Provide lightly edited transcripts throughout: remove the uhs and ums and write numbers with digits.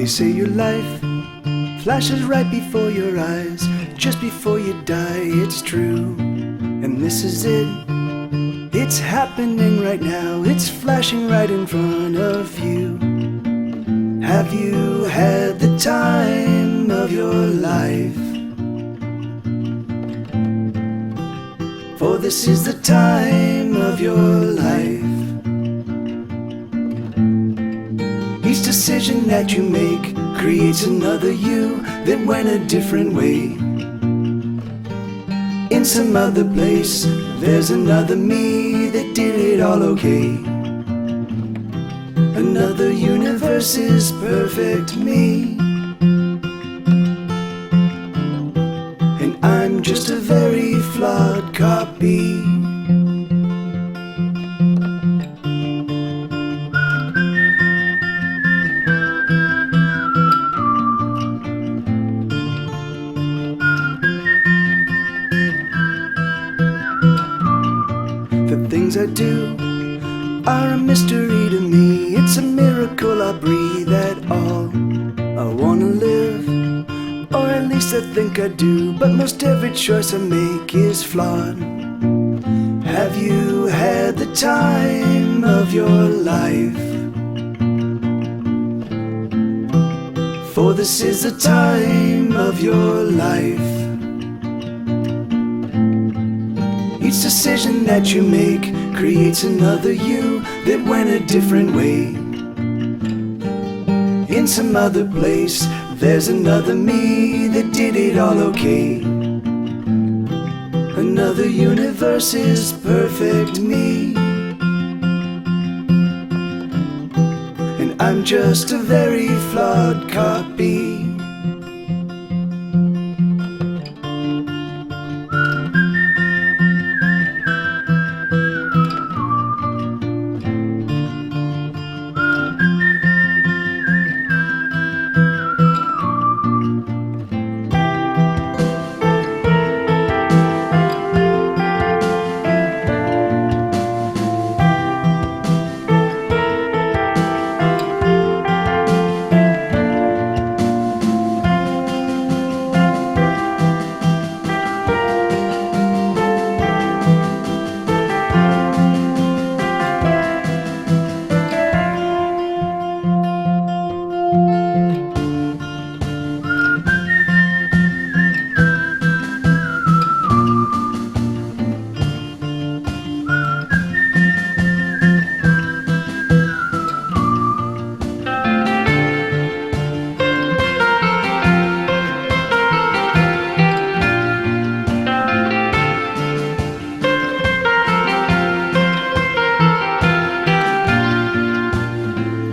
They say your life flashes right before your eyes, just before you die. It's true, and this is it. It's happening right now. It's flashing right in front of you. Have you had the time of your life? For this is the time of your life. Each decision that you make creates another you that went a different way. In some other place, there's another me that did it all okay. Another universe is perfect me, and I'm just a very flawed copy. The things I do are a mystery to me. It's a miracle I breathe at all. I wanna live, or at least I think I do, but most every choice I make is flawed. Have you had the time of your life? For this is the time of your life. Each decision that you make creates another you that went a different way. In some other place, there's another me that did it all okay. Another universe is perfect me, and I'm just a very flawed copy.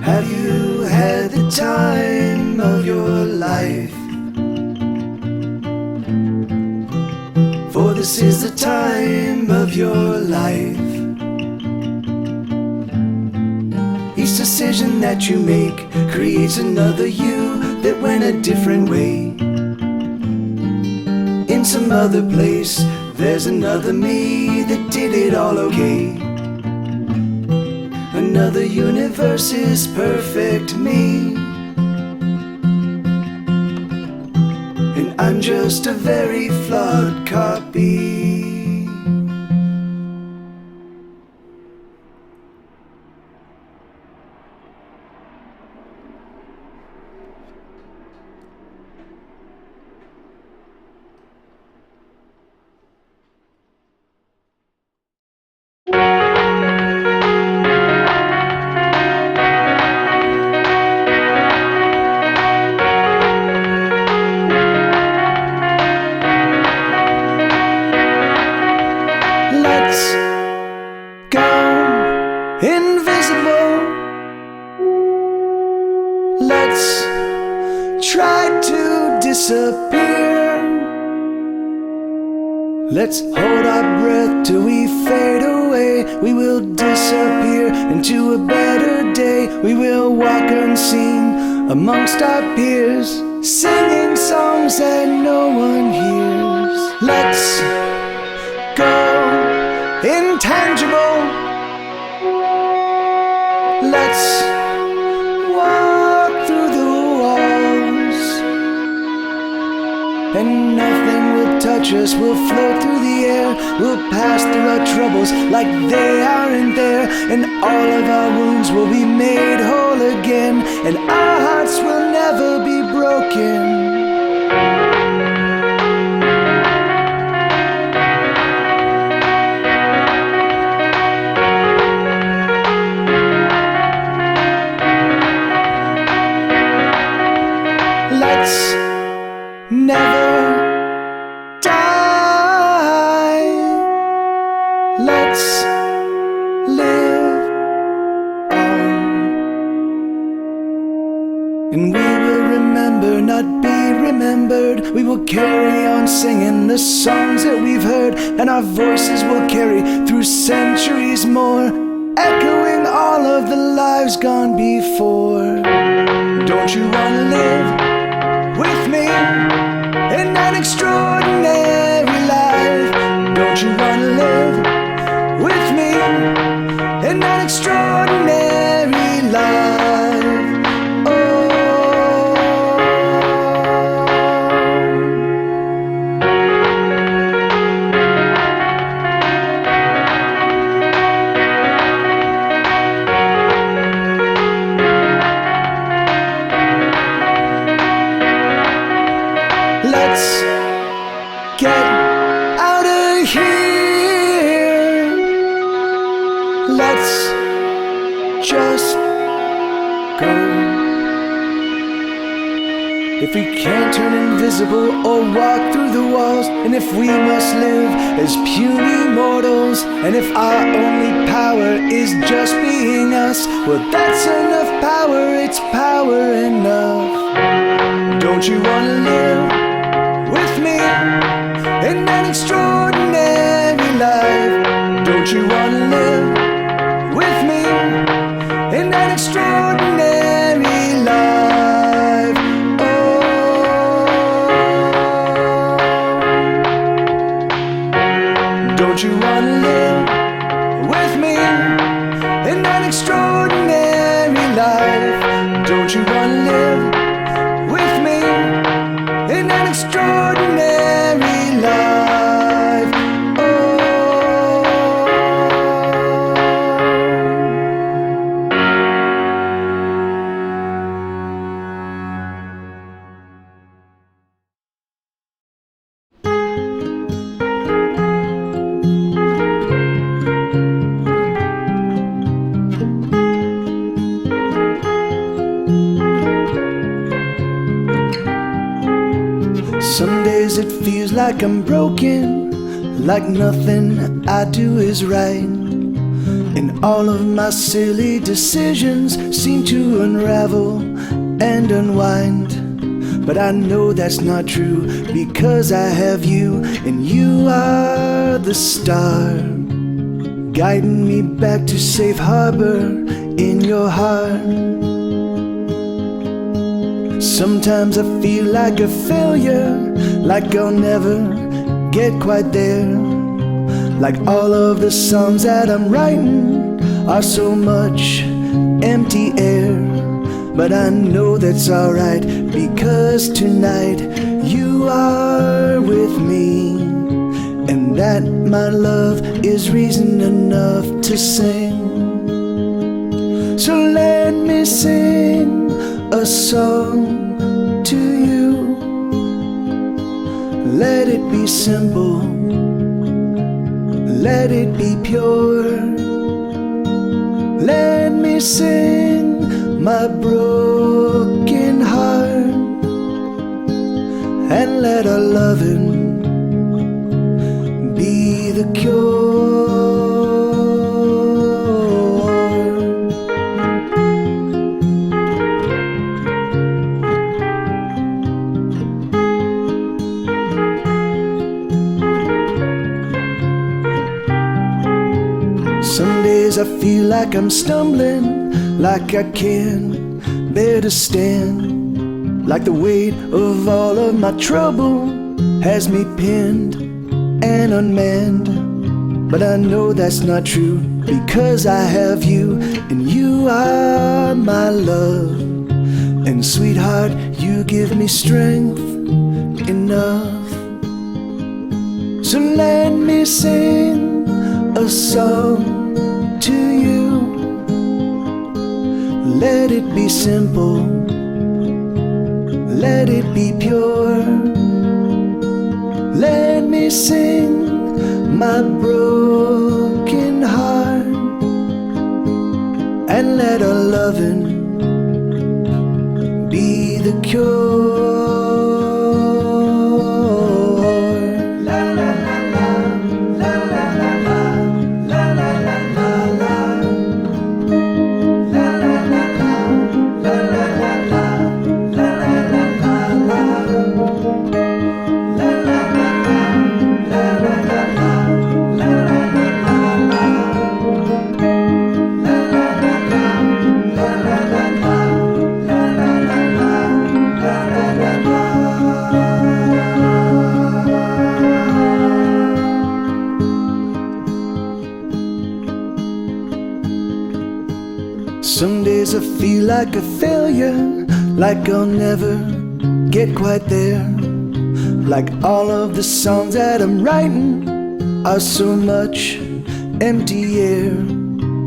Have you had the time of your life? For this is the time of your life. Each decision that you make creates another you that went a different way. In some other place, there's another me that did it all okay. Another universe is perfect me, and I'm just a very flawed copy. Invisible, let's try to disappear. Let's hold our breath till we fade away. We will disappear into a better day. We will walk unseen amongst our peers, singing songs that no one hears. Let's go intangible. Let's walk through the wall. catch us. We'll float through the air, we'll pass through our troubles like they aren't there. And all of our wounds will be made whole again, and our hearts will never be broken. Let's never die. Let's live on. And we will remember, not be remembered. We will carry on singing the songs that we've heard, and our voices will carry through centuries more, echoing all of the lives gone before. Don't you wanna live with me in an extraordinary life? Don't you wanna live with me in an extraordinary life? Let's get out of here. Let's just go. If we can't turn invisible or walk through the walls, and if we must live as puny mortals, and if our only power is just being us, well, that's enough power, it's power enough. Don't you wanna live with me in an extraordinary life? Don't you wanna live with me in an extraordinary life? Oh, don't you wanna live with me in an extraordinary life? Don't you wanna live with me in an extraordinary life? Oh, some days it feels like I'm broken, like nothing I do is right, and all of my silly decisions seem to unravel and unwind. But I know that's not true, because I have you, and you are the star, guiding me back to safe harbor in your heart. Sometimes I feel like a failure, like I'll never get quite there, like all of the songs that I'm writing are so much empty air. But I know that's alright, because tonight you are with me, and that, my love, is reason enough to sing. So let me sing a song to you. Let it be simple, let it be pure. Let me sing my broken heart, and let our loving be the cure. Some days I feel like I'm stumbling, like I can't bear to stand, like the weight of all of my trouble has me pinned and unmanned. But I know that's not true, because I have you, and you are my love. And sweetheart, you give me strength enough. So let me sing a song to you. Let it be simple, let it be pure. Let me sing my broken heart, and let our loving be the cure. Some days I feel like a failure, like I'll never get quite there. Like all of the songs that I'm writing are so much empty air.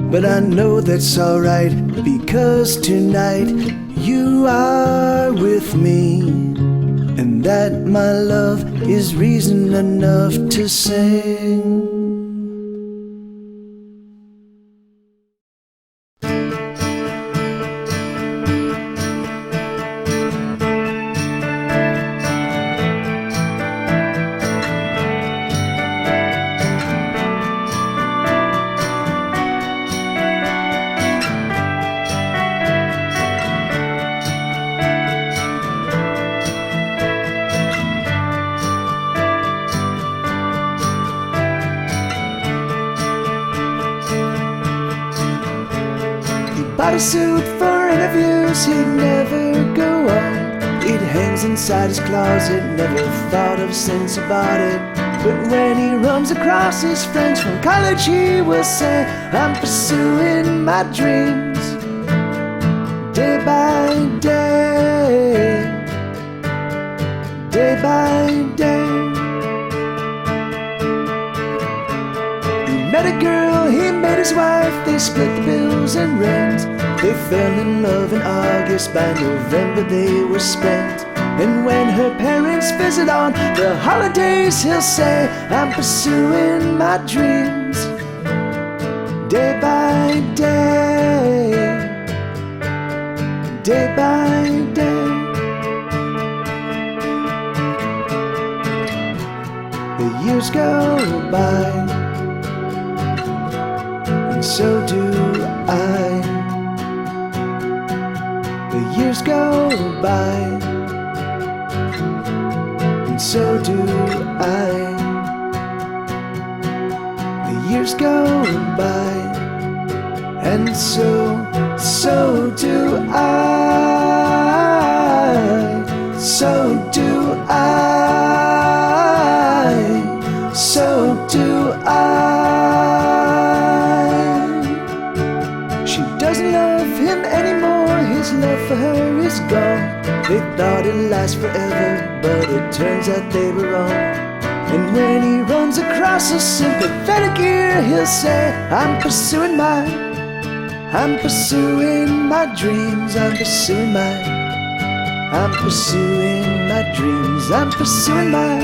But I know that's alright, because tonight you are with me, and that, my love, is reason enough to sing. Bought a suit for interviews, he'd never go on. It hangs inside his closet, never thought of since he bought it. But when he runs across his friends from college, he will say, I'm pursuing my dreams, day by day, day by day. He met a girl, he met his wife, they split the bills and rent. They fell in love in August, by November they were spent. And when her parents visit on the holidays, he'll say, I'm pursuing my dreams, day by day, day by day. The years go by, and so do I. The years go by, and so do I. The years go by, and so do I. So do I. So do I. She doesn't love him anymore, his love for her is gone. They thought it'd last forever, but it turns out they were wrong. And when he runs across a sympathetic ear, he'll say, I'm pursuing my dreams, I'm pursuing my dreams, I'm pursuing my dreams, I'm pursuing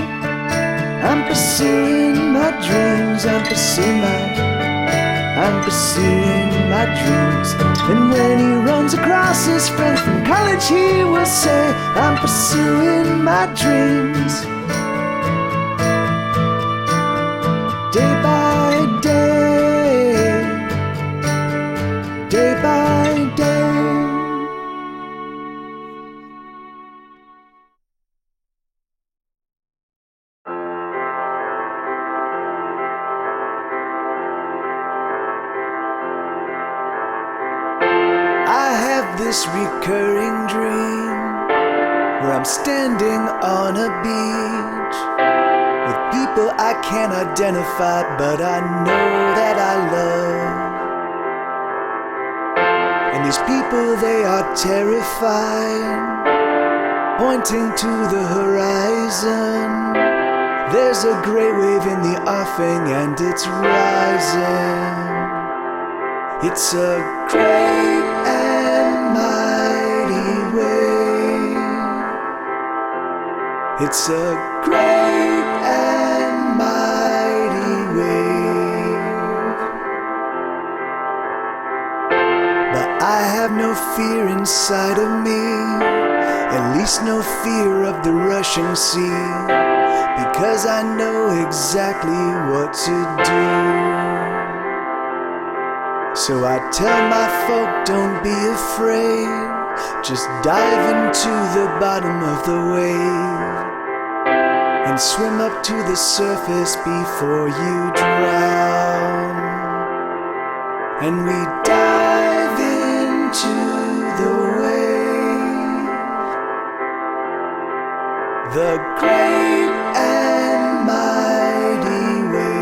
my dreams. And when he runs across his friends from college, he will say, I'm pursuing my dreams, day by day, day by day. I have this recurring dream where I'm standing on a beach with people I can't identify, but I know that I love. And these people, they are terrified, pointing to the horizon. There's a great wave in the offing and it's rising. It's a great and mighty wave. It's a great and mighty wave. But I have no fear inside of me, at least no fear of the rushing sea, because I know exactly what to do. So I tell my folk, don't be afraid, just dive into the bottom of the wave and swim up to the surface before you drown. And we dive into the wave, the great and mighty wave.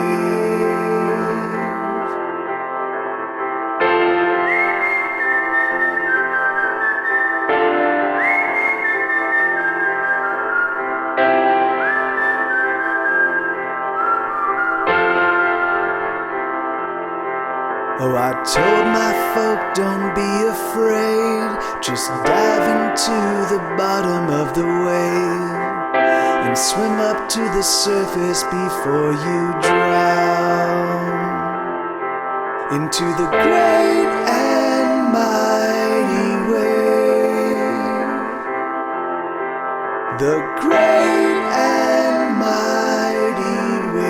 Oh, I told my folk, don't be afraid, just dive into the bottom of the wave and swim up to the surface before you drown. Into the great and mighty wave, the great and mighty wave.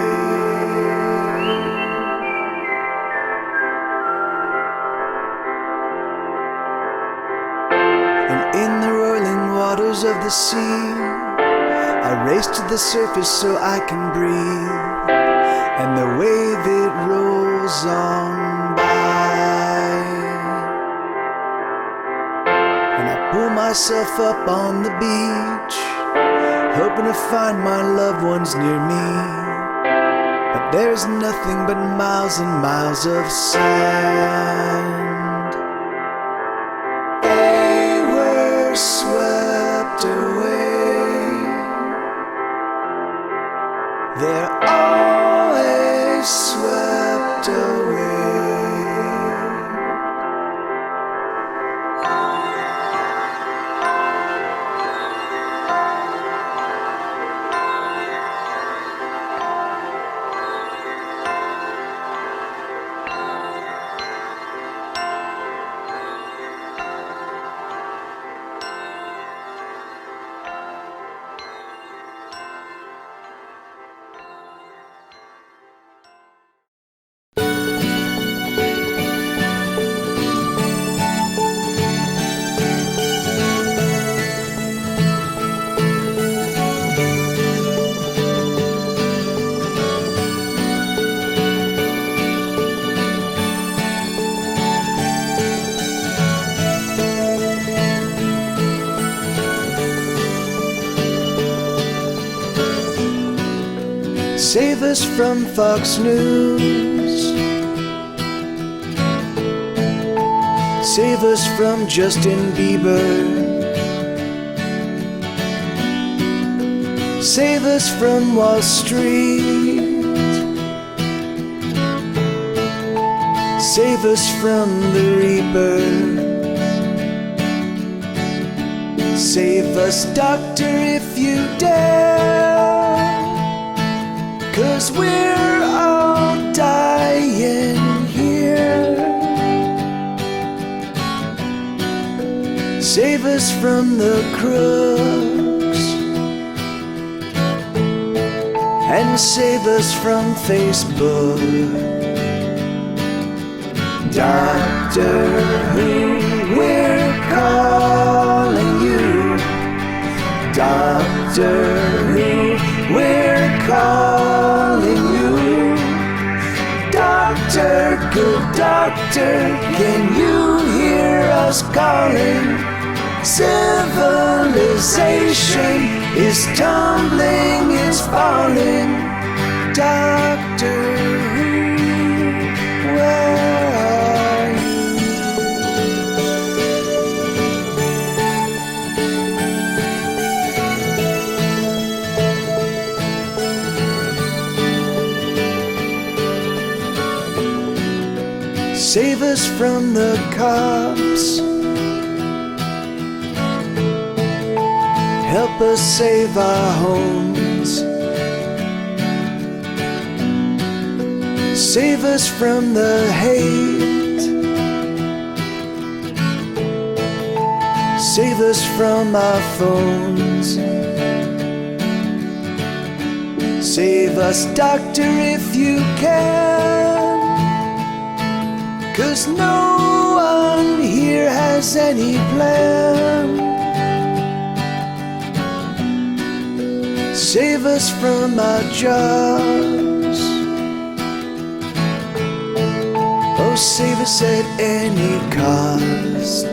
And in the roiling waters of the sea, I race to the surface so I can breathe, and the wave it rolls on by, and I pull myself up on the beach, hoping to find my loved ones near me, but there's nothing but miles and miles of sand. They were swept away, they're always swept away. Save us from Fox News, save us from Justin Bieber, save us from Wall Street, save us from the Reaper, save us, Doctor, if you dare, 'cause we're all dying here. Save us from the crooks and save us from Facebook. Doctor Who, we're calling you. Doctor Who, we're calling you. Doctor, good doctor, can you hear us calling? Civilization is tumbling, it's falling. Doctor Who, where are you? Save us from the cops. Help us save our homes. Save us from the hate. Save us from our phones. Save us, doctor, if you can, 'cause no one here has any plan. Save us from our jobs. Oh, save us at any cost.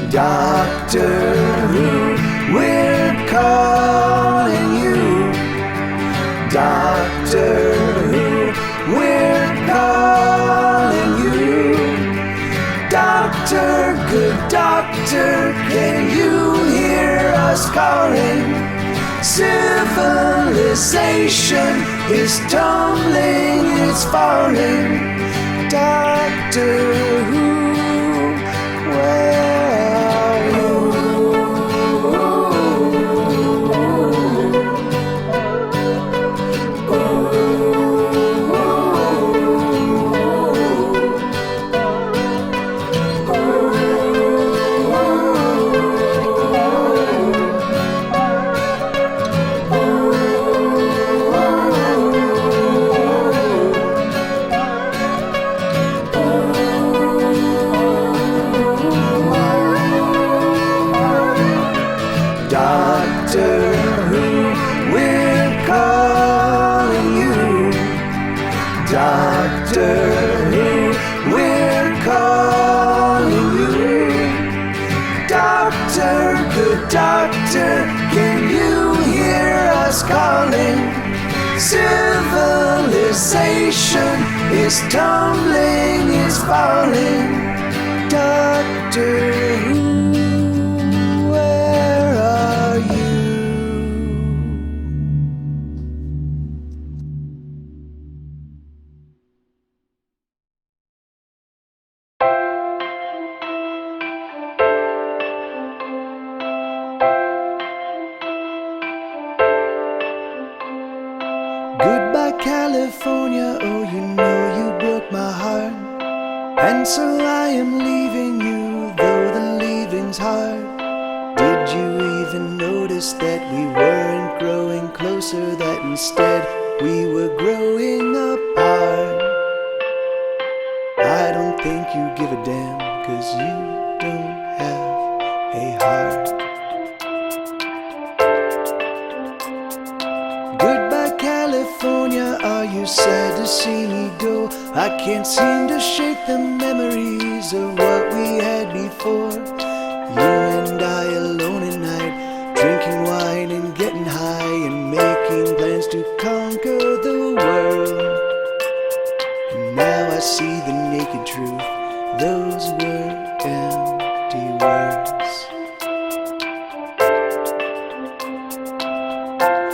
Doctor Who, we're calling you. Doctor Who, we're calling you. Doctor, good doctor, can you hear us calling? Civilization is tumbling, it's falling. Doctor Who, where are you? Doctor Who, we're calling you. Doctor Who, we're calling you. Doctor, good doctor, can you hear us calling? Civilization is tumbling, it's falling. Doctor Who, goodbye, California, oh, you know you broke my heart. And so I am leaving you, though the leaving's hard. Did you even notice that we weren't growing closer, that instead we were growing apart? I don't think you give a damn, 'cause you don't have a heart. Goodbye, California, are you sad to see me go? I can't seem to shake the memories of what we had before. You and I alone at night, drinking wine and getting high, and making plans to conquer the world. And now I see the naked truth, those were empty words.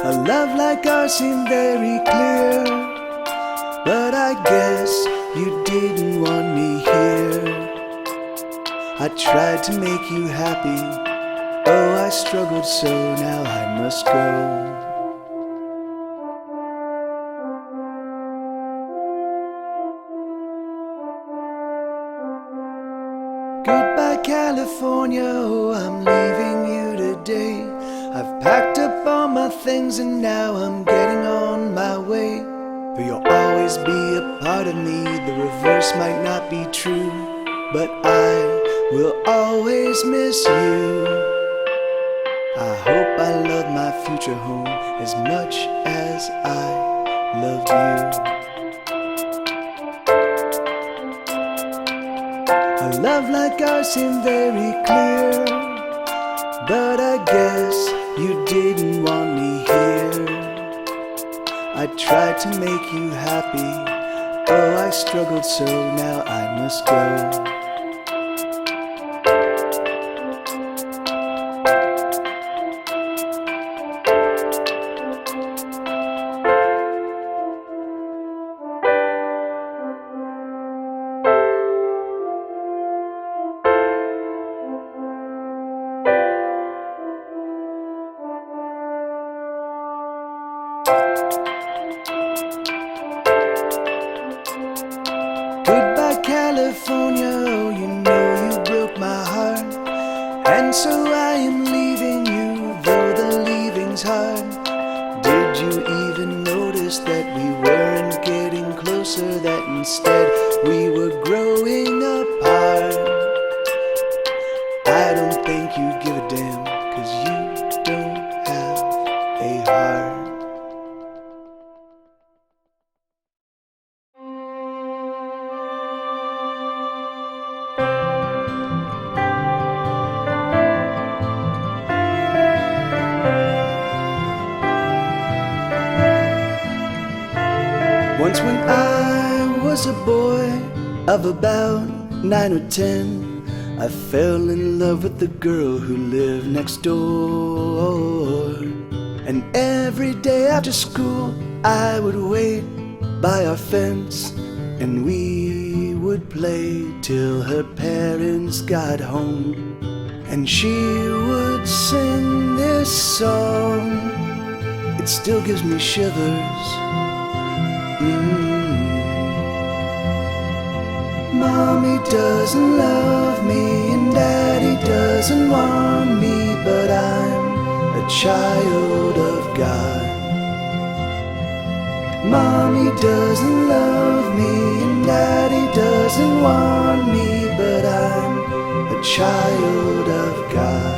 A love like ours seemed very clear, but I guess you didn't want me here. I tried to make you happy, oh, I struggled so, now I must go. Goodbye, California, oh, I'm leaving you today. I've packed up all my things and now I'm getting on my way. But you'll always be a part of me, the reverse might not be true, but I will always miss you. I hope I love my future home as much as I loved you. A love like ours seemed very clear, but I guess you didn't want me here. I tried to make you happy, oh, I struggled so, now I must go. so I am leaving you, though the leaving's hard. Did you even notice that we weren't getting closer, that instead we were growing apart? I don't think you give a damn, 'cause you don't have a heart. Once when I was a boy of about 9 or 10, I fell in love with the girl who lived next door. And every day after school I would wait by our fence, and we would play till her parents got home. And she would sing this song, it still gives me shivers. Mommy doesn't love me and Daddy doesn't want me, but I'm a child of God. Mommy doesn't love me and Daddy doesn't want me, but I'm a child of God.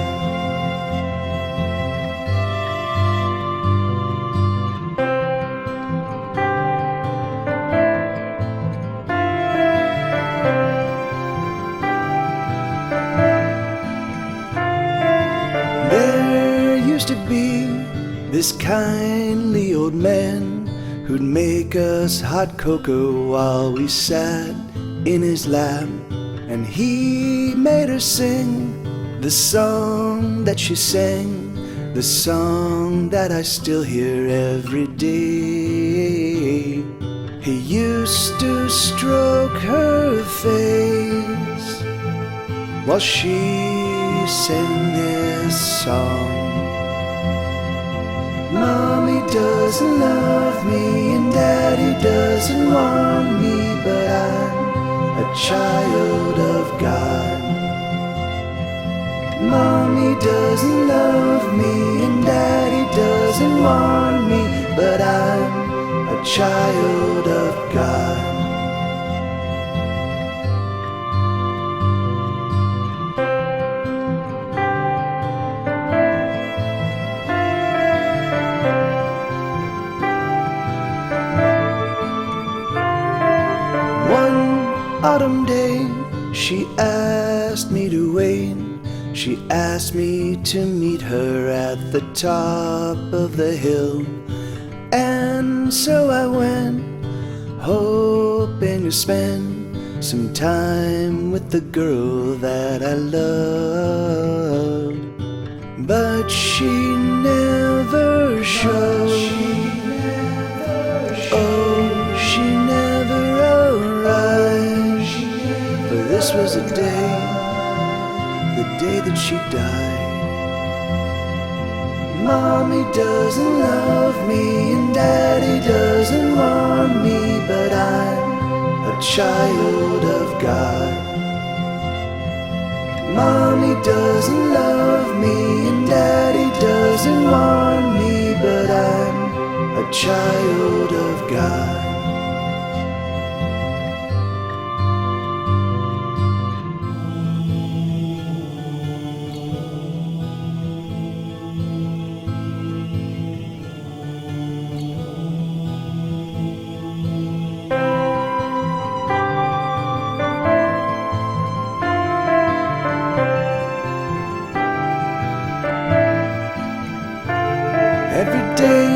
To be this kindly old man who'd make us hot cocoa while we sat in his lap, and he made her sing the song that she sang, the song that I still hear every day. He used to stroke her face while she sang this song. Mommy doesn't love me and Daddy doesn't want me, but I'm a child of God. Mommy doesn't love me and Daddy doesn't want me, but I'm a child of God. Autumn day, she asked me to wait. She asked me to meet her at the top of the hill. And so I went, hoping to spend some time with the girl that I loved. But she never showed. Oh, she never arrived. For this was the day that she died. Mommy doesn't love me and Daddy doesn't want me, but I'm a child of God. Mommy doesn't love me and Daddy doesn't want me, but I'm a child of God. Every day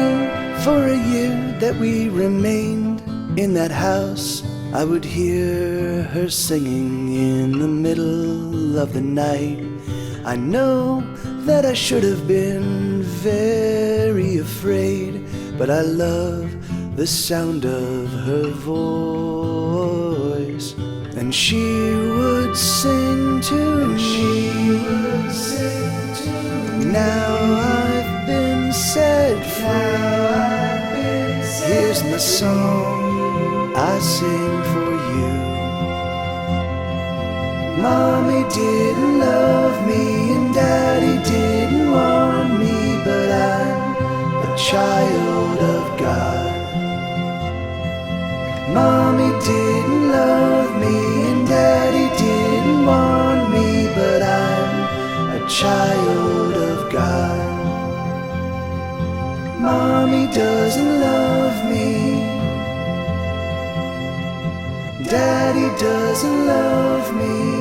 for a year that we remained in that house, I would hear her singing in the middle of the night. I know that I should have been very afraid, but I love the sound of her voice. And she would sing to me. Now I've been set free. Here's my song I sing for you. Mommy didn't love me and Dad child of God. Mommy didn't love me and Daddy didn't want me, but I'm a child of God. Mommy doesn't love me, Daddy doesn't love me.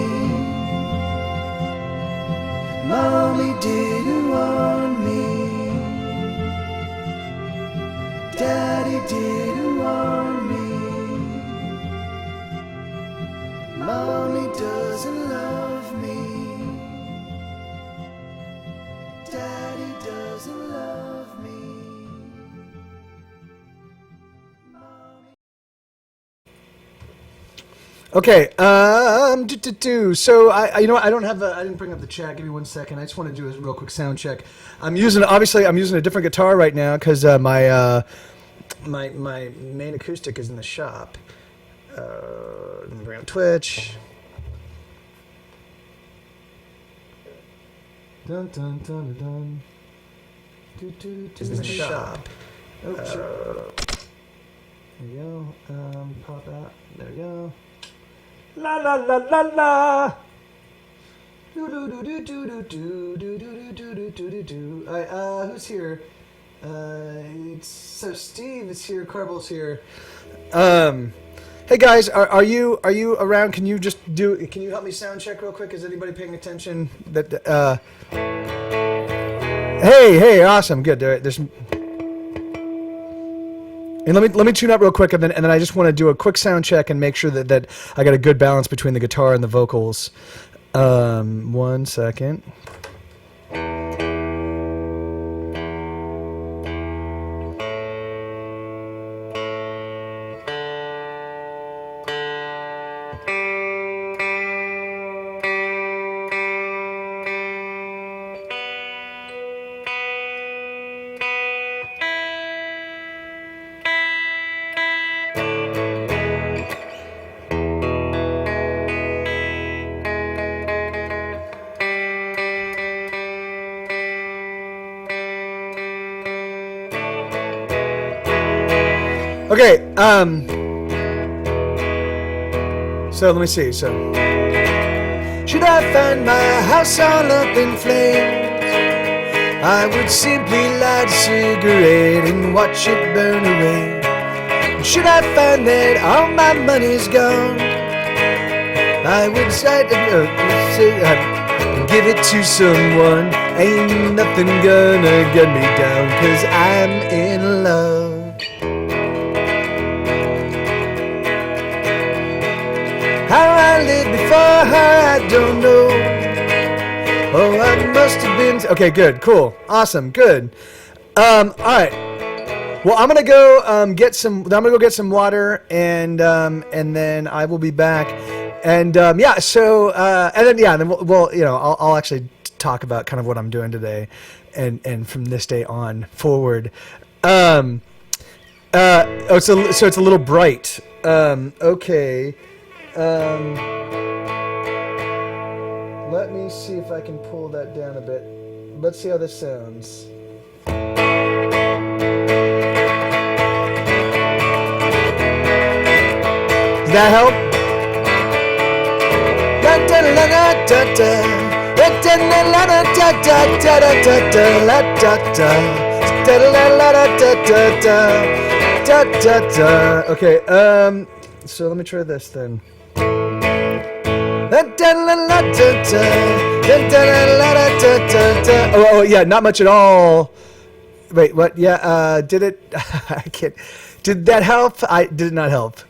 Mommy didn't want me, Daddy didn't want me. Mommy doesn't love me, Daddy doesn't love me. Okay, so you know what, I didn't bring up the chat. Give me 1 second. I just want to do a real quick sound check. I'm using a different guitar right now because my main acoustic is in the shop. Let me bring up Twitch. Dun dun dun dun. Is in the shop. There we go. Pop out. There we go. La la la la la. Do do do do do do do do do do do do do. Who's here? So Steve is here. Carble's here. Hey guys, are you around? Can you help me sound check real quick? Is anybody paying attention? Hey, awesome, good. There's. And let me tune up real quick, and then I just want to do a quick sound check and make sure that I got a good balance between the guitar and the vocals. 1 second. Okay, so let me see, should I find my house all up in flames, I would simply light a cigarette and watch it burn away. Should I find that all my money's gone, I would give it to someone. Ain't nothing gonna get me down, 'cause I'm in love. How I lived before her, I don't know. Oh, I must have been. Okay, good, cool, awesome, good. All right. Well, I'm gonna go get some water, and then I will be back. And yeah. So and then we'll I'll actually talk about kind of what I'm doing today, and from this day on forward. So it's a little bright. Okay. Let me see if I can pull that down a bit. Let's see how this sounds. Does that help? Okay, so let me try this then. Oh yeah, not much at all. Wait, what? Yeah, did it? I can't. Did that help? Did it not help?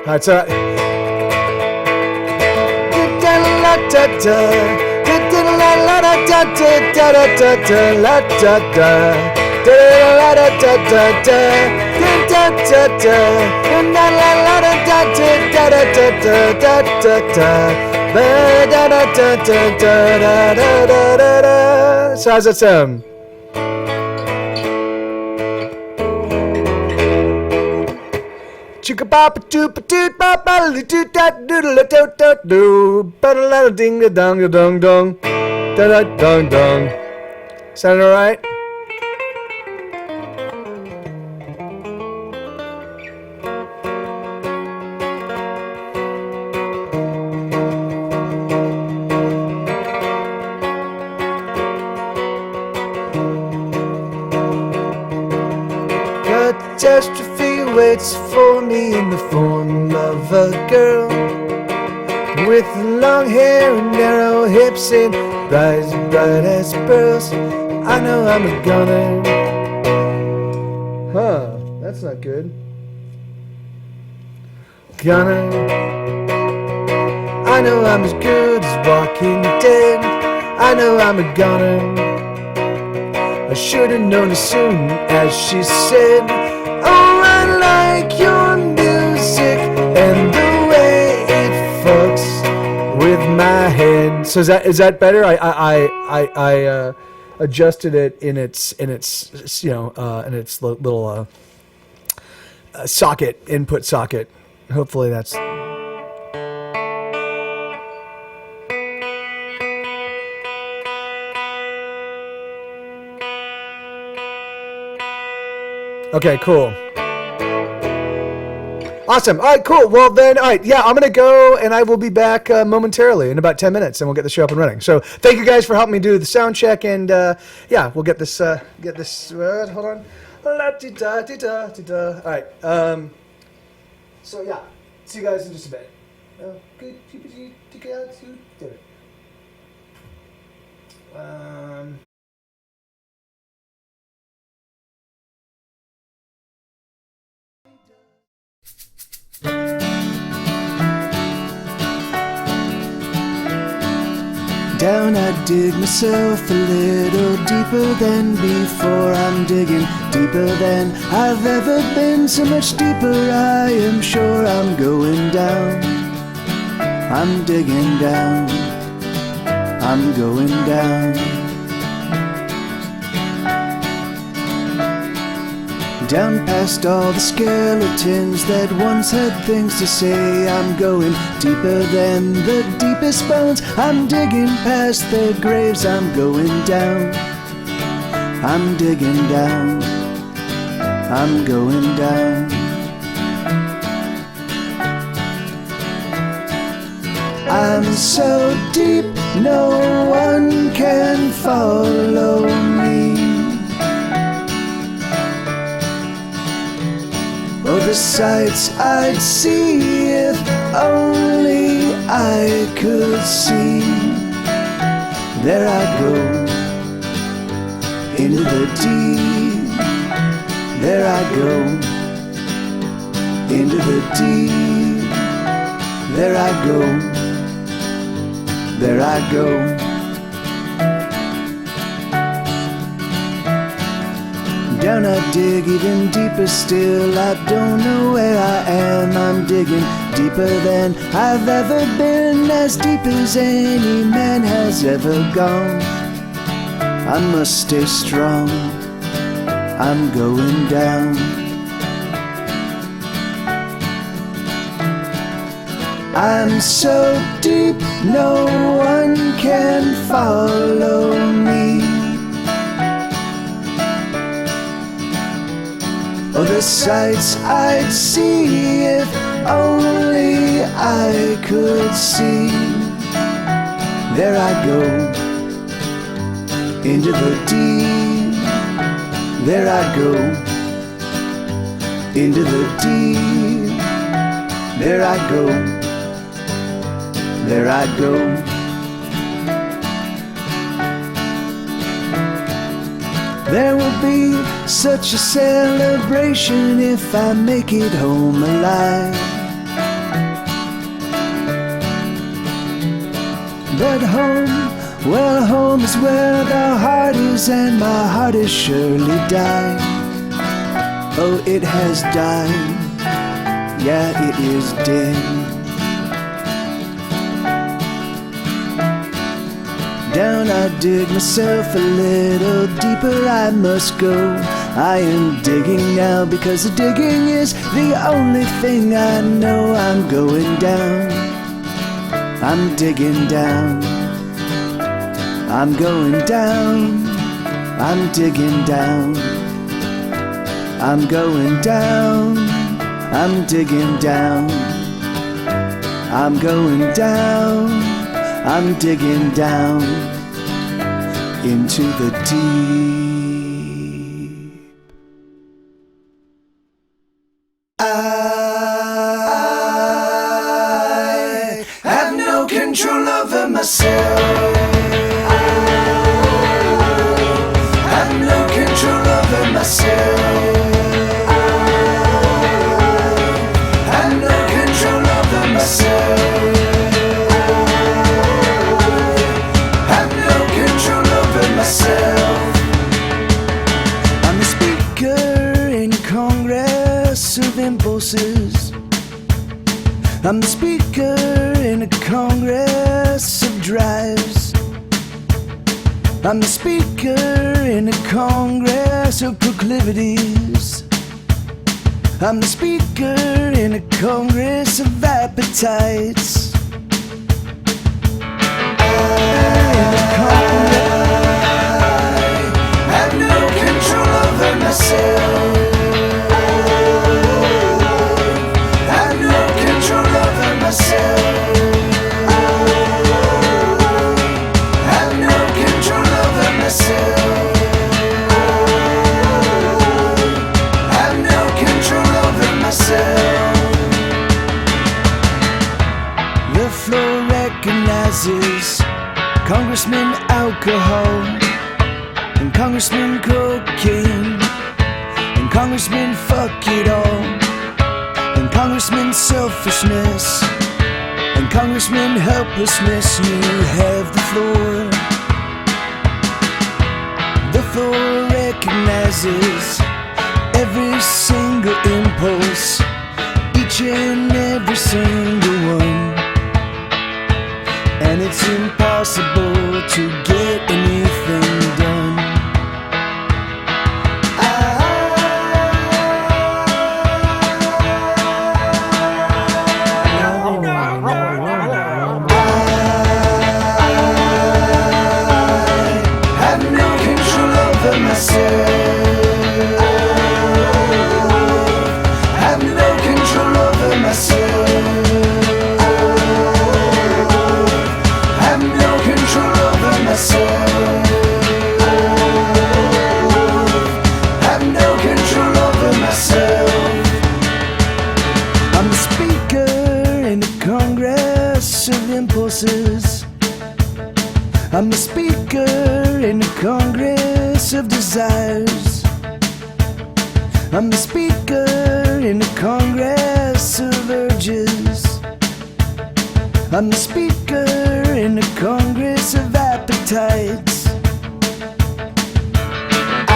Alright, so So how's that sound? Chicka papa doopa doot papa doot dat doodle doot doot doo ba ding a dong a dong dong da da dong dong. Sound alright? Catastrophe waits for me in the form of a girl with long hair and narrow hips and eyes bright as pearls. I know I'm a goner. Huh, that's not good. Gunner. I know I'm as good as Walking Dead. I know I'm a goner. I should have known as soon as she said, oh, I like your music and the way it fucks with my head. So is that better? I adjusted it in its little socket, input socket. Hopefully that's. Okay, cool. Awesome. All right, cool. Well, then, all right. Yeah, I'm going to go, and I will be back momentarily in about 10 minutes, and we'll get the show up and running. So thank you guys for helping me do the sound check, and, yeah, we'll get this, hold on. All right. So, yeah, see you guys in just a bit. Down I dig myself a little deeper than before. I'm digging deeper than I've ever been. So much deeper, I am sure I'm going down. I'm digging down. I'm going down. Down past all the skeletons that once had things to say. I'm going deeper than the deepest bones. I'm digging past their graves. I'm going down. I'm digging down. I'm going down. I'm so deep, no one can follow me. Oh, the sights I'd see if only I could see. There I go, into the deep. There I go, into the deep. There I go, there I go. Down I dig even deeper still. I don't know where I am. I'm digging deeper than I've ever been, as deep as any man has ever gone. I must stay strong. I'm going down. I'm so deep, no one can follow me. Oh, the sights I'd see if only I could see. There I go, into the deep. There I go, into the deep. There I go, there I go. There will be such a celebration if I make it home alive. But home, well, home is where the heart is, and my heart has surely died. Oh, it has died. Yeah, it is dead. Down I dig myself a little deeper I must go. I am digging now because the digging is the only thing I know. I'm going down, I'm digging down, I'm going down, I'm digging down, I'm going down, I'm digging down, I'm going down, I'm digging down into the deep. I have no control over myself. I have no control over myself. I have no control over myself. I have no control over myself. I'm the speaker in Congress of impulses. I'm the speaker in a Congress of drives. I'm the speaker in a Congress of proclivities. I'm the speaker in a Congress of appetites. I have no control over myself. The floor recognizes Congressman Alcohol and Congressman Cocaine and Congressman Fuck It All and Congressman Selfishness and Congressman Helplessness. You have the floor. The floor recognizes every single impulse, each and every single one. And it's impossible to get anything done. I have no control over myself. I have no control over myself. Have no control over myself. I'm the speaker in the Congress of impulses. I'm the speaker in the Congress of desires. I'm the speaker in the Congress of urges. I'm the speaker in the Congress of appetites. I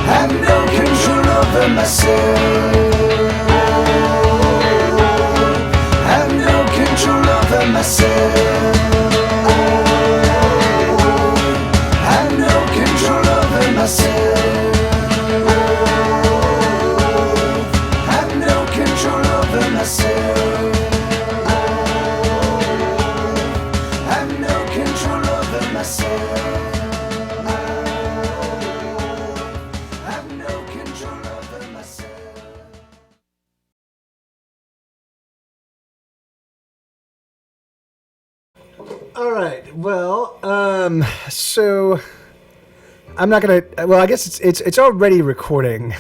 have no control over myself. Have no control over myself. Have no control over myself. Have no control over myself. Have no control over myself. Have no control over myself. All right. Well, so I'm not gonna. Well, I guess it's already recording.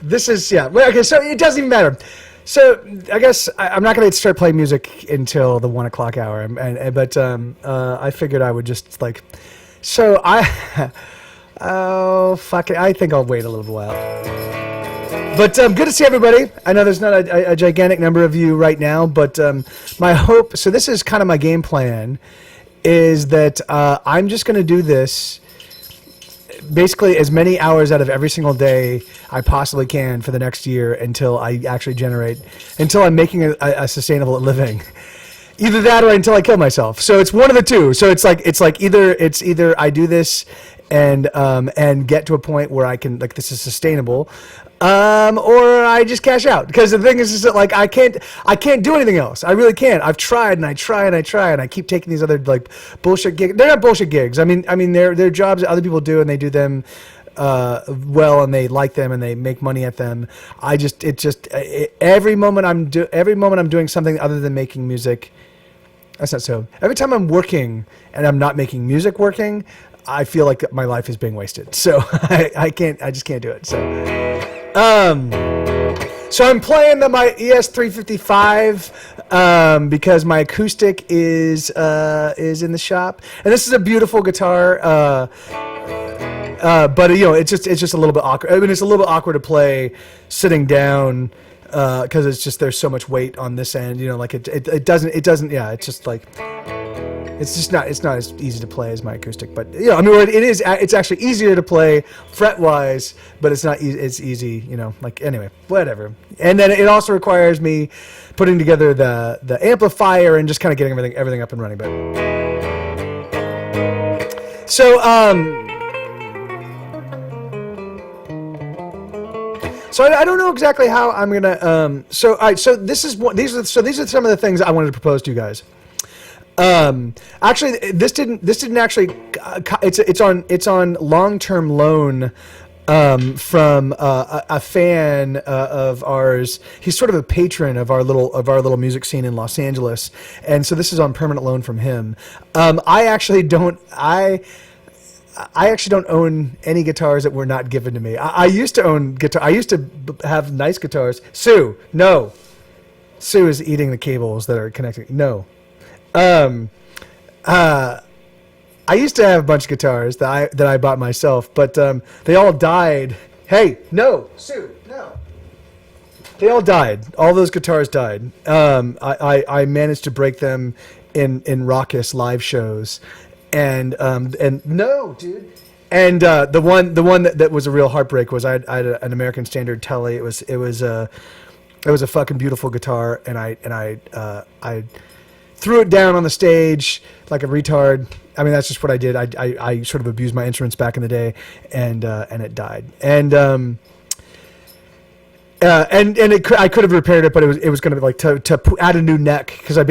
This is Well, okay. So it doesn't even matter. So I guess I'm not gonna start playing music until the 1 o'clock hour. But I figured I would just like. So oh fuck it. I think I'll wait a little while. But good to see everybody. I know there's not a gigantic number of you right now, but my hope. So this is kind of my game plan, is that I'm just going to do this basically as many hours out of every single day I possibly can for the next year until I actually until I'm making a sustainable living. Either that or until I kill myself. So it's one of the two. So it's like either I do this and get to a point where I can, like, this is sustainable, or I just cash out. Because the thing is that, like, I can't do anything else. I really can't. I've tried and I try and I try and I keep taking these other, like, bullshit gigs. They're not bullshit gigs. I mean they're jobs that other people do and they do them well and they like them and they make money at them. Every moment I'm doing something other than making music. That's not so. Every time I'm working and I'm not making music working, I feel like my life is being wasted. So I just can't do it. So I'm playing my ES355 because my acoustic is in the shop, and this is a beautiful guitar. But it's just a little bit awkward. I mean, it's a little bit awkward to play sitting down. Because it's just, there's so much weight on this end, like it doesn't, yeah, it's just like, it's not as easy to play as my acoustic, but I mean, it's actually easier to play fret wise, but it's not it's easy, like, anyway, whatever. And then it also requires me putting together the amplifier and just kind of getting everything up and running. But so So I don't know exactly how I'm gonna. So all right. So these are some of the things I wanted to propose to you guys. Actually, this didn't actually. It's on long-term loan from a fan of ours. He's sort of a patron of our little music scene in Los Angeles, and so this is on permanent loan from him. I actually don't own any guitars that were not given to me. I used to own guitar. I used to have nice guitars. Sue is eating the cables that are connecting. No. I used to have a bunch of guitars that I bought myself, but they all died. Hey, no, Sue, no. They all died. All those guitars died. I managed to break them in raucous live shows. And no, dude. And the one that was a real heartbreak was I had an American Standard Tele. It was a fucking beautiful guitar, and I threw it down on the stage like a retard. I mean, that's just what I did. I sort of abused my instruments back in the day, and it died. I could have repaired it, but it was going to be like to add a new neck, because I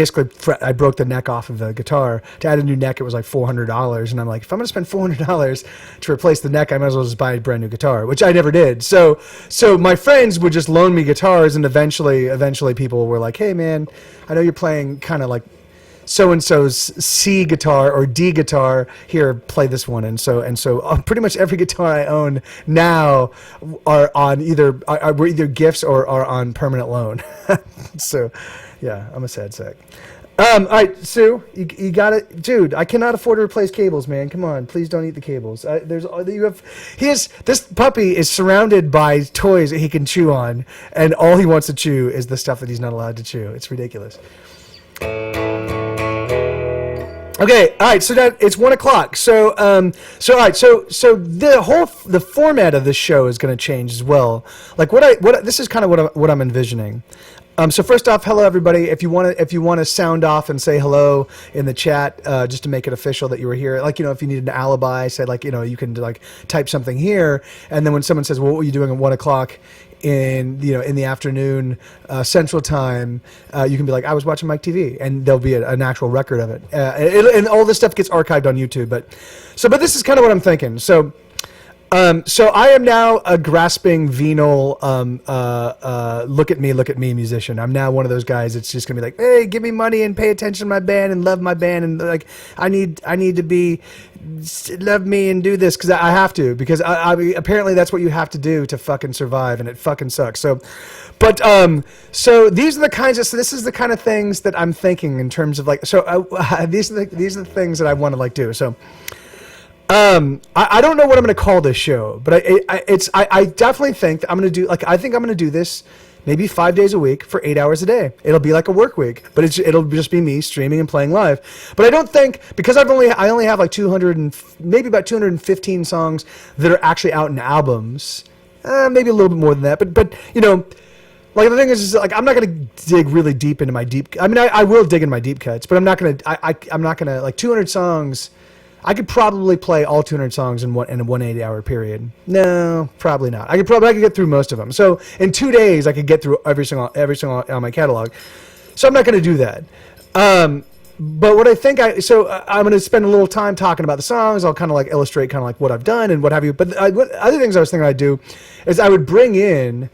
broke the neck off of the guitar. To add a new neck, it was like $400, and I'm like, if I'm going to spend $400 to replace the neck, I might as well just buy a brand new guitar, which I never did. So my friends would just loan me guitars, and eventually people were like, hey man, I know you're playing kind of like so-and-so's C guitar or D guitar, here, play this one. And so pretty much every guitar I own now are either gifts or are on permanent loan. So yeah, I'm a sad sack. All right, Sue, you got it, dude. I cannot afford to replace cables, man. Come on, please don't eat the cables. This puppy is surrounded by toys that he can chew on, and all he wants to chew is the stuff that he's not allowed to chew. It's ridiculous. Okay, all right. So it's 1 o'clock. So all right. So the format of this show is going to change as well. Like this is kind of what I'm envisioning. So first off, hello everybody. If you want to sound off and say hello in the chat, just to make it official that you were here. Like, if you need an alibi, say like, you can like type something here, and then when someone says, well, what were you doing at 1 o'clock? In the afternoon Central Time, you can be like, I was watching Mike TV, and there'll be an actual record of it. And all this stuff gets archived on YouTube. But this is kind of what I'm thinking. So I am now a grasping venal look at me musician. I'm now one of those guys that's just gonna be like, hey, give me money and pay attention to my band and love my band, and like I need to be love me and do this because I have to, because I apparently that's what you have to do to fucking survive, and it fucking sucks. So these are the kinds of, this is the kind of things that I'm thinking in terms of like, these are the things that I want to like do. So I don't know what I'm going to call this show, but I definitely think that I'm going to do, like, I think I'm going to do this maybe 5 days a week for 8 hours a day. It'll be like a work week, but it'll just be me streaming and playing live. But I don't think, because I only have like 200 and maybe about 215 songs that are actually out in albums. Maybe a little bit more than that, but you know, like the thing is like I'm not gonna dig really deep into my deep. I mean, I will dig in my deep cuts, but I'm not gonna. I'm not gonna like 200 songs. I could probably play all 200 songs in a 180-hour period. No, probably not. I could get through most of them. So in 2 days, I could get through every single on my catalog. So I'm not going to do that. But what I think I'm going to spend a little time talking about the songs. I'll kind of like illustrate kind of like what I've done and what have you. But what other things I was thinking I'd do is I would bring in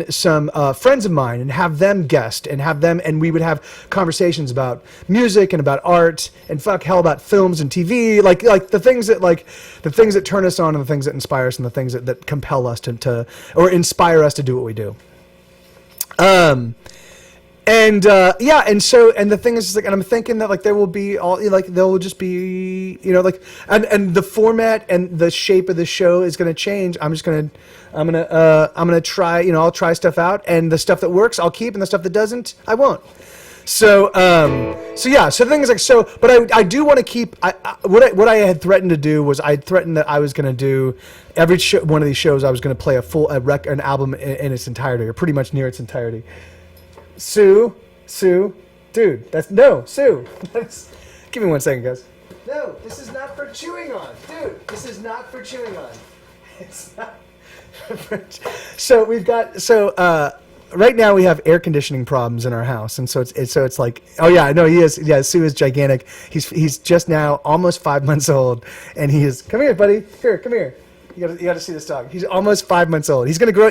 some friends of mine and have them guest and we would have conversations about music and about art and about films and TV, like the things that turn us on and the things that inspire us and the things that compel us to or inspire us to do what we do. And the thing is like, and I'm thinking that like there will be there will just be, you know, like, and the format and the shape of the show is going to change. I'm going to try, you know, I'll try stuff out, and the stuff that works I'll keep, and the stuff that doesn't I won't. So the thing is like, but I do want to keep, what I had threatened to do was I threatened that I was going to do every one of these shows I was going to play an album in its entirety, or pretty much near its entirety. Sue, dude, Sue. Give me 1 second, guys. No, this is not for chewing on, dude. This is not for chewing on. It's not. So right now we have air conditioning problems in our house, and so it's like, oh yeah, no, he is. Yeah, Sue is gigantic. He's just now almost 5 months old, and he is. Come here, buddy. Come here. You got to see this dog. He's almost 5 months old. He's gonna grow.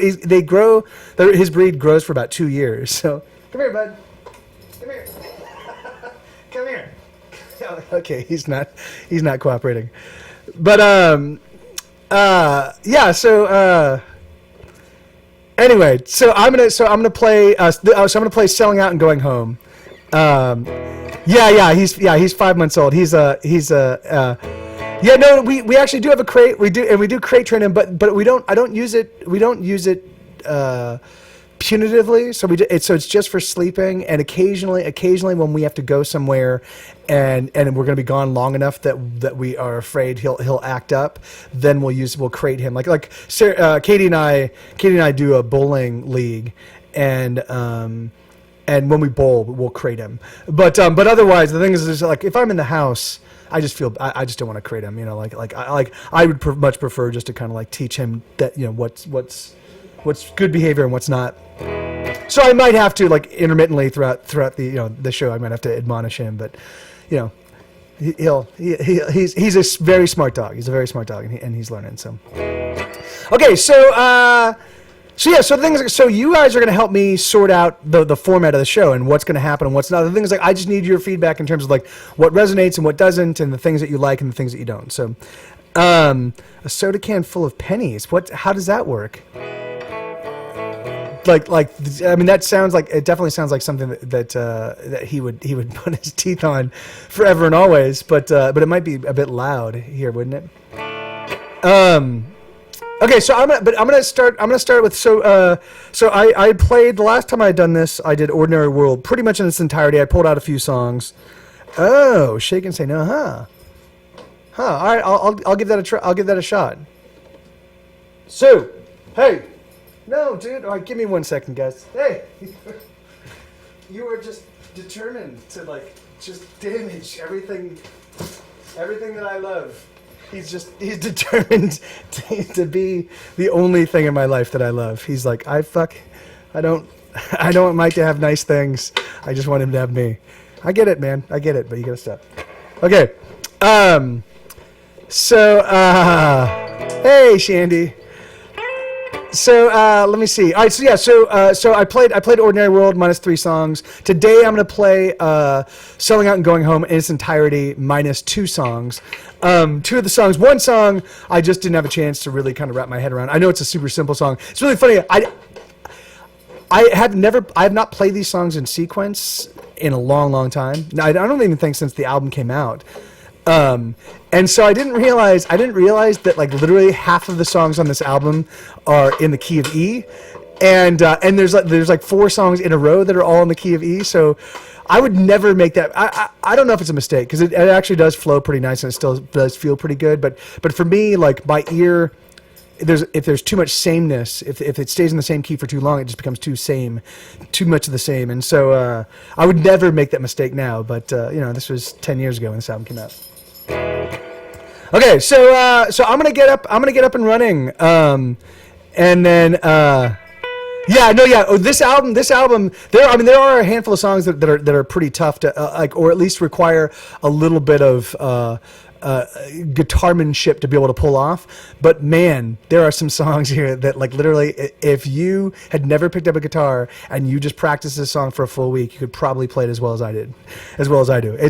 His breed grows for about 2 years. So come here, bud. Come here. Come here. Okay, he's not cooperating. But yeah. So anyway, so I'm gonna play. I'm gonna play "Selling Out" and "Going Home." He's 5 months old. Yeah, no, we actually do have a crate. We do crate train him, but we don't. I don't use it. We don't use it punitively. So it's just for sleeping, and occasionally when we have to go somewhere, and we're going to be gone long enough that we are afraid he'll act up, then we'll crate him. Like Sarah, Katie and I do a bowling league, and when we bowl, we'll crate him. But otherwise, the thing is like if I'm in the house, I just don't want to crate him, you know, I would much prefer just to kind of like teach him that, you know, what's good behavior and what's not. So I might have to, like, intermittently throughout the, you know, the show, I might have to admonish him, but, you know, he's a very smart dog. He's a very smart dog, and he's learning. So, okay, so the thing is, so you guys are going to help me sort out the format of the show and what's going to happen and what's not. The thing is, like, I just need your feedback in terms of, like, what resonates and what doesn't, and the things that you like and the things that you don't. So, a soda can full of pennies. How does that work? Like, I mean, it definitely sounds like something that he would put his teeth on forever and always. But it might be a bit loud here, wouldn't it? Okay, so I'm gonna start with so I played the last time I had done this. I did "Ordinary World" pretty much in its entirety. I pulled out a few songs. Oh, shake and say no, huh? All right, I'll give that a try. I'll give that a shot. Sue, hey, no, dude. All right, give me 1 second, guys. Hey, you were just determined to just damage everything that I love. He's determined to be the only thing in my life that I love. He's like, I don't want Mike to have nice things. I just want him to have me. I get it, man. I get it, but you gotta stop. Okay. Hey, Shandy. So let me see. All right, so yeah, so I played "Ordinary World" minus 3 songs. Today I'm gonna play "Selling Out" and "Going Home" in its entirety minus 2 songs. 2 of the songs. One song I just didn't have a chance to really kind of wrap my head around. I know it's a super simple song. It's really funny. I have not played these songs in sequence in a long time. Now, I don't even think since the album came out. And so I didn't realize that like literally half of the songs on this album are in the key of E, and there's like 4 songs in a row that are all in the key of E. So I would never make that. I don't know if it's a mistake because it actually does flow pretty nice and it still does feel pretty good. But for me, like my ear, if there's too much sameness, if it stays in the same key for too long, it just becomes too much of the same. And so I would never make that mistake now. But this was 10 years ago when this album came out. Okay, so I'm gonna get up and running, and then this album. There are a handful of songs that are pretty tough to or at least require a little bit of guitarmanship to be able to pull off. But man, there are some songs here that, like, literally, if you had never picked up a guitar and you just practiced this song for a full week, you could probably play it as well as I do.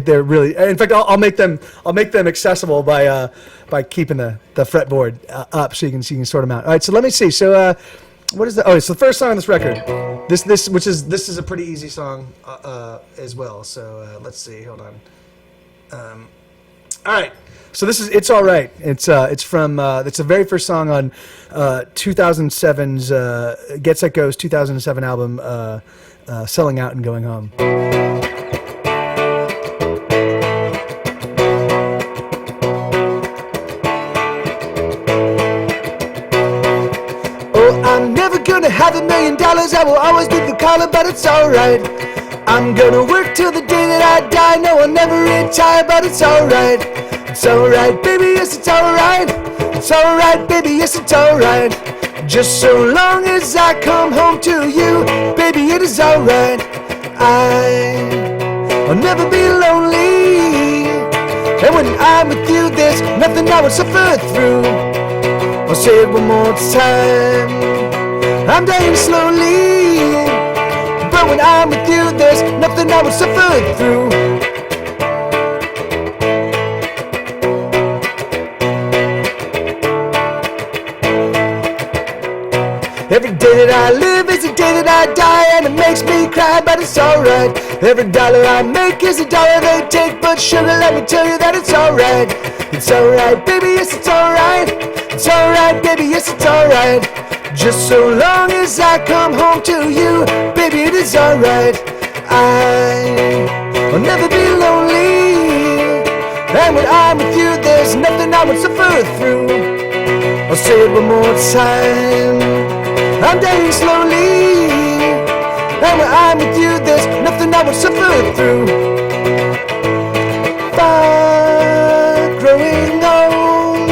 They're really, in fact, I'll make them accessible by keeping the fretboard up so you can sort them out. All right, so let me see. So what is that? Oh, it's the first song on this record. This is a pretty easy song as well. So let's see. Hold on. All right, so this is "It's All Right." It's from it's the very first song on 2007's Get Set Go's 2007 album, "Selling Out and Going Home." Oh, I'm never gonna have $1 million. I will always be the caller, but it's all right. I'm gonna work till the day that I die. No, I'll never retire, but it's alright. It's alright, baby, yes, it's alright. It's alright, baby, yes, it's alright. Just so long as I come home to you, baby, it is alright. I'll never be lonely. And when I'm with you, there's nothing I would suffer through. I'll say it one more time. I'm dying slowly. But when I'm with you, there's nothing I would suffer through. Every day that I live is a day that I die, and it makes me cry, but it's alright. Every dollar I make is a dollar they take, but sugar, let me tell you that it's alright. It's alright, baby, yes, it's alright. It's alright, baby, yes, it's alright. Just so long as I come home to you, baby, it is alright. I'll never be lonely. And when I'm with you, there's nothing I would suffer through. I'll say it one more time. I'm dying slowly. And when I'm with you, there's nothing I would suffer through. Fuck growing old.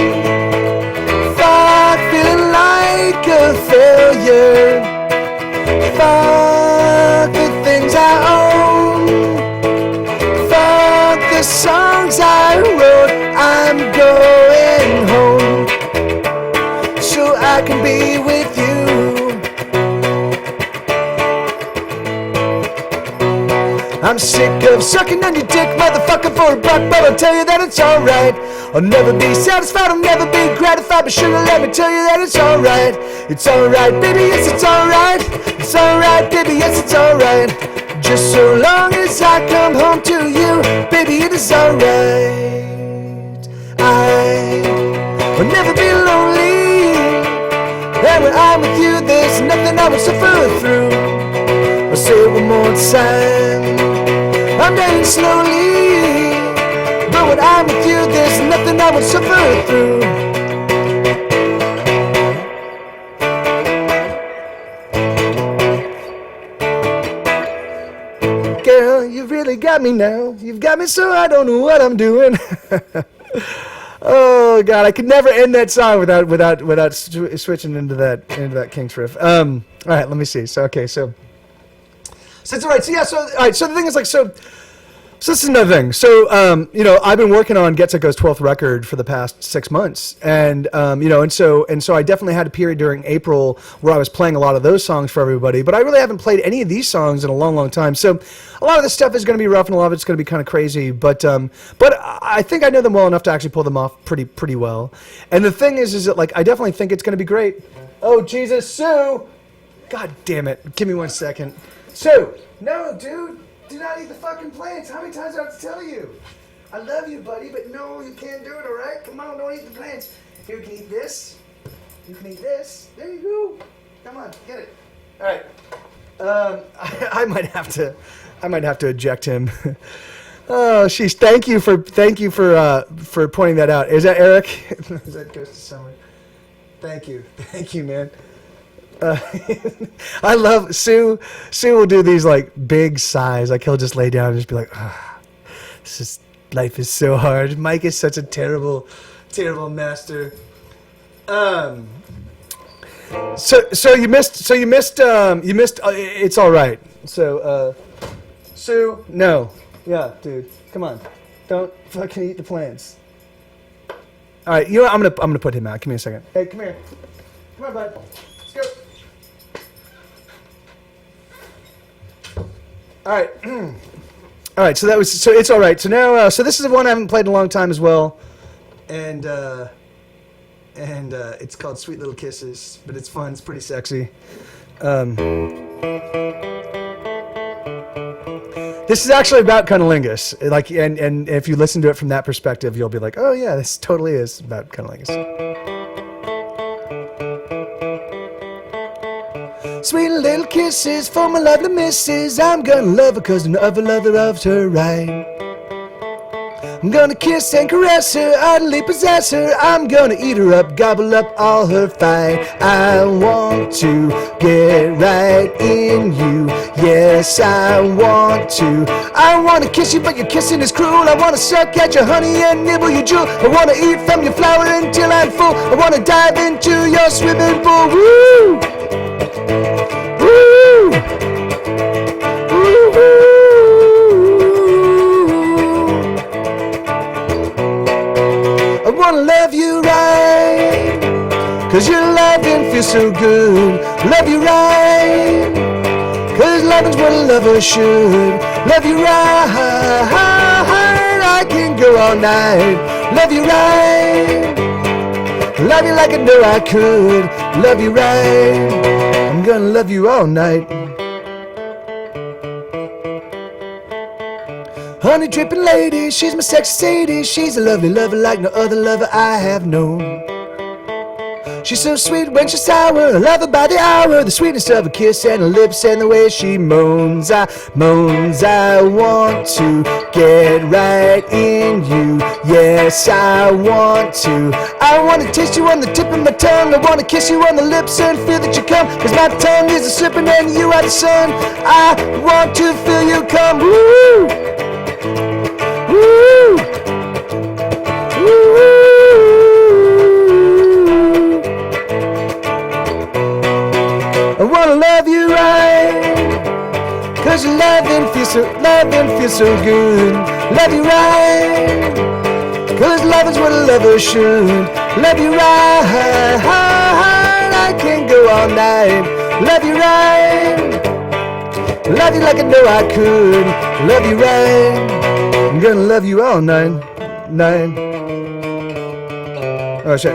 Fuck feeling like a failure. Fuck the things I own. Fuck the songs I wrote. I'm going home so I can be with you. I'm sick of sucking on your dick, motherfucker, for $1, but I'll tell you that it's alright. I'll never be satisfied, I'll never be gratified, but sugar, let me tell you that it's alright. It's alright, baby, yes, it's alright. It's alright, baby, yes, it's alright. Just so long as I come home to you, baby, it is alright. I'll never be lonely. And when I'm with you, there's nothing I would suffer through. I'll say it one more time. I'm dying slowly. But when I'm with you, there's nothing I would suffer through. Girl, you really got me now. You've got me so I don't know what I'm doing. Oh God, I could never end that song without switching into that Kinks riff. All right, let me see. So it's all right. So the thing is, like, so this is another thing. So I've been working on Get Set Go's 12th record for the past 6 months, and so I definitely had a period during April where I was playing a lot of those songs for everybody, but I really haven't played any of these songs in a long time. So a lot of this stuff is going to be rough, and a lot of it's going to be kind of crazy, but I think I know them well enough to actually pull them off pretty well. And the thing is that, like, I definitely think it's going to be great. Oh Jesus, Sue! God damn it! Give me 1 second. Sue! No, dude! Do not eat the fucking plants. How many times do I have to tell you? I love you, buddy, but no, you can't do it, all right? Come on, don't eat the plants. Here, you can eat this. You can eat this. There you go. Come on, get it. All right. I might have to eject him. Oh, sheesh! Thank you for pointing that out. Is that Eric? Is that goes to someone? Thank you, man. I love Sue. Sue will do these like big sighs. Like he'll just lay down and just be like, ah, life is so hard. Mike is such a terrible master. So you missed. It's all right. So, Sue, no. Yeah, dude, come on. Don't fucking eat the plants. All right, you know what? I'm gonna put him out. Give me a second. Hey, come here. Come on, bud. Let's go. All right. All right. So it's all right. So now, so this is one I haven't played in a long time as well, and it's called Sweet Little Kisses, but it's fun. It's pretty sexy. This is actually about cunnilingus. Like, and if you listen to it from that perspective, you'll be like, oh yeah, this totally is about cunnilingus. Sweet little kisses for my lovely missus. I'm gonna love her 'cause no other lover loves her right. I'm gonna kiss and caress her, utterly possess her. I'm gonna eat her up, gobble up all her fight. I want to get right in you. Yes, I want to. I wanna kiss you, but your kissing is cruel. I wanna suck at your honey and nibble your jewel. I wanna eat from your flower until I'm full. I wanna dive into your swimming pool. Woo! Woo! Woo! I wanna love you right, 'cause your loving feels so good. Love you right, 'cause loving's what a lover should. Love you right, I can go all night. Love you right, love you like I know I could. Love you right, I'm gonna love you all night. Honey dripping lady, she's my sexy Sadie. She's a lovely lover like no other lover I have known. She's so sweet when she's sour, I love her by the hour. The sweetness of her kiss and her lips and the way she moans. I want to get right in you. Yes, I want to. I want to taste you on the tip of my tongue. I want to kiss you on the lips and feel that you come. 'Cause my tongue is a serpent and you are the sun. I want to feel you come. Woo! Woo! Woo! I wanna love you right, 'cause your loving feels so good. Love you right, 'cause love is what a lover should. Love you right, I can go all night. Love you right, love you like I know I could. Love you right, I'm gonna love you all night. Oh shit.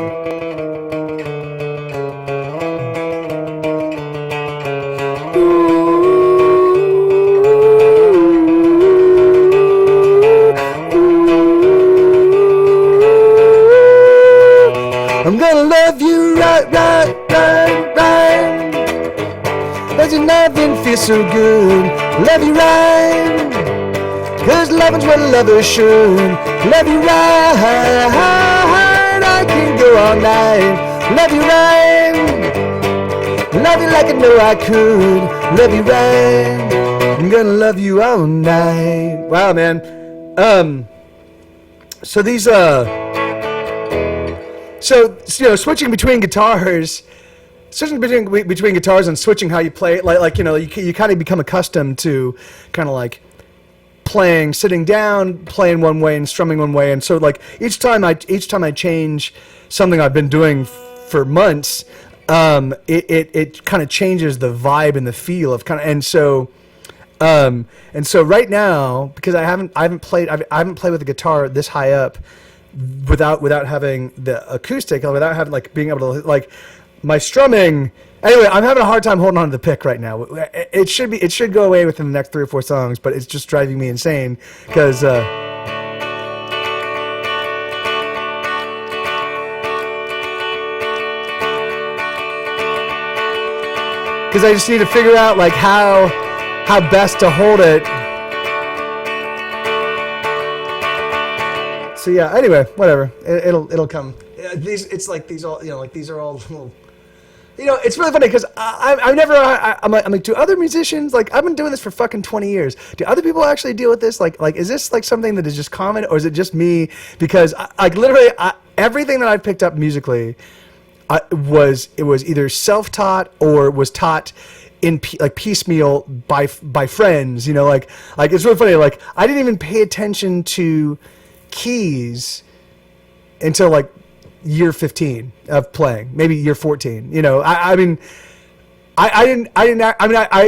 I'm gonna love you right. Cause your loving feels so good. Love you right, 'cause loving's what a lover should. Love you right, I can go all night. Love you right, love you like I know I could. Love you right, I'm gonna love you all night. Wow, man. So these So you know, switching between guitars and switching how you play, like you know, you kind of become accustomed to kind of like playing sitting down, playing one way and strumming one way, and so like each time I change something I've been doing for months, it kind of changes the vibe and the feel of kind of, and so right now, because I haven't played with the guitar this high up without having the acoustic, without having like being able to like my strumming. Anyway, I'm having a hard time holding on to the pick right now. It should go away within the next 3 or 4 songs, but it's just driving me insane because because I just need to figure out like how best to hold it. So yeah. Anyway, whatever. It'll come. It's like these all, like these are all little. It's really funny because I'm like, do other musicians, like, I've been doing this for fucking 20 years. Do other people actually deal with this? Like, is this like something that is just common, or is it just me? Because literally everything that I've picked up musically, it was either self-taught or was taught in piecemeal by friends. Like it's really funny. Like, I didn't even pay attention to keys until like year 15 of playing, maybe year 14. I mean, I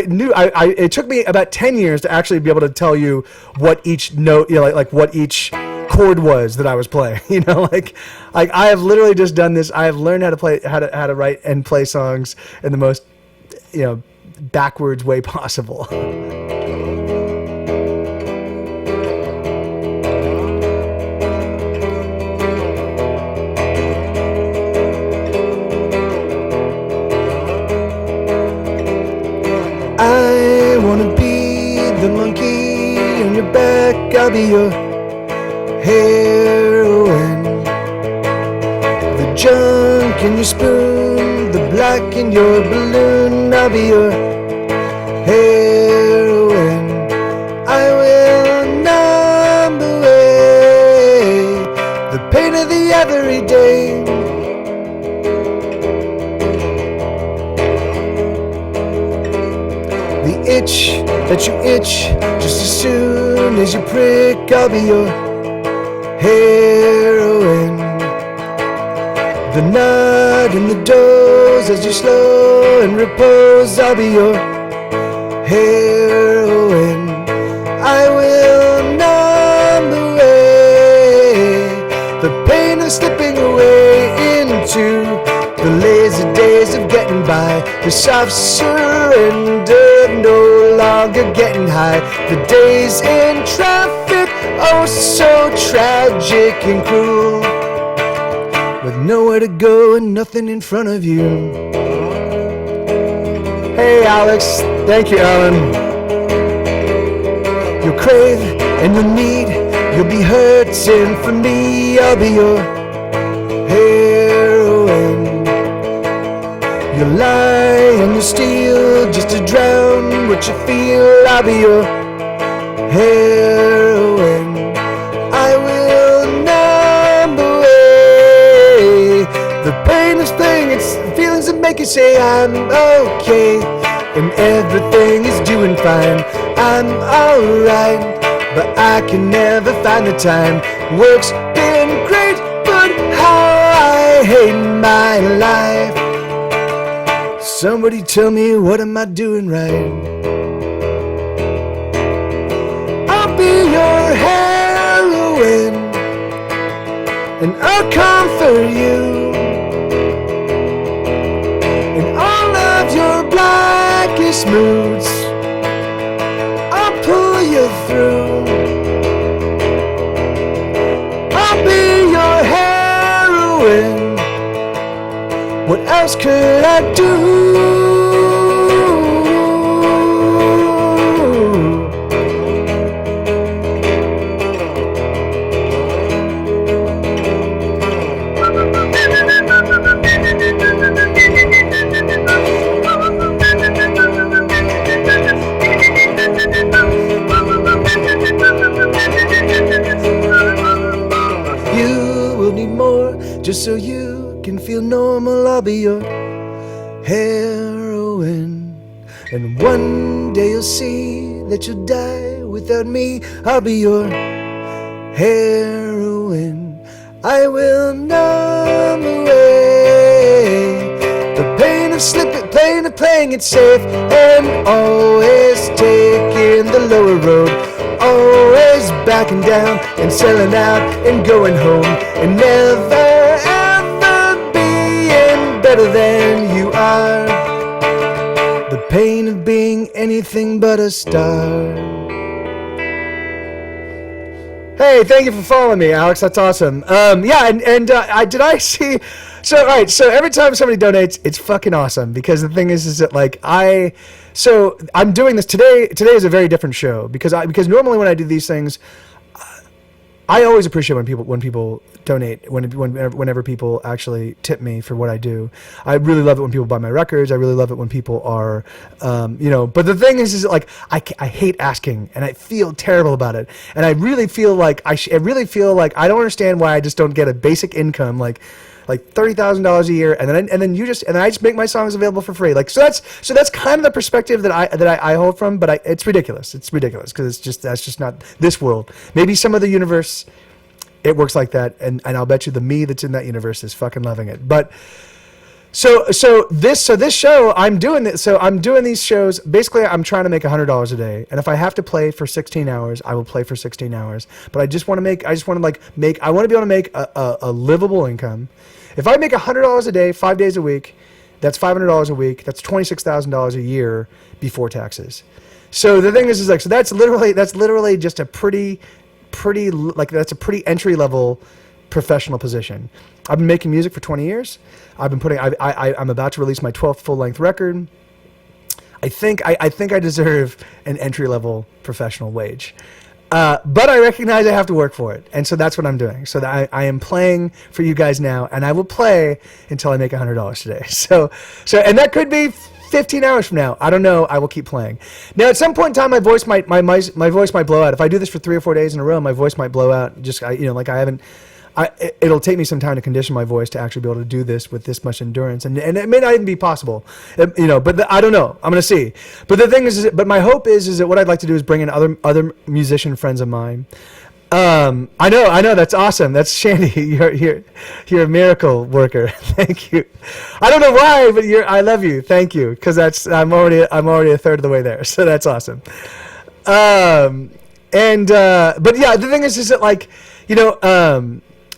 knew it took me about 10 years to actually be able to tell you what each note, like what each chord was that I was playing. Like I have literally just done this. I have learned how to write and play songs in the most backwards way possible. I wanna be the monkey on your back. I'll be your heroine. The junk in your spoon, the black in your balloon. I'll be your heroine. I will numb away the pain of the everyday. The itch that you itch just as soon as you prick. I'll be your heroine. The nut in the doze as you slow and repose. I'll be your heroine. I will numb away the pain of slipping away into the lazy days of getting by, the soft surrender, no longer getting high. The days in traffic, oh so tragic and cruel, with nowhere to go and nothing in front of you. Hey Alex, thank you Alan. You'll crave and you'll need, you'll be hurting for me. I'll be your heroine. You'll lie and you'll steal just to drown what you feel. I'll be your heroine. I will numb away the pain of staying. It's the feelings that make you say I'm okay, and everything is doing fine. I'm alright, but I can never find the time. Work's been great, but how I hate my life. Somebody tell me, what am I doing right? I'll be your heroine, and I'll comfort you in all of your blackest moods. I'll pull you through. I'll be your heroine. What else could I do? You will need more just so you can feel normal. I'll be your heroine, and one day you'll see that you'll die without me. I'll be your heroine. I will numb away the pain of slipping, pain of playing it safe, and always taking the lower road, always backing down and selling out and going home, and never better than you are. The pain of being anything but a star. Hey, thank you for following me, Alex. That's awesome. Yeah, and I see So all right, so every time somebody donates, it's fucking awesome because the thing is that like I'm doing this today. Today is a very different show because normally when I do these things, I always appreciate when people donate, whenever people actually tip me for what I do. I really love it when people buy my records. I really love it when people are, But the thing is like I hate asking, and I feel terrible about it. And I really feel like I don't understand why I just don't get a basic income like $30,000 a year, and then I just make my songs available for free. Like so that's kind of the perspective that I hold from. But it's ridiculous. It's ridiculous because that's just not this world. Maybe some other universe it works like that, and I'll bet you the me that's in that universe is fucking loving it. But so this show I'm doing this. So I'm doing these shows. Basically, I'm trying to make $100 a day, and if I have to play for 16 hours, I will play for 16 hours. But I want to be able to make a livable income. If I make $100 a day, 5 days a week, that's $500 a week. That's $26,000 a year before taxes. So the thing is like, so that's literally just a pretty that's a pretty entry level professional position. I've been making music for 20 years. I'm about to release my 12th full length record. I think I deserve an entry level professional wage. But I recognize I have to work for it, and so that's what I'm doing. So that I am playing for you guys now, and I will play until I make $100 today. So, and that could be 15 hours from now. I don't know. I will keep playing. Now, at some point in time, my voice might blow out. If I do this for 3 or 4 days in a row, my voice might blow out. It'll take me some time to condition my voice to actually be able to do this with this much endurance, and it may not even be possible, But I don't know. I'm gonna see. But the thing is but my hope is that what I'd like to do is bring in other musician friends of mine. I know. That's awesome. That's Shandy. You're a miracle worker. Thank you. I don't know why, but I love you. Thank you, because I'm already a third of the way there. So that's awesome. But yeah, the thing is that like,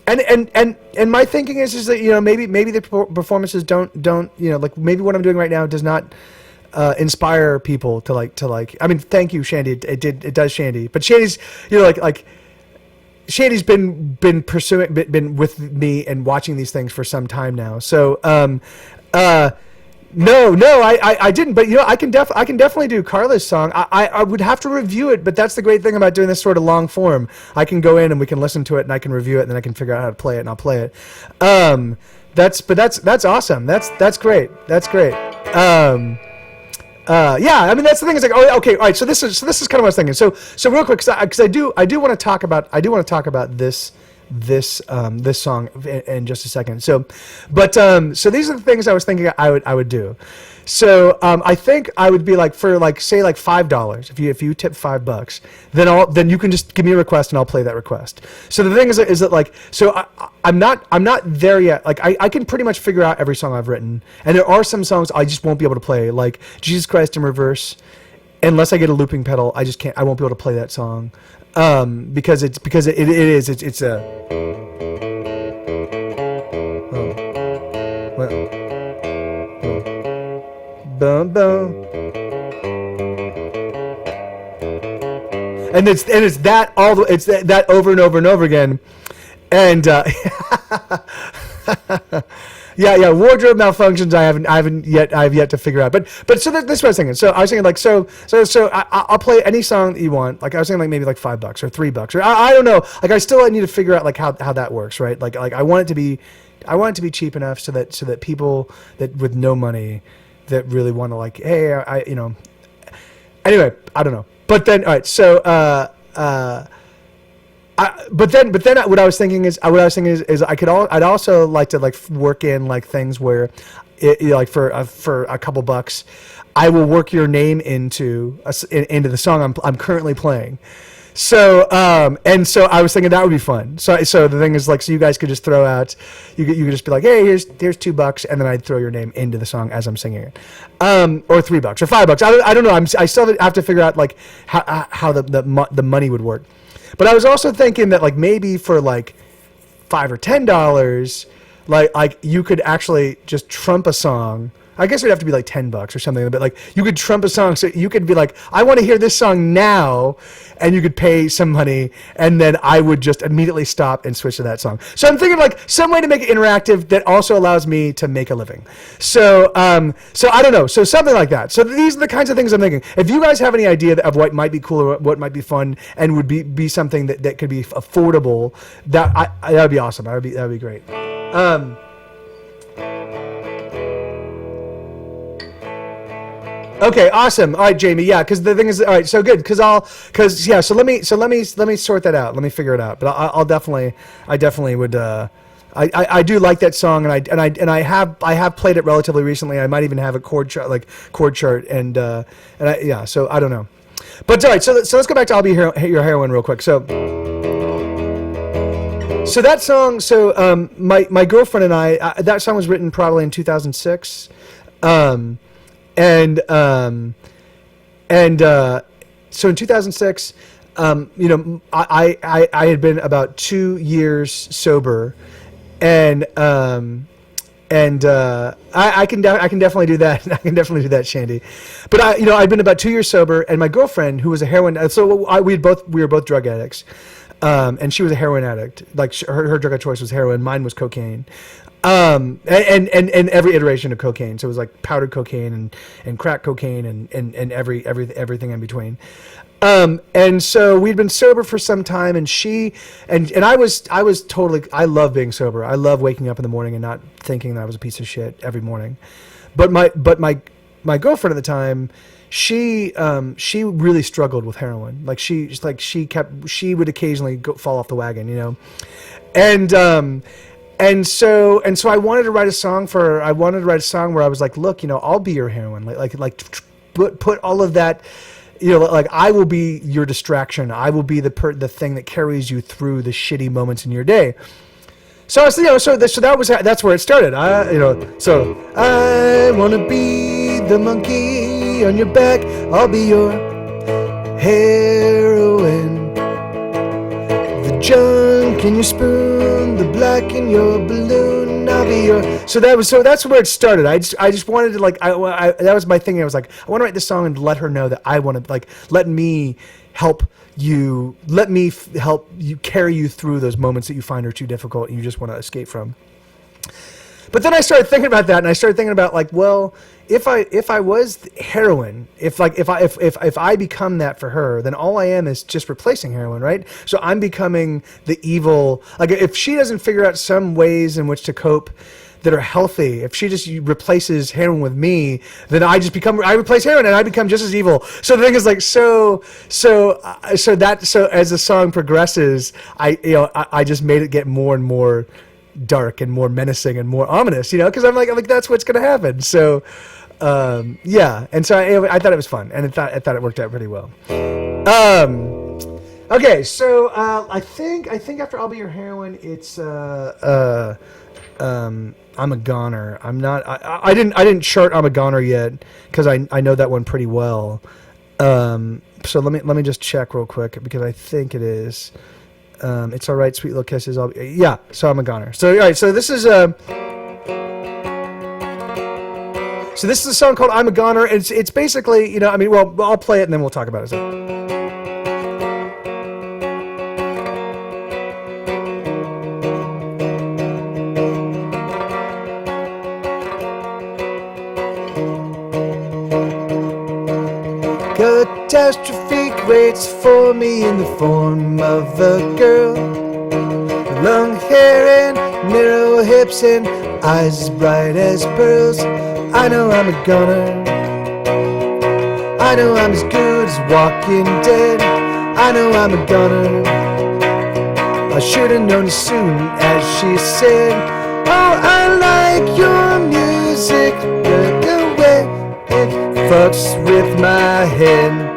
And my thinking is that maybe the performances don't like maybe what I'm doing right now does not inspire people to like. I mean, thank you, Shandy. It does, Shandy. But Shandy's Shandy's been with me and watching these things for some time now. So No, I didn't. But I can definitely do Carla's song. I would have to review it, but that's the great thing about doing this sort of long form. I can go in and we can listen to it, and I can review it, and then I can figure out how to play it, and I'll play it. That's awesome. That's great. That's great. Yeah, I mean that's the thing. Is like, oh, okay, all right. So this is kind of what I was thinking. So real quick, because I do want to talk about this song in just a second. So these are the things I was thinking I would do. So I think I would be like, for like say like $5. If you tip $5, then you can just give me a request and I'll play that request. So the thing is that like, so I'm not there yet. Like I can pretty much figure out every song I've written, and there are some songs I just won't be able to play, like Jesus Christ in Reverse. Unless I get a looping pedal, I won't be able to play that song. Because it's a boom boom, and it's that that over and over and over again, and yeah, wardrobe malfunctions I have yet to figure out. But so this is what I was thinking. So I was thinking like so I'll play any song that you want. Like I was thinking like maybe like $5 or $3 or I don't know. Like I need to figure out like how that works, right? Like I want it to be cheap enough so that people that with no money that really want to like, hey, anyway, I don't know. But then all right, so but then what I was thinking is I'd also like to like work in like things where like for a couple bucks I will work your name into the song I'm currently playing. So and so I was thinking that would be fun. So the thing is like, so you guys could just throw out, you could just be like, hey, here's $2, and then I'd throw your name into the song as I'm singing it, or $3 or $5. I don't know. I still have to figure out like how the money would work. But I was also thinking that like maybe for like $5 or $10, like you could actually just trump a song I guess it'd have to be like $10 or something. But like you could trump a song, so you could be like, I want to hear this song now, and you could pay some money, and then I would just immediately stop and switch to that song. So I'm thinking like some way to make it interactive that also allows me to make a living. So so I don't know. So something like that. So these are the kinds of things I'm thinking. If you guys have any idea of what might be cool or what might be fun and would be something that could be affordable, that would be awesome. That would be great. Okay, awesome. All right, Jamie. Yeah, because the thing is, all right, so good. So let me sort that out. Let me figure it out. But I definitely would. I do like that song, and I have played it relatively recently. I might even have a chord chart, and yeah. So I don't know. But all right, so let's go back to "I'll Be Your Heroine" real quick. So that song. So my girlfriend and I, that song was written probably in 2006. So in 2006, I had been about 2 years sober, and I can definitely do that. I can definitely do that, Shandy. But I'd been about 2 years sober, and my girlfriend, who was a heroin, so we were both drug addicts, and she was a heroin addict. Like her drug of choice was heroin, mine was cocaine. And every iteration of cocaine. So it was like powdered cocaine and crack cocaine and everything in between. And so we'd been sober for some time, and I was totally, I love being sober. I love waking up in the morning and not thinking that I was a piece of shit every morning. But my girlfriend at the time, she really struggled with heroin. Like she would occasionally fall off the wagon, And so I wanted to write a song for her. I wanted to write a song where I was like, look, I'll be your heroine. Like put all of that, like I will be your distraction. I will be the thing that carries you through the shitty moments in your day. So that's where it started. So I wanna be the monkey on your back. I'll be your heroine. The junk in your spoon, the black in your balloon. I'll be your. So that's where it started. I just wanted to that was my thing. I was like, I want to write this song and let her know that I want to let me help you. Let me help you carry you through those moments that you find are too difficult and you just want to escape from. But then I started thinking about that, and I started thinking about if I was heroin, if I become that for her, then all I am is just replacing heroin, right? So I'm becoming the evil. Like if she doesn't figure out some ways in which to cope that are healthy, if she just replaces heroin with me, then I replace heroin and I become just as evil. So the thing is so as the song progresses, I just made it get more and more dark and more menacing and more ominous, because I'm like that's what's gonna happen. So yeah, and so I thought it was fun, and I thought it worked out pretty well. Okay, so I think after "I'll Be Your Heroine," it's "I'm a Goner." I didn't chart "I'm a Goner" yet because I know that one pretty well. So let me just check real quick because I think it is. It's All Right, Sweet Little Kisses. Yeah, so "I'm a Goner." So all right, so this is a song called "I'm a Goner." It's basically, I'll play it and then we'll talk about it. Catastrophe waits for me in the form of a girl with long hair and narrow hips and eyes as bright as pearls. I know I'm a goner. I know I'm as good as Walking Dead. I know I'm a goner. I should have known as soon as she said, oh, I like your music, the way it fucks with my head.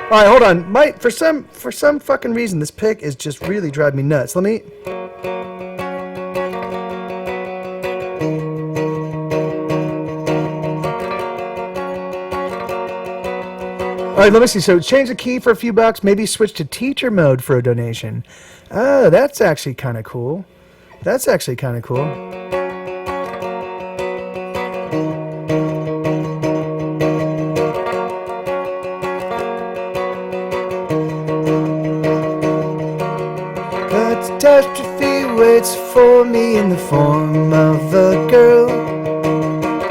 All right, hold on. For some fucking reason, this pick is just really driving me nuts. Let me. All right, let me see. So change the key for a few bucks. Maybe switch to teacher mode for a donation. Oh, that's actually kind of cool.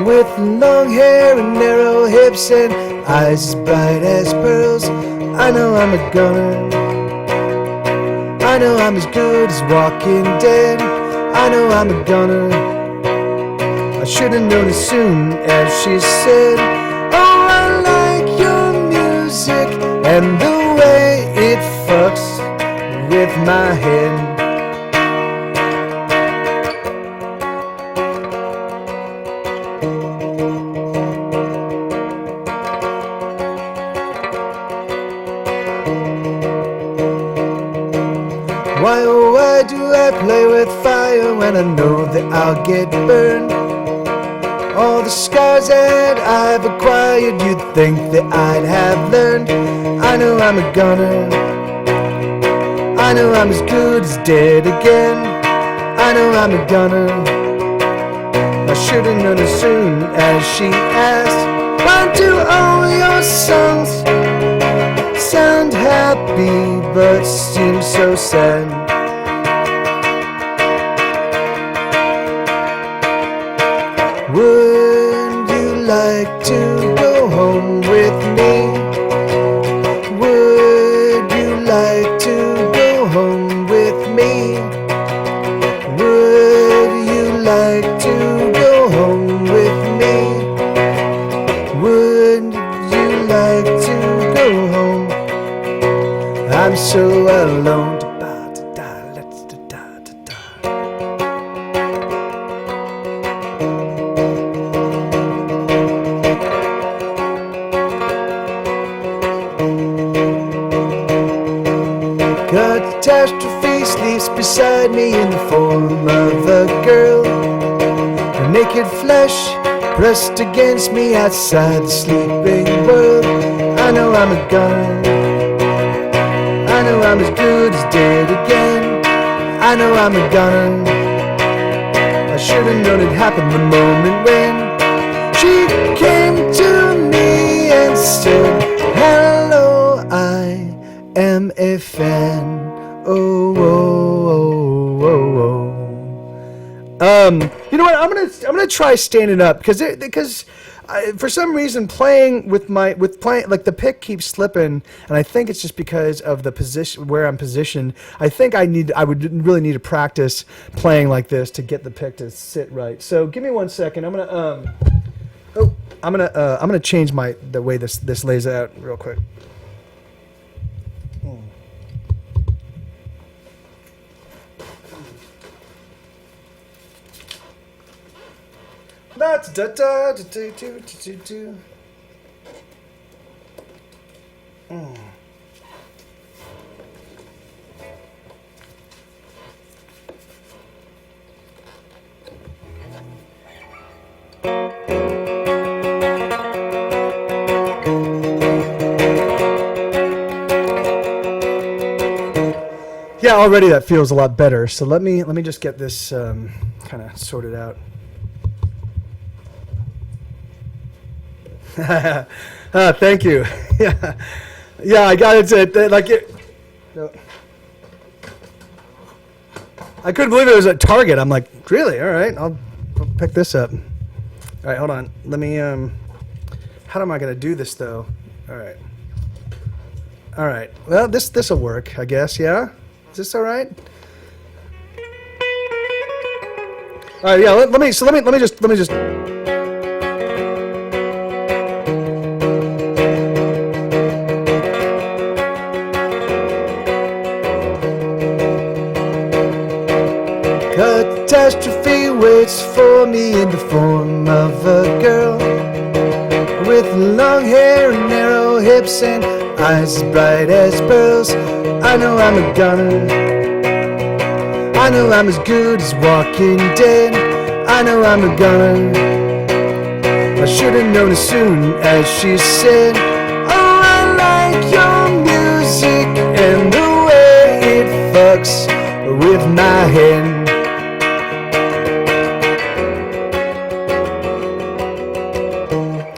with long hair and narrow hips and eyes as bright as pearls. I know I'm a gunner. I know I'm as good as Walking Dead. I know I'm a gunner. I should have known as soon as she said, oh, I like your music and the way it fucks with my head. Why, oh, why do I play with fire when I know that I'll get burned? All the scars that I've acquired, you'd think that I'd have learned. I know I'm a gunner. I know I'm as good as dead again. I know I'm a gunner. I should have known as soon as she asked, why do all your songs sound happy but seem so sad? Would you like to go home with me? Would you like to go home with me? Would you like to go home with me? Would you like to go home? I'm so alone. Catastrophe sleeps beside me in the form of a girl. Her naked flesh pressed against me outside the sleeping world. I know I'm a gunner. I know I'm as good as dead again. I know I'm a gunner. I should have known it happened the moment when she came to me and said, hello, I am a fan. Oh, oh, oh, oh, oh. You know what? I'm gonna try standing up because for some reason playing like the pick keeps slipping, and I think it's just because of the position where I'm positioned. I think I would really need to practice playing like this to get the pick to sit right. So give me 1 second. I'm gonna change the way this lays out real quick. That's da da da da da da da. Yeah, already that feels a lot better. So let me just get this kind of sorted out. Thank you. Yeah, I got it. Like it. No. I couldn't believe it was at Target. I'm like, really? All right, I'll pick this up. All right, hold on. Let me. How am I gonna do this though? All right. All right. Well, this will work, I guess. Yeah. Is this all right? All right. Yeah. Let me just. Catastrophe waits for me in the form of a girl with long hair and narrow hips and eyes as bright as pearls. I know I'm a gunner. I know I'm as good as Walking Dead. I know I'm a gunner. I should have known as soon as she said, oh, I like your music and the way it fucks with my head.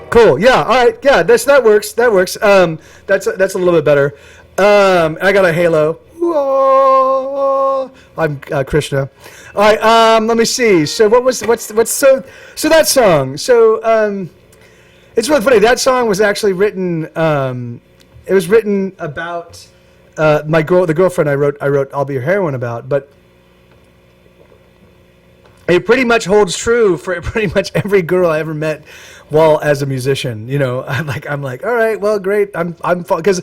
Cool. Yeah. All right. Yeah. That works. That works. That's a little bit better. I got a halo. Whoa. I'm Krishna. All right, let me see. So what's so that song? So it's really funny. That song was actually written. It was written about the girlfriend I wrote "I'll Be Your Heroine" about, but it pretty much holds true for pretty much every girl I ever met while as a musician. You know, I'm like, all right, well, great. Because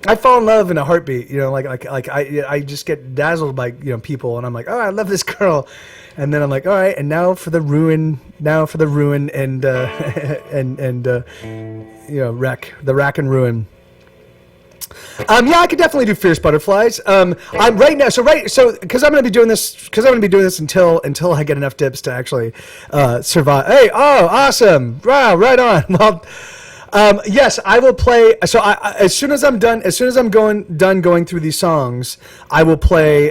I fall in love in a heartbeat. You know, I just get dazzled by people, and I'm like, oh, I love this girl, and then I'm like, all right, and now for the ruin, and wreck, the rack and ruin. Yeah, I could definitely do Fierce Butterflies. I'm right now, so because I'm going to be doing this until I get enough dips to actually survive. Hey, oh, awesome! Wow, right on. Well, yes, I will play. So as soon as I'm done going through these songs, I will play.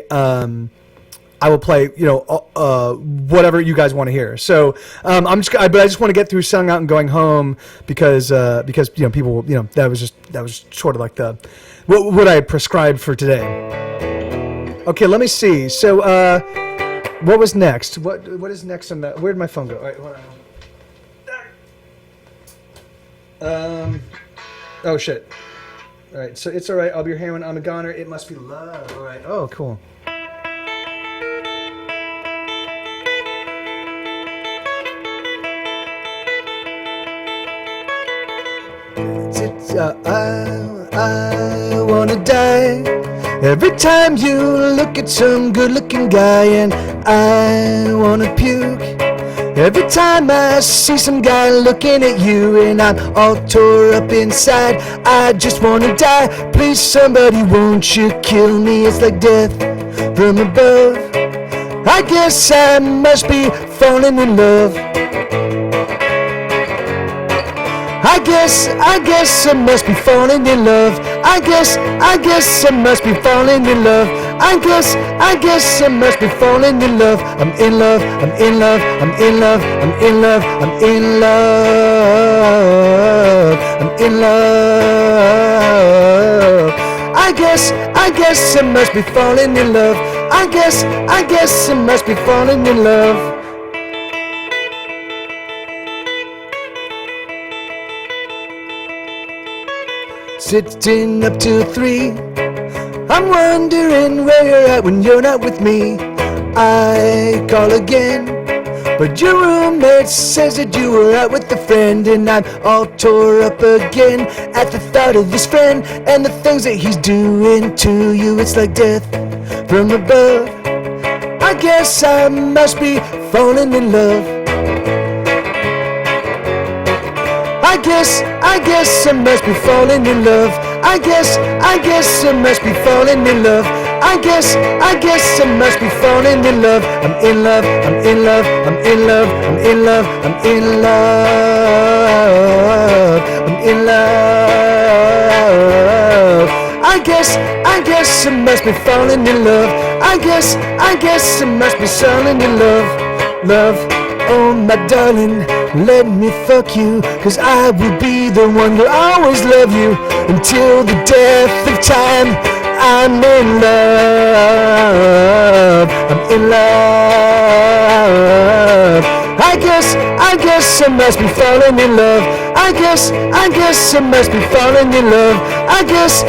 Whatever you guys want to hear. So but I just want to get through "Selling Out" and "Going Home" because people that was sort of like what I prescribed for today. Okay, let me see. So what was next? What is next on that? Where did my phone go? All right, hold on. Oh shit. All right, so it's all right. I'll be your heroine. I'm a goner. It must be love. All right. Oh, cool. I wanna die every time you look at some good-looking guy, and I wanna puke every time I see some guy looking at you, and I'm all tore up inside. I just wanna die. Please, somebody, won't you kill me? It's like death from above. I guess I must be falling in love. I guess I must be falling in love. I guess I must be falling in love. I guess I must be falling in love. I'm in love, I'm in love, I'm in love, I'm in love, I'm in love, I'm in love. I guess I must be falling in love. I guess I must be falling in love. Sitting up till 3, I'm wondering where you're at when you're not with me. I call again, but your roommate says that you were out with a friend, and I'm all tore up again at the thought of this friend and the things that he's doing to you. It's like death from above. I guess I must be falling in love. I guess I must be falling in love. I guess I must be falling in love. I guess I must be falling in love. I'm in love, I'm in love, I'm in love, I'm in love, I'm in love, I'm in love. I guess I must be falling in love. I guess I must be falling in love. Love, oh my darling, let me fuck you, 'cause I will be the one that always love you until the death of time. I'm in love, I'm in love. I guess I must be falling in love. I guess I must be falling in love. I guess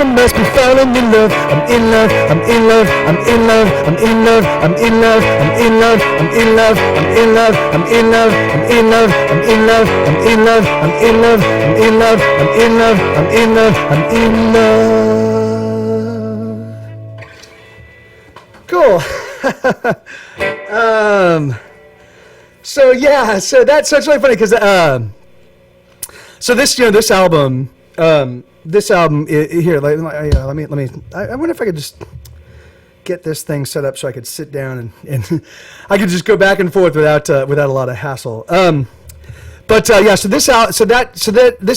I must be falling in love. I'm in love, I'm in love, I'm in love, I'm in love, I'm in love, I'm in love, I'm in love, I'm in love, I'm in love, I'm in love, I'm in love, I'm in love, I'm in love, I'm in love, I'm in love, I'm in love, I'm in love. Cool. So yeah, so it's really funny because so this album here, let me. I wonder if I could just get this thing set up so I could sit down and I could just go back and forth without a lot of hassle. But yeah, so this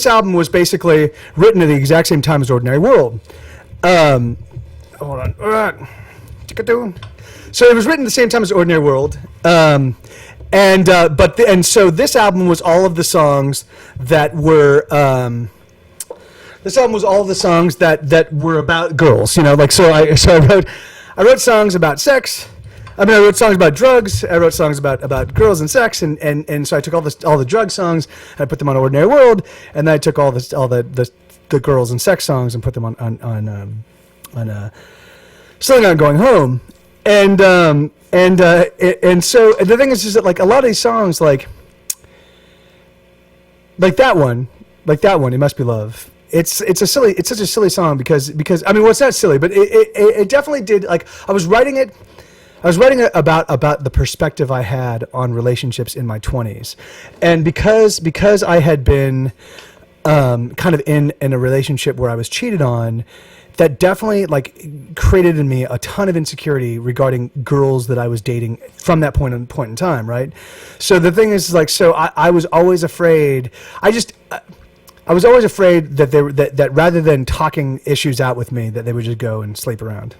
album was basically written at the exact same time as Ordinary World. Hold on. So it was written at the same time as Ordinary World. So this album was all of the songs that were that were about girls, you know, like so I I wrote songs about sex. I mean, I wrote songs about drugs. I wrote songs about girls and sex, and so I took all the drug songs and I put them on Ordinary World, and then I took all the girls and sex songs and put them on Selling On Going Home, and so the thing is that like a lot of these songs like that one, It Must Be Love. It's such a silly song because I mean, well, it's not silly, but it definitely did. Like I was writing it about the perspective I had on relationships in my 20s, and because I had been kind of in a relationship where I was cheated on, that definitely like created in me a ton of insecurity regarding girls that I was dating from that point in time, right? So the thing is like, so I was always afraid. I was always afraid that that rather than talking issues out with me, that they would just go and sleep around.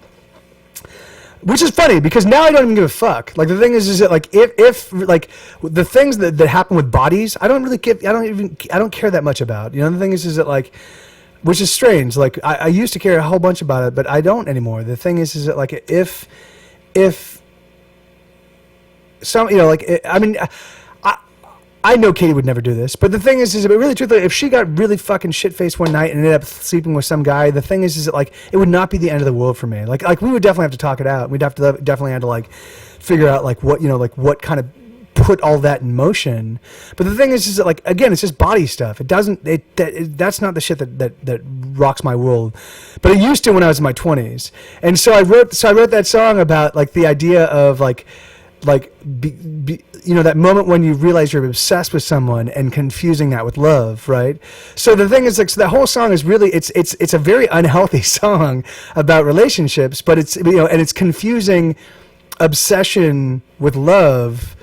Which is funny because now I don't even give a fuck. Like the thing is that like if like the things that happen with bodies, I don't care that much about. You know, the thing is that like, which is strange. Like I used to care a whole bunch about it, but I don't anymore. The thing is that like if some, you know, like I mean, I know Katie would never do this, but the thing is but really truthfully, if she got really fucking shit-faced one night and ended up sleeping with some guy, the thing is that like it would not be the end of the world for me. Like we would definitely have to talk it out. We'd have to definitely have to like figure out like what, you know, like what kind of put all that in motion. But the thing is that like again, it's just body stuff. It doesn't that's not the shit that rocks my world. But it used to when I was in my 20s. And so I wrote that song about like the idea of like you know, that moment when you realize you're obsessed with someone and confusing that with love, right? So the thing is, like, so that whole song is really, it's a very unhealthy song about relationships, but it's, you know, and it's confusing obsession with love.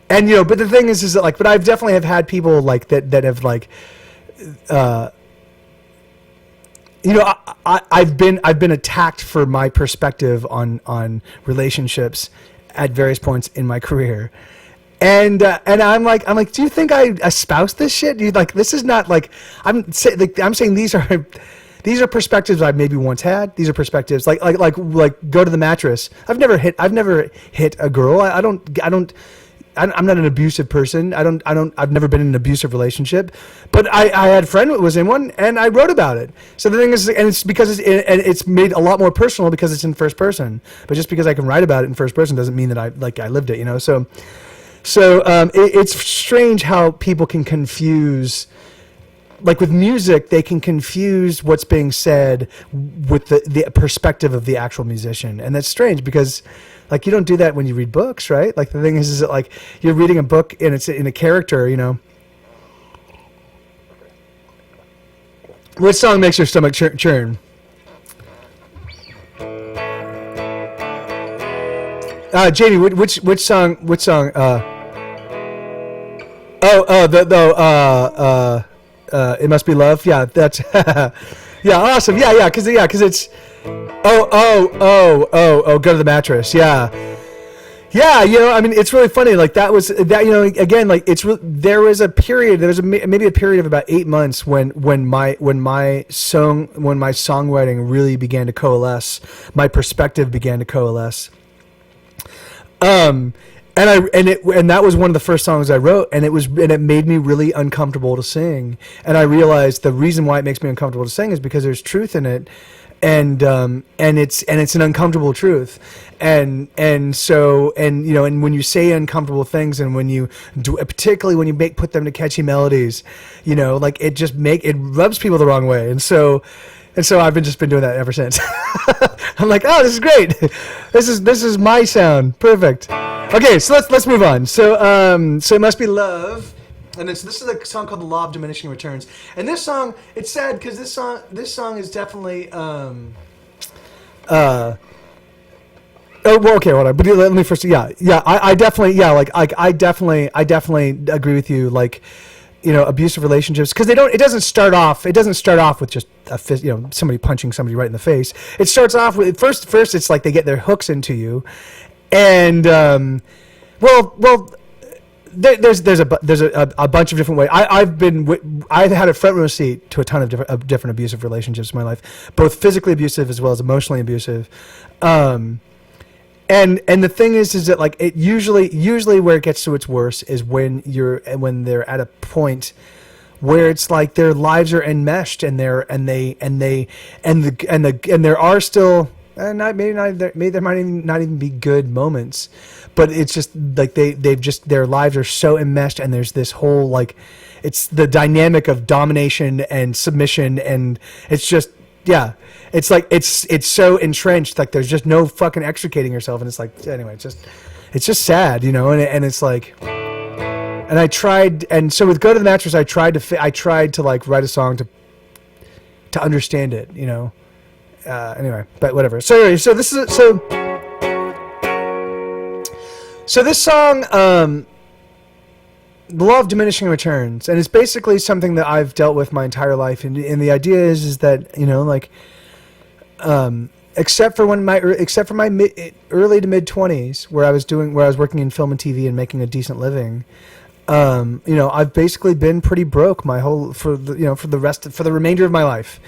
And, you know, but the thing is that like, but I've definitely have had people like that have like, you know, I've been attacked for my perspective on relationships at various points in my career, and I'm like, do you think I espouse this shit? Do you like this is not like I'm saying these are perspectives I've maybe once had. These are perspectives like go to the mattress. I've never hit a girl. I'm not an abusive person. I've never been in an abusive relationship, but I had a friend who was in one, and I wrote about it. So the thing is, and it's because it's made a lot more personal because it's in first person. But just because I can write about it in first person doesn't mean that I lived it, you know. So it's strange how people can confuse. Like with music, they can confuse what's being said with the perspective of the actual musician, and that's strange because, like, you don't do that when you read books, right? Like the thing is that like you're reading a book and it's in a character, you know. What song makes your stomach churn? Jamie, which song? It Must Be Love. Yeah, that's yeah, awesome. Yeah, because it's go to the mattress. Yeah, you know, I mean, it's really funny. Like that, you know, again, like there was maybe a period of about 8 months when my songwriting really began to coalesce. My perspective began to coalesce. And that was one of the first songs I wrote, and it made me really uncomfortable to sing. And I realized the reason why it makes me uncomfortable to sing is because there's truth in it, and it's an uncomfortable truth, and so you know, and when you say uncomfortable things, and when you do, particularly when you put them to catchy melodies, you know, like it rubs people the wrong way, and so I've been doing that ever since. I'm like, oh, this is great. This is my sound, perfect. Okay, so let's move on. So It Must Be Love, and this is a song called "The Law of Diminishing Returns." And this song, it's sad because this song is definitely oh, well, okay, hold on. But let me first. Yeah. I definitely agree with you. Like, you know, abusive relationships, because it doesn't start off with just a fist, you know, somebody punching somebody right in the face. It starts off with first it's like they get their hooks into you, and well, there's a bunch of different ways. I've had a front row seat to a ton of different abusive relationships in my life, both physically abusive as well as emotionally abusive. And the thing is that like it usually where it gets to its worst is when they're at a point where it's like their lives are enmeshed and there are still maybe there might not even be good moments, but it's just like their lives are so enmeshed and there's this whole like it's the dynamic of domination and submission and it's just it's like it's so entrenched like there's just no fucking extricating yourself and it's like anyway it's just sad, you know, and it's like. And I tried, and so with Go to the Mattress, I tried to like write a song to understand it, you know. Anyway, but whatever. So this song, The Law of Diminishing Returns, and it's basically something that I've dealt with my entire life, and the idea is that, you know, like, except for my early to mid 20s, where I was working in film and TV and making a decent living. You know, I've basically been pretty broke for the remainder of my life.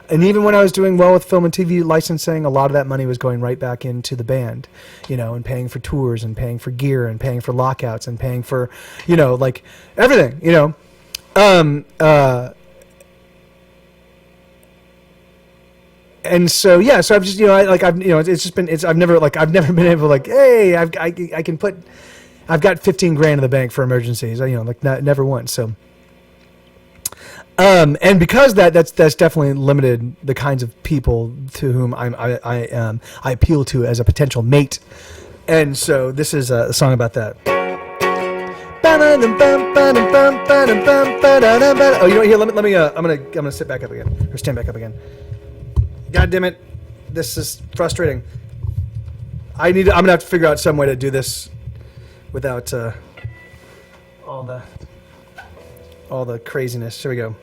And even when I was doing well with film and TV licensing, a lot of that money was going right back into the band, you know, and paying for tours and paying for gear and paying for lockouts and paying for, you know, like everything, you know. And so I've just, you know, I've never been able to like, hey, I can put. I've got $15,000 in the bank for emergencies, you know, like never once. So, and because that's definitely limited the kinds of people to whom I appeal to as a potential mate. And so this is a song about that. Oh, you know what? Here, let me. I'm gonna sit back up again or stand back up again. God damn it, this is frustrating. I'm gonna have to figure out some way to do this without all the craziness. Here we go.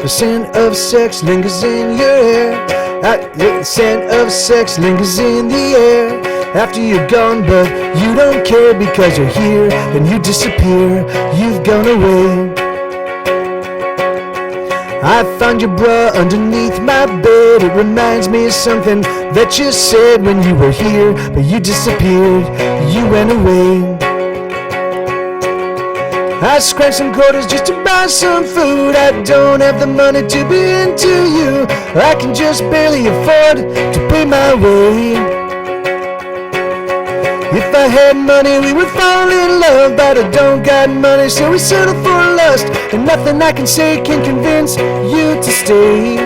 The scent of sex lingers in your hair. The scent of sex lingers in the air. After you're gone, but you don't care because you're here and you disappear. You've gone away. I found your bra underneath my bed. It reminds me of something that you said when you were here, but you disappeared. You went away. I scratched some quarters just to buy some food. I don't have the money to be into you. I can just barely afford to pay my way. If I had money, we would fall in love, but I don't got money, so we settle for lust. And nothing I can say can convince you to stay.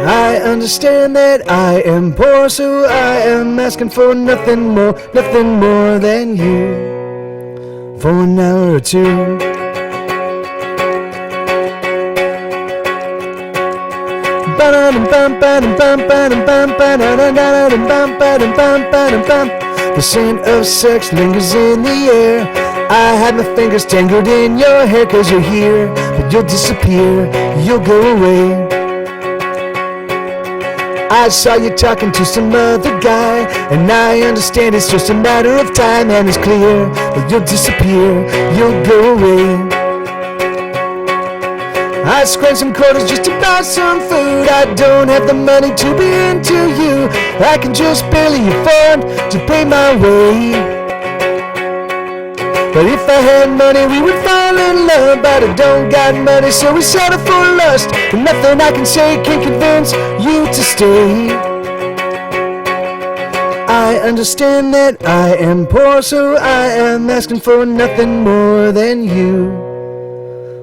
I understand that I am poor, so I am asking for nothing more than you for an hour or two. The scent of sex lingers in the air. I had my fingers tangled in your hair, 'cause you're here, but you'll disappear, you'll go away. I saw you talking to some other guy, and I understand it's just a matter of time, and it's clear that you'll disappear, you'll go away. I scraped some quarters just to buy some food. I don't have the money to be into you. I can just barely afford to pay my way. But if I had money, we would fall in love. But I don't got money, so we settle for lust. And nothing I can say can convince you to stay. I understand that I am poor, so I am asking for nothing more than you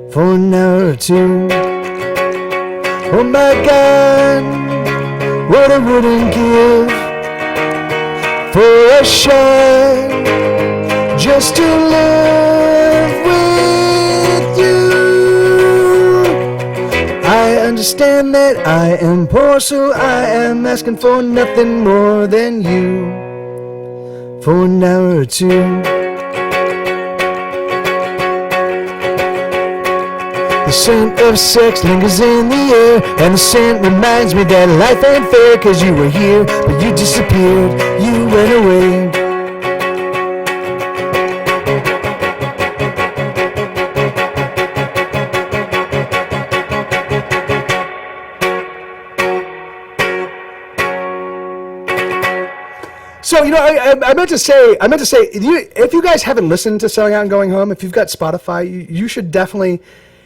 for an hour or two. Oh my God, what I wouldn't give for a shot, just to live with you. I understand that I am poor, so I am asking for nothing more than you for an hour or two. The scent of sex lingers in the air, and the scent reminds me that life ain't fair. Cause you were here, but you disappeared, you went away. So, you know, I meant to say, if you guys haven't listened to Selling Out and Going Home, if you've got Spotify, you should definitely.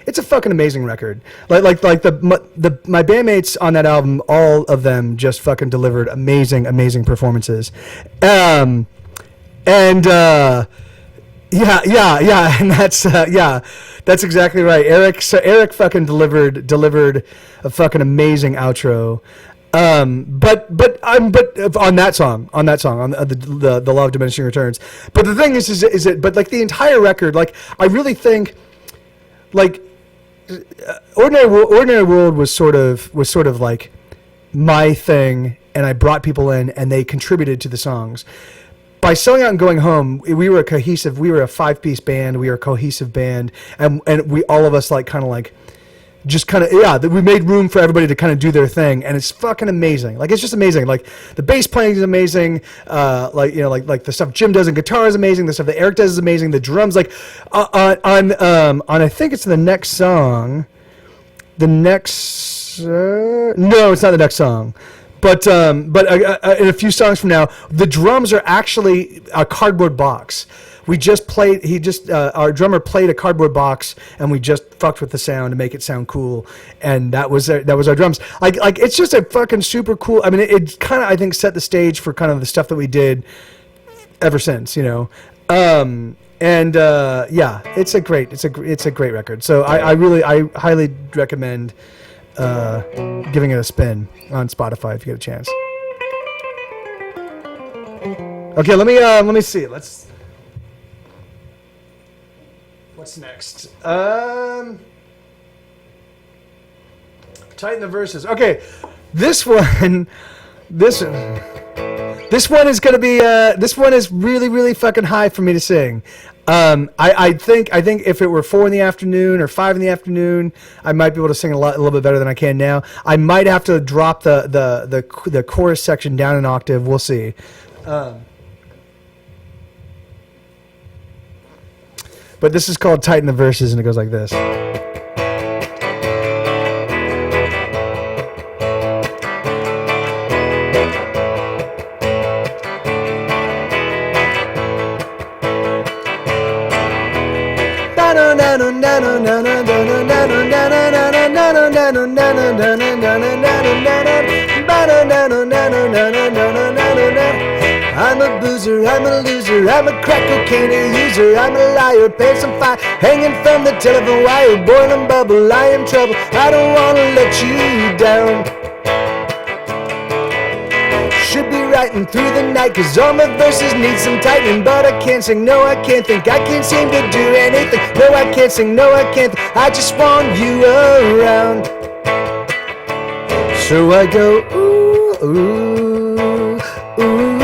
It's a fucking amazing record. Like my bandmates on that album, all of them just fucking delivered amazing performances. Yeah, and that's exactly right. Eric fucking delivered a fucking amazing outro. But on that song, on the Law of Diminishing Returns. But the thing is but like the entire record, like I really think, like Ordinary World was sort of like my thing, and I brought people in, and they contributed to the songs. By Selling Out and Going Home, we were a 5-piece band, we were a cohesive band, and we all of us like kind of like. Just kind of, we made room for everybody to kind of do their thing, and it's fucking amazing. Like, it's just amazing. Like, the bass playing is amazing. Like the stuff Jim does in guitar is amazing. The stuff that Eric does is amazing. The drums, like, on I think it's the next song. No, it's not the next song. But in a few songs from now, the drums are actually a cardboard box. Our drummer played a cardboard box, and we just fucked with the sound to make it sound cool, and that was our drums. Like it's just a fucking super cool. I mean, it kind of, I think, set the stage for kind of the stuff that we did ever since, you know. It's a great record. So I highly recommend giving it a spin on Spotify if you get a chance. Okay, let me see. What's next? Tighten the verses. Okay, this one is gonna be. This one is really fucking high for me to sing. I think if it were 4 in the afternoon or 5 in the afternoon, I might be able to sing a little bit better than I can now. I might have to drop the chorus section down an octave. We'll see. But this is called Tighten the Verses, and it goes like this. I'm a boozer, I'm a loser, I'm a crack cocaine user, I'm a liar, pants on fire, hanging from the telephone wire, boiling bubble, I am trouble, I don't wanna let you down. Should be writing through the night, cause all my verses need some tightening, but I can't sing, no I can't think, I can't seem to do anything, no I can't sing, no I can't think, I just want you around. So I go, ooh, ooh, ooh.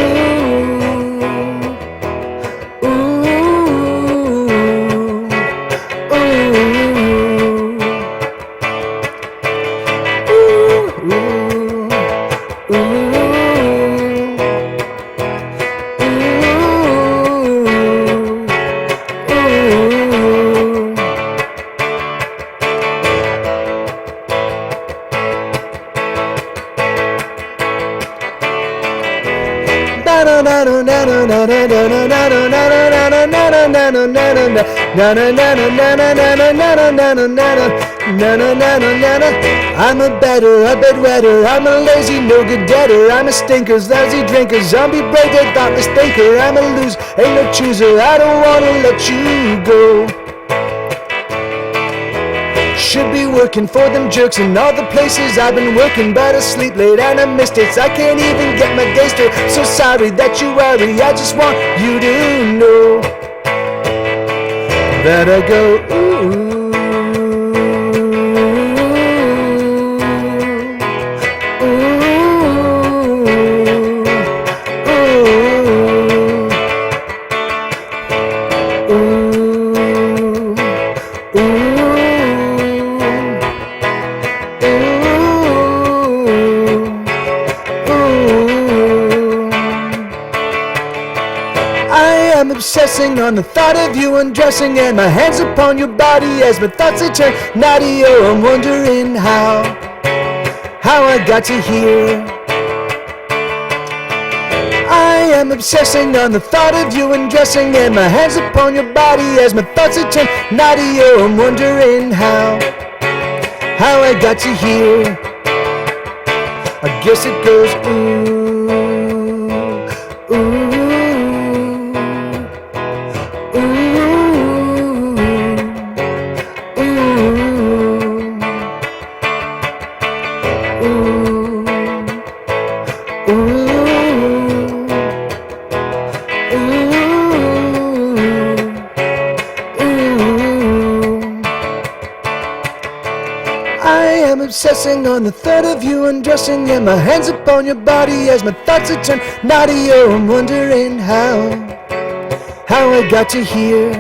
I'm a better, a bedwetter, I'm a lazy, no good debtor, I'm a stinker, lousy drinker, zombie brain dead, thoughtless thinker, I'm a loser, ain't no chooser, I don't wanna let you go. Should be working for them jerks in all the places I've been working, but I sleep late and I missed it, so I can't even get my day straight. So sorry that you worry, I just want you to know that I go, ooh. obsessing on the thought of you undressing, and my hands upon your body as my thoughts they turn naughty. Oh, I'm wondering how I got to here. I am obsessing on the thought of you undressing, and my hands upon your body as my thoughts they turn naughty. Oh, I'm wondering how I got to here. I guess it goes ooh, ooh, ooh, ooh, ooh, I am obsessing on the thought of you undressing, and my hands upon your body as my thoughts are turned naughty. Oh, I'm wondering how I got to here.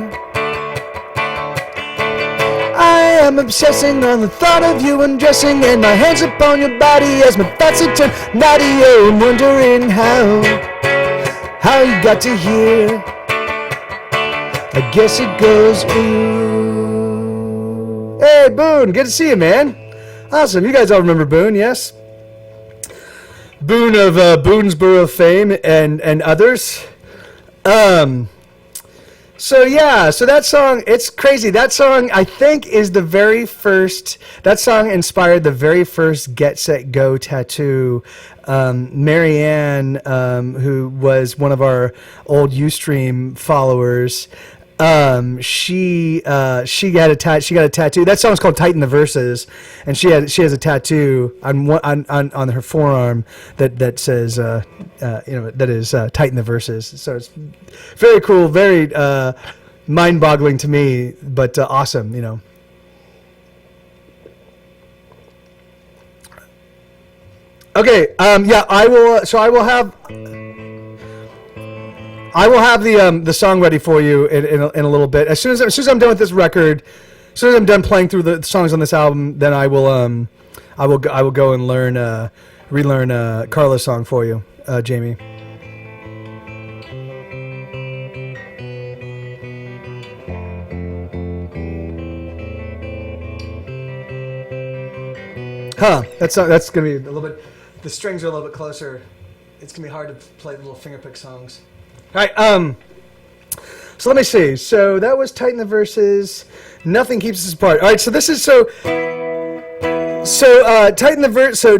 I am obsessing on the thought of you undressing, and my hands upon your body as my thoughts are turned naughty. Oh, I'm wondering how you got to here. I guess it goes ooh. Hey, Boone, good to see you, man. Awesome. You guys all remember Boone, yes? Boone of Boonesboro fame and others. So that song, it's crazy. That song, I think, is the very first, that song inspired the very first Get Set Go tattoo. Marianne, who was one of our old Ustream followers, she got a tattoo. That song's called Tighten the Verses, and she has a tattoo on her forearm that says that is Tighten the Verses. So it's very cool, very mind-boggling to me, but awesome, you know. Okay, I will have the song ready for you in a little bit. As soon as I'm done with this record, as soon as I'm done playing through the songs on this album, then I will go and relearn Carla's song for you, Jamie. That's gonna be a little bit. The strings are a little bit closer. It's gonna be hard to play the little fingerpick songs. All right, so let me see. So that was Tighten the Verses. Nothing Keeps Us Apart. All right, so this is Tighten the Verse. So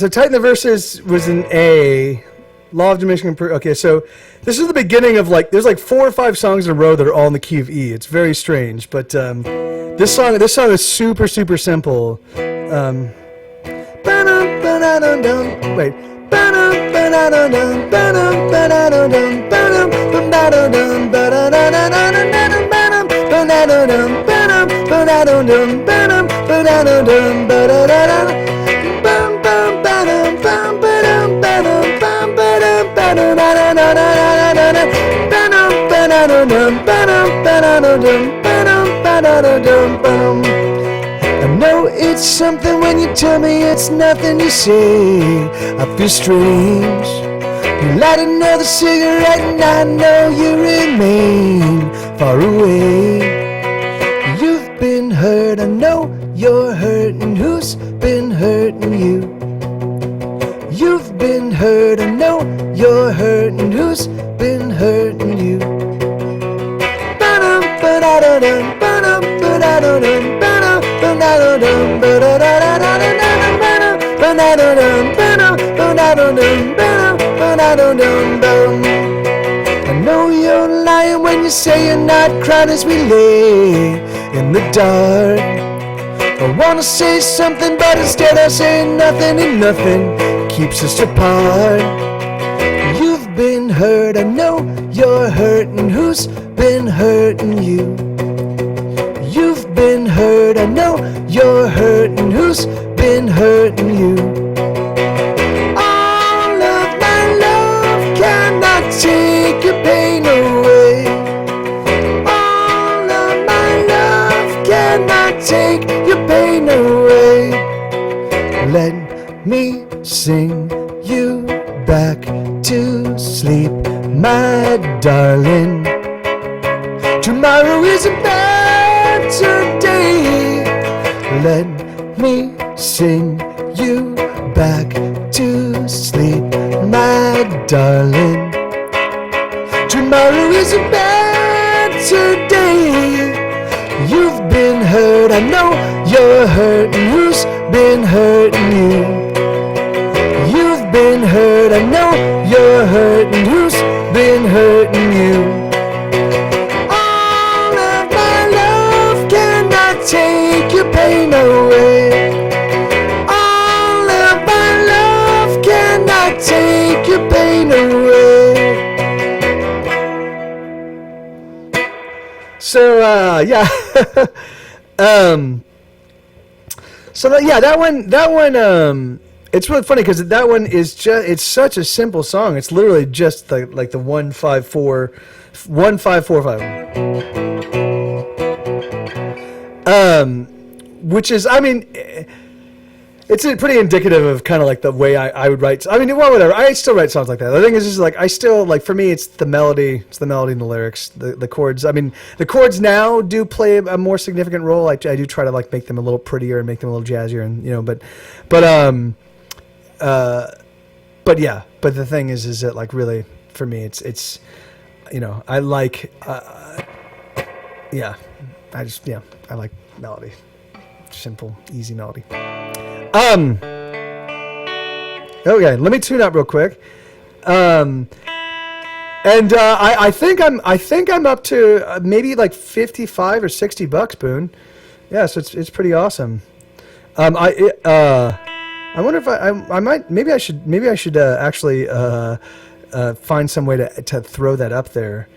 Tighten the Verses was an A. Law of Diminishing. Okay, so this is the beginning of there's 4 or 5 songs in a row that are all in the key of E. It's very strange, but this song is super simple. Wait. I know it's something when you tell me it's nothing you say. I feel strange. You light another cigarette and I know you remain far away. You've been hurt, I know you're hurting. Who's been hurting you? You've been hurt, I know you're hurting. Who's been hurting you? I know you're lying when you say you're not crying as we lay in the dark. I wanna say something, but instead I say nothing, and nothing keeps us apart. You've been hurt, I know you're hurting. Who's been hurting you? You've been hurt, I know you're hurting. Who's been hurting you? All of my love cannot take your pain away. All of my love cannot take your pain away. Let me sing you back to sleep, my darling. Tomorrow is a better day. Let me sing you back to sleep, my darling. Tomorrow is a better day. You've been hurt, I know you're hurting. Who's been hurting you? You've been hurt, I know you're hurting. Who's been hurting you? All of my love cannot take your pain away. All of my love cannot take your pain away. So, yeah. That one, it's really funny because that one is just, it's such a simple song. It's literally just the 1-5-4, 1-5-4-5. Which is, I mean, it's pretty indicative of kind of like the way I would write. I mean, well, whatever. I still write songs like that. The thing is just like, I still, like, for me, it's the melody. It's the melody and the lyrics. The chords. I mean, the chords now do play a more significant role. I do try to, like, make them a little prettier and make them a little jazzier, and, you know, but yeah. But the thing is that, like, really, for me, it's, you know, I like, yeah. I like melody. Simple, easy melody. Okay, let me tune up real quick. I think I'm up to maybe like $55 or $60, Boone. Yeah, so it's pretty awesome. I wonder if I might, maybe I should actually find some way to throw that up there.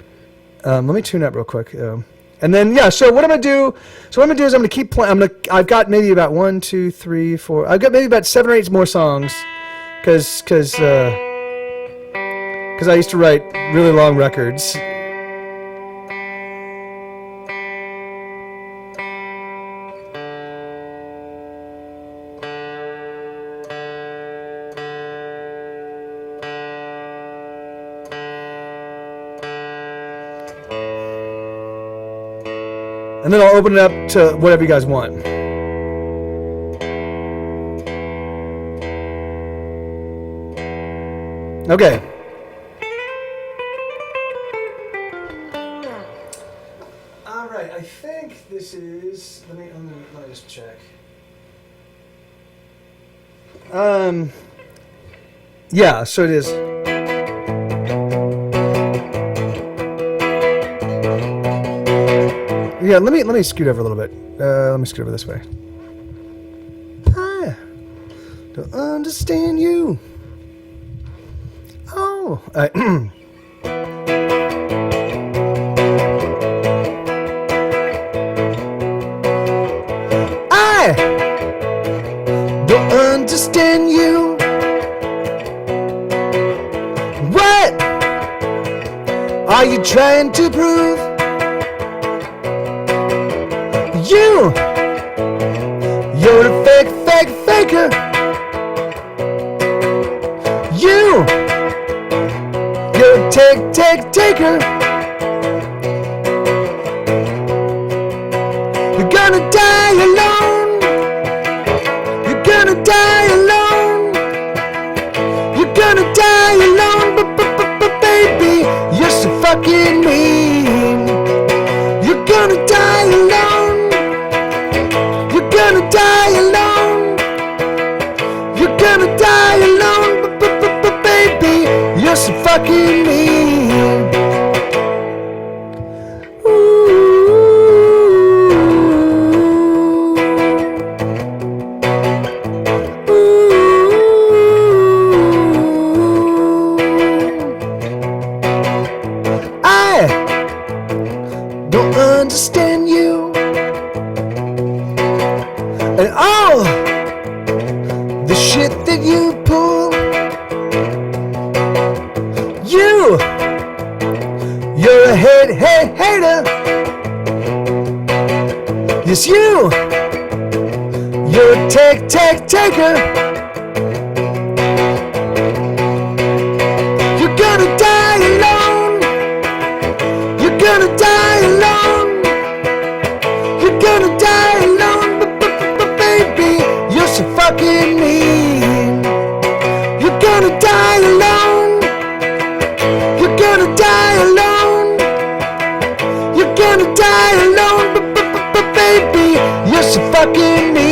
Let me tune up real quick. And then, yeah, so what I'm going to do is I'm going to keep playing. I've got maybe about 1, 2, 3, 4. I've got maybe about 7 or 8 more songs because I used to write really long records. And then I'll open it up to whatever you guys want. Okay. All right, I think this is. Let me just check. Yeah, so it is. Yeah, let me scoot over a little bit. Let me scoot over this way. I don't understand you. Oh, I don't understand you. What are you trying to prove? You're a faker. You're a taker. You're gonna die alone. You're gonna die alone. You're gonna die alone, but baby, you're so fucking mean. You're gonna die alone. You're gonna die alone. You're gonna die alone, but baby, you're so fucking mean. I don't understand you. And all the shit that you pull, you're a hater. Yes, you're a taker. You're gonna die alone. fucking mean. You're gonna die alone. You're gonna die alone. You're gonna die alone, but baby, you're so fucking mean.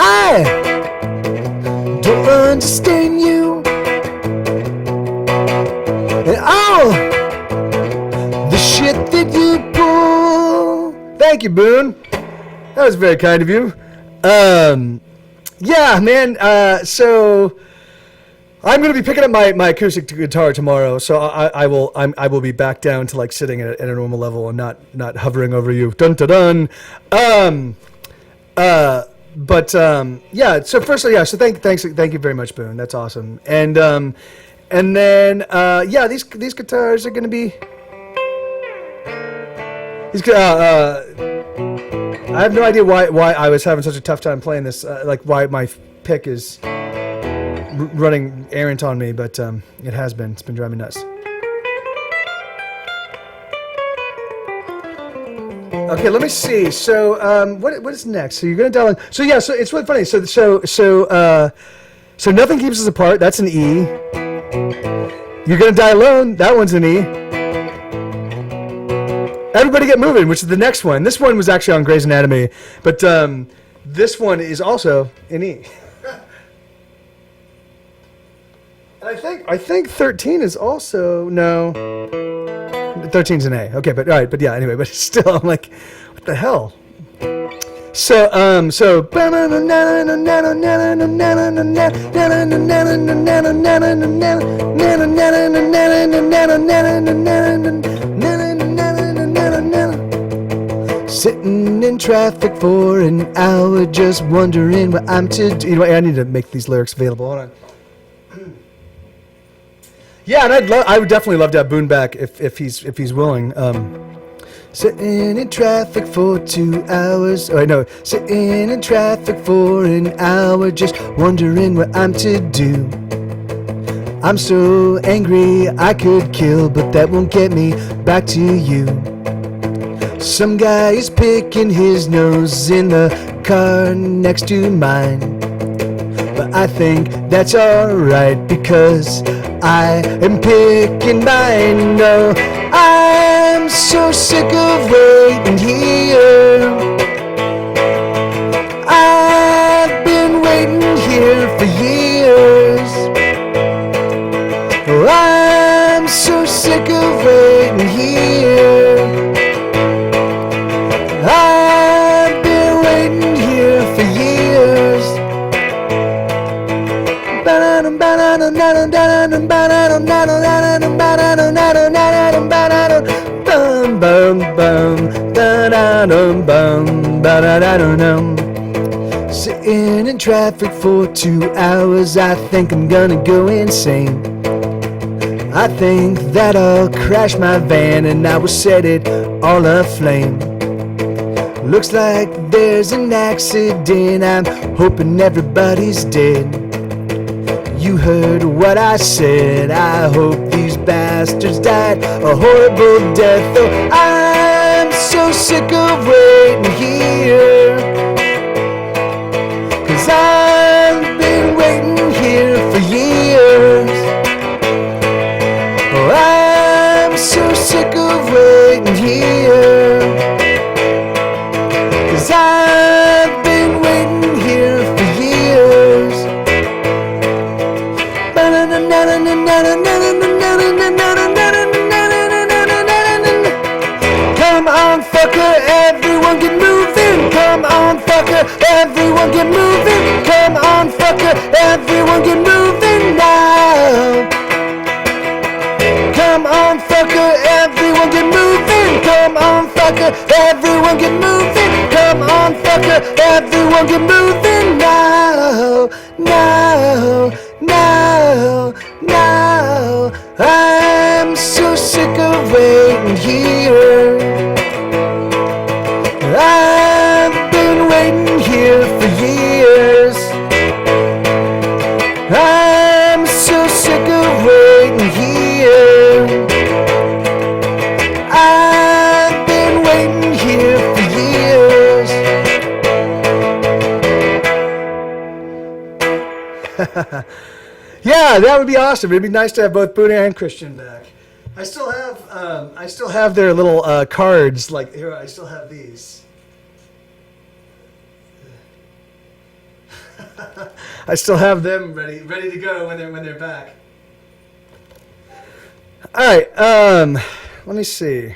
I don't understand you and all the shit that you pull. Thank you, Boone. That was very kind of you. Yeah, man. So I'm gonna be picking up my acoustic guitar tomorrow. So I will be back down to like sitting at a normal level and not hovering over you. Dun dun dun. Yeah. So firstly, yeah. So thank you very much, Boone. That's awesome. And then yeah, these guitars are gonna be. I have no idea why I was having such a tough time playing this. Like why my pick is running errant on me, but it has been. It's been driving me nuts. Okay, let me see. So, what is next? So you're gonna dial in. So yeah, so it's really funny. So nothing keeps us apart. That's an E. You're gonna die alone. That one's an E. Everybody Get Moving, which is the next one. This one was actually on Grey's Anatomy, but this one is also an E. And I think 13 is also no. 13's an A. Okay, but all right, but yeah, anyway, but still, I'm like, what the hell? So sitting in traffic for an hour, just wondering what I'm to do. You know what, I need to make these lyrics available. Hold on. Yeah, and I would definitely love to have Boone back if he's willing. Sitting in traffic for 2 hours. Oh no, sitting in traffic for an hour, just wondering what I'm to do. I'm so angry I could kill, but that won't get me back to you. Some guy is picking his nose in the car next to mine, but I think that's alright because I am picking mine. No, I'm so sick of waiting here. I've been waiting here for years. Oh, I'm so sick of waiting here. I've been waiting here for years. Sitting in traffic for 2 hours, I think I'm gonna go insane. I think that I'll crash my van and I will set it all aflame. Looks like there's an accident, I'm hoping everybody's dead. You heard what I said, I hope these bastards died a horrible death. Oh, I'm so sick of waiting here, 'cause I've been waiting here for years. Oh, I'm so sick of waiting here, 'cause I've been waiting here for years. Come on, fucker, everyone get moving. Come on, fucker, everyone get moving. Come on, fucker, everyone get moving now. Come on, fucker, everyone get moving. Come on, fucker, everyone get moving. Come on, fucker, everyone get moving now. Now, now, now. I'm so sick of waiting here. I've been waiting here for years. Yeah, that would be awesome. It'd be nice to have both Buddha and Christian back. I still have their little cards. Like here, I still have these. I still have them ready to go when they're back. All right, let me see.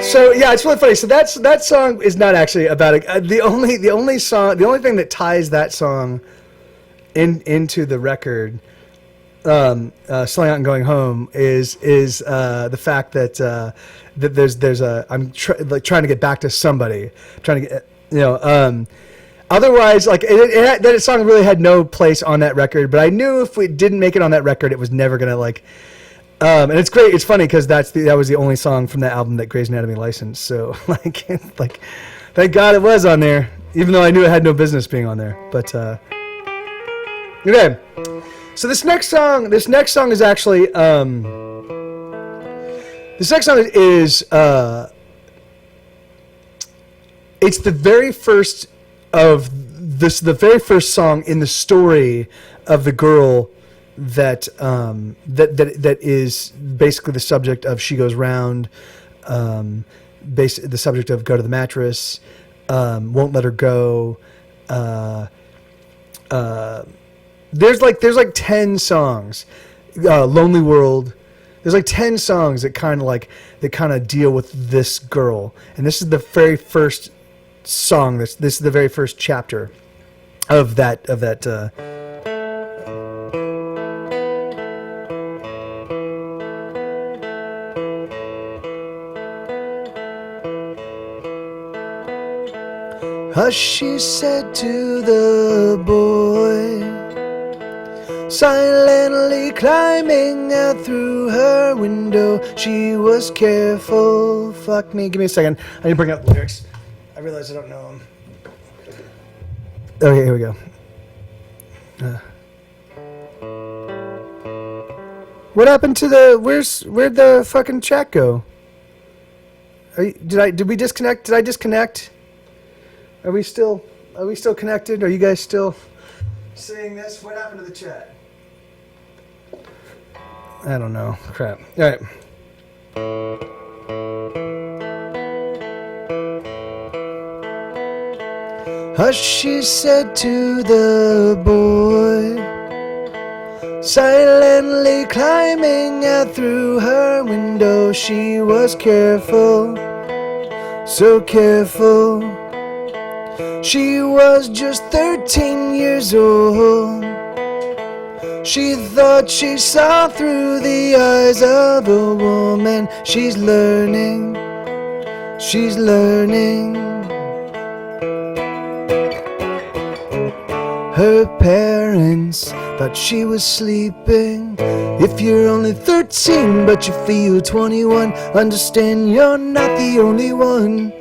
So yeah, it's really funny. So that song is not actually about it. The only thing that ties that song into the record, Selling Out and Going Home, is the fact that that there's a trying to get back to somebody, trying to get otherwise, like that song really had no place on that record. But I knew if we didn't make it on that record, it was never gonna and it's great. It's funny because that was the only song from that album that Grey's Anatomy licensed. So like thank God it was on there, even though I knew it had no business being on there. But okay, so this next song is actually this next song is it's the very first song in the story of the girl that is basically the subject of She Goes Round, the subject of Go to the Mattress, Won't Let Her Go. There's like 10 songs, Lonely World. There's like 10 songs that kind of deal with this girl, and this is the very first song. This is the very first chapter of that. Hush, she said to the boy, silently climbing out through her window. She was careful. Fuck me. Give me a second. I need to bring up the lyrics. I realize I don't know them. Okay, here we go. What happened to where'd the fucking chat go? Did we disconnect? Did I disconnect? Are we still connected? Are you guys still seeing this? What happened to the chat? I don't know. Crap. All right. Hush, she said to the boy, silently climbing out through her window. She was careful, so careful. She was just 13 years old. She thought she saw through the eyes of a woman. She's learning. She's learning. Her parents thought she was sleeping. If you're only 13 but you feel 21, understand you're not the only one.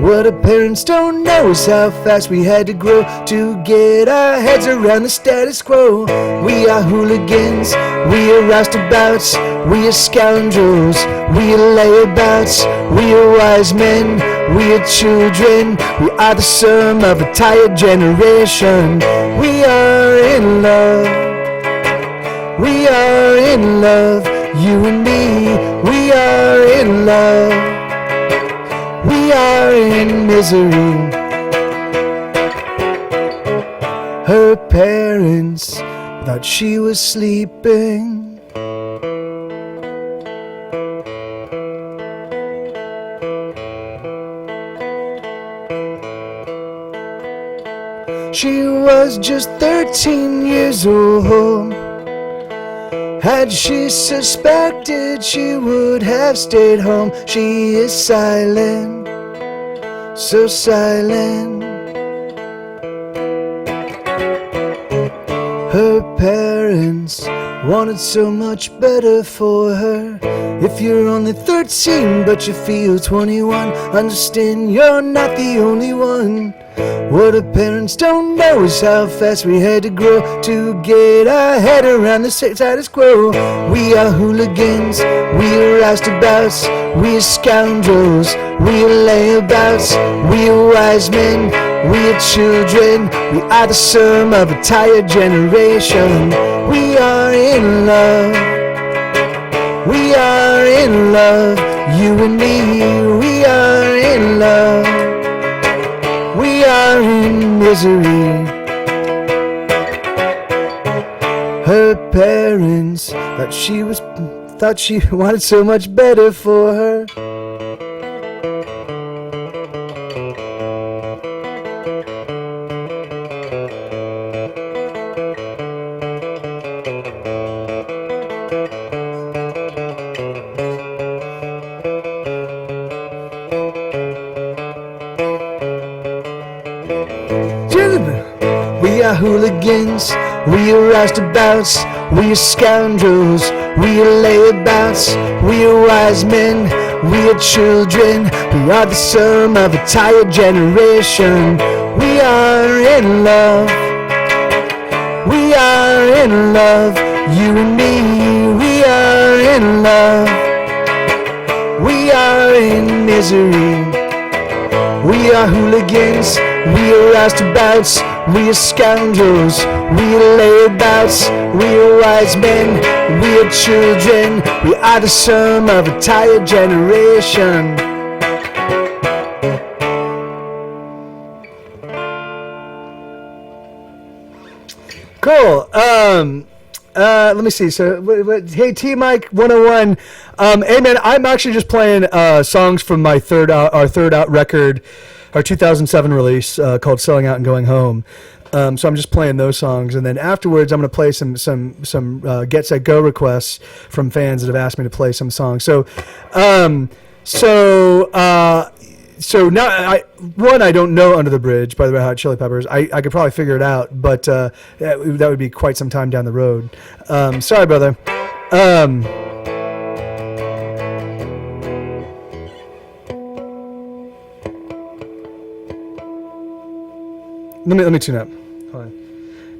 What our parents don't know is how fast we had to grow to get our heads around the status quo. We are hooligans, we are roustabouts, we are scoundrels, we are layabouts, we are wise men, we are children, we are the sum of a tired generation. We are in love, we are in love, you and me, we are in love. We are in misery. Her parents thought she was sleeping. She was just 13 years old. Had she suspected, she would have stayed home. She is silent, so silent. Her parents wanted so much better for her. If you're only 13 but you feel 21, understand you're not the only one. What our parents don't know is how fast we had to grow to get our head around the status quo. We are hooligans, we are roustabouts, we are scoundrels, we are layabouts, we are wise men, We are children, we are the sum of a tired generation. We are in love, we are in love, you and me, we are in love, we are in misery. Her parents thought she wanted so much better for her. We are hooligans, we are roustabouts, we are scoundrels, we are layabouts, we are wise men, we are children, we are the sum of a tired generation. We are in love, we are in love, you and me, we are in love, we are in misery. We are hooligans, we are roustabouts, we are scoundrels, we are layabouts, we are wise men, we are children, we are the sum of a tired generation. Cool. Let me see. So, hey, T Mike 101. Hey man, I'm actually just playing songs from my our third out record, our 2007 release called "Selling Out and Going Home." So I'm just playing those songs, and then afterwards I'm going to play some Get Set Go requests from fans that have asked me to play some songs. So now I don't know Under the Bridge by the Red Hot Chili Peppers. I could probably figure it out, but that would be quite some time down the road. Sorry, brother. Let me tune up. Hold on.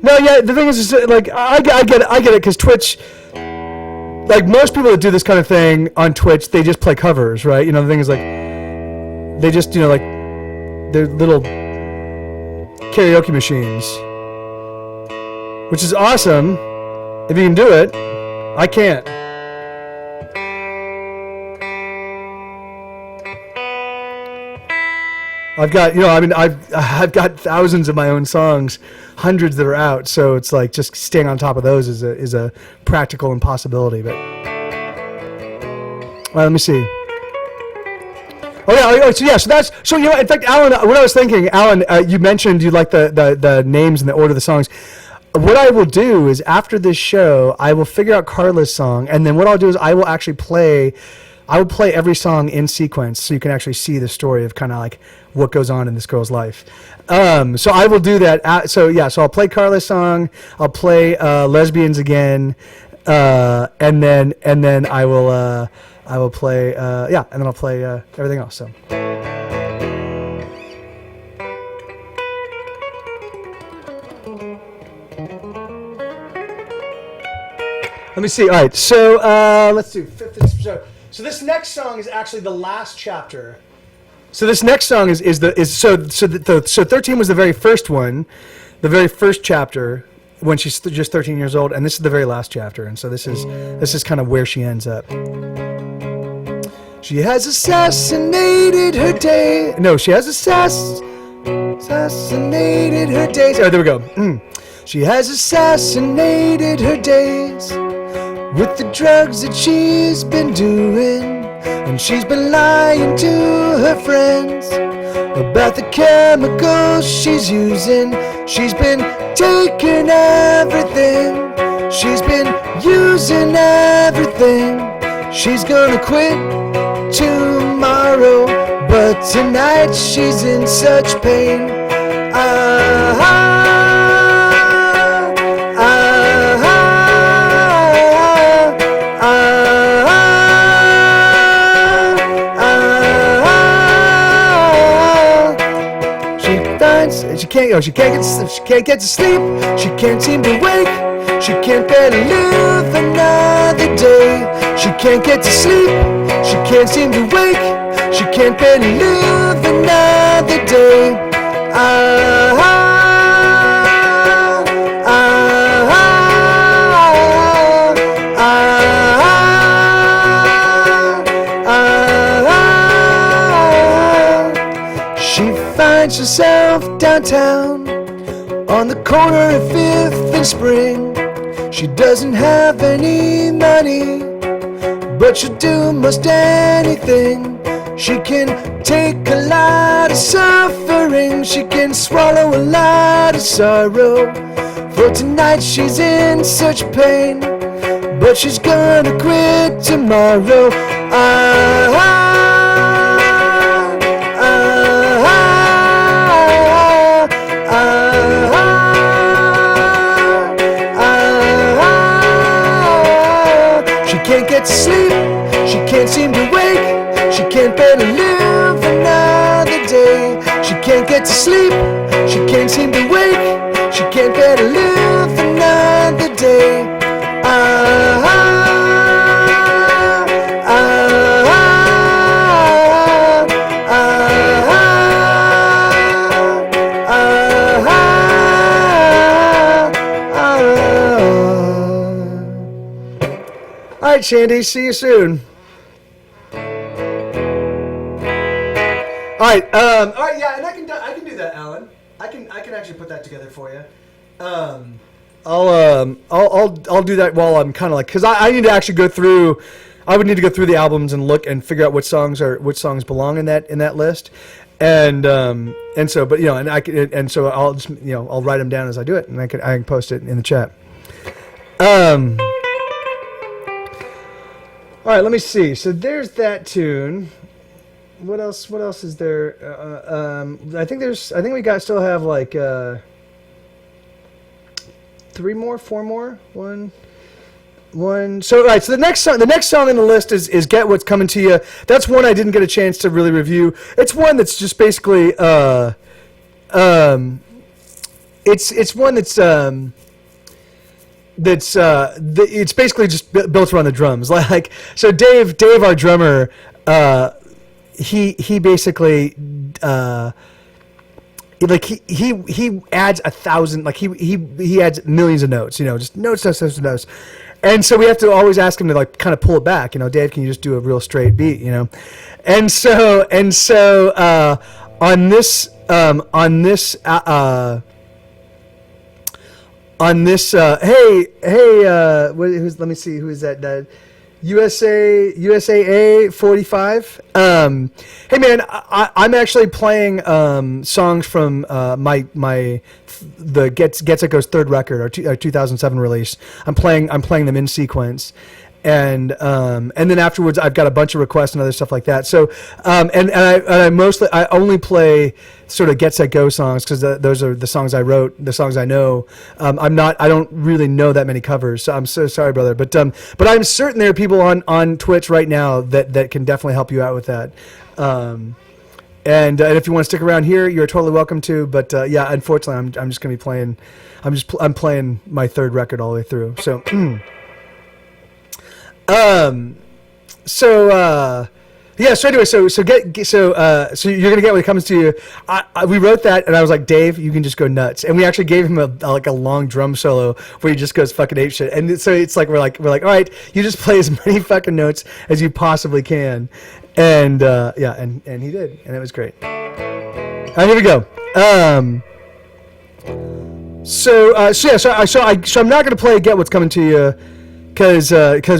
No, yeah, the thing is like I get it because Twitch, like most people that do this kind of thing on Twitch, they just play covers, right? You know, the thing is like they just, you know, like they're little karaoke machines, which is awesome if you can do it. I can't. I've got, you know, I mean, I've got thousands of my own songs, hundreds that are out, so it's like just staying on top of those is a practical impossibility. But let me see. So you know, in fact, Alan, what I was thinking, Alan, you mentioned you like the names and the order of the songs. What I will do is after this show, I will figure out Carla's song, and then what I'll do is I will play every song in sequence, so you can actually see the story of kind of like what goes on in this girl's life. So I will do that. So I'll play Carla's song. I'll play Lesbians Again, and then I will play and then I'll play everything else. So. Let me see. All right. So let's do. So this next song is actually the last chapter. So this next song is 13 was the very first one, the very first chapter when she's just 13 years old, and this is the very last chapter, and so this is kind of where she ends up. She has assassinated her day. No, she has assassinated her days. Oh, there we go. She has assassinated her days with the drugs that she's been doing. And she's been lying to her friends about the chemicals she's using. She's been taking everything. She's been using everything. She's gonna quit tomorrow, but tonight she's in such pain. She can't get to sleep. She can't seem to wake. She can't bear to live another day. She can't get to sleep. She can't seem to wake. She can't bear to live another day. She finds herself downtown on the corner of 5th and Spring. She doesn't have any money, but she'll do most anything. She can take a lot of suffering, she can swallow a lot of sorrow. For tonight she's in such pain, but she's gonna quit tomorrow. She can't get to sleep, she can't seem to wake, she can't bear to live another day. She can't get to sleep, she can't seem to wake, she can't bear to live another day. All right, Shandy, see you soon. All right, yeah, and I can do that, Alan. I can actually put that together for you. I'll do that while I'm kind of like, because I need to actually go through. I would need to go through the albums and look and figure out which songs belong in that list, and so, but so I'll just I'll write them down as I do it, and I can post it in the chat. All right, let me see. So there's that tune. What else is there? I think we still have like 3 more, 4 more, one. So all right, so the next song on the list is "Get What's Coming to You." That's one I didn't get a chance to really review. It's one that's just basically it's one that's it's basically just built around the drums. Like, so Dave, our drummer, he basically like he adds 1,000, like he adds millions of notes, just notes. And so we have to always ask him to like kind of pull it back. Dave, can you just do a real straight beat? And so on this let me see, who is that? USAA 45. Hey man, I'm actually playing songs from the Getseco's third record, our 2007 release. I'm playing them in sequence. And then afterwards, I've got a bunch of requests and other stuff like that. So, and I only play sort of Get Set Go songs because those are the songs I wrote, the songs I know. I don't really know that many covers, so I'm so sorry, brother. But I'm certain there are people on Twitch right now that can definitely help you out with that. And if you want to stick around here, you're totally welcome to. But yeah, unfortunately, I'm just gonna be playing. I'm playing my third record all the way through. So. Yeah. So anyway, so you're gonna get what comes to you. We wrote that, and I was like, Dave, you can just go nuts. And we actually gave him a long drum solo where he just goes fucking ape shit. And so it's like we're like, all right, you just play as many fucking notes as you possibly can. And yeah, and he did, and it was great. All right, here we go. So I'm not gonna play Get What's Coming to You. Because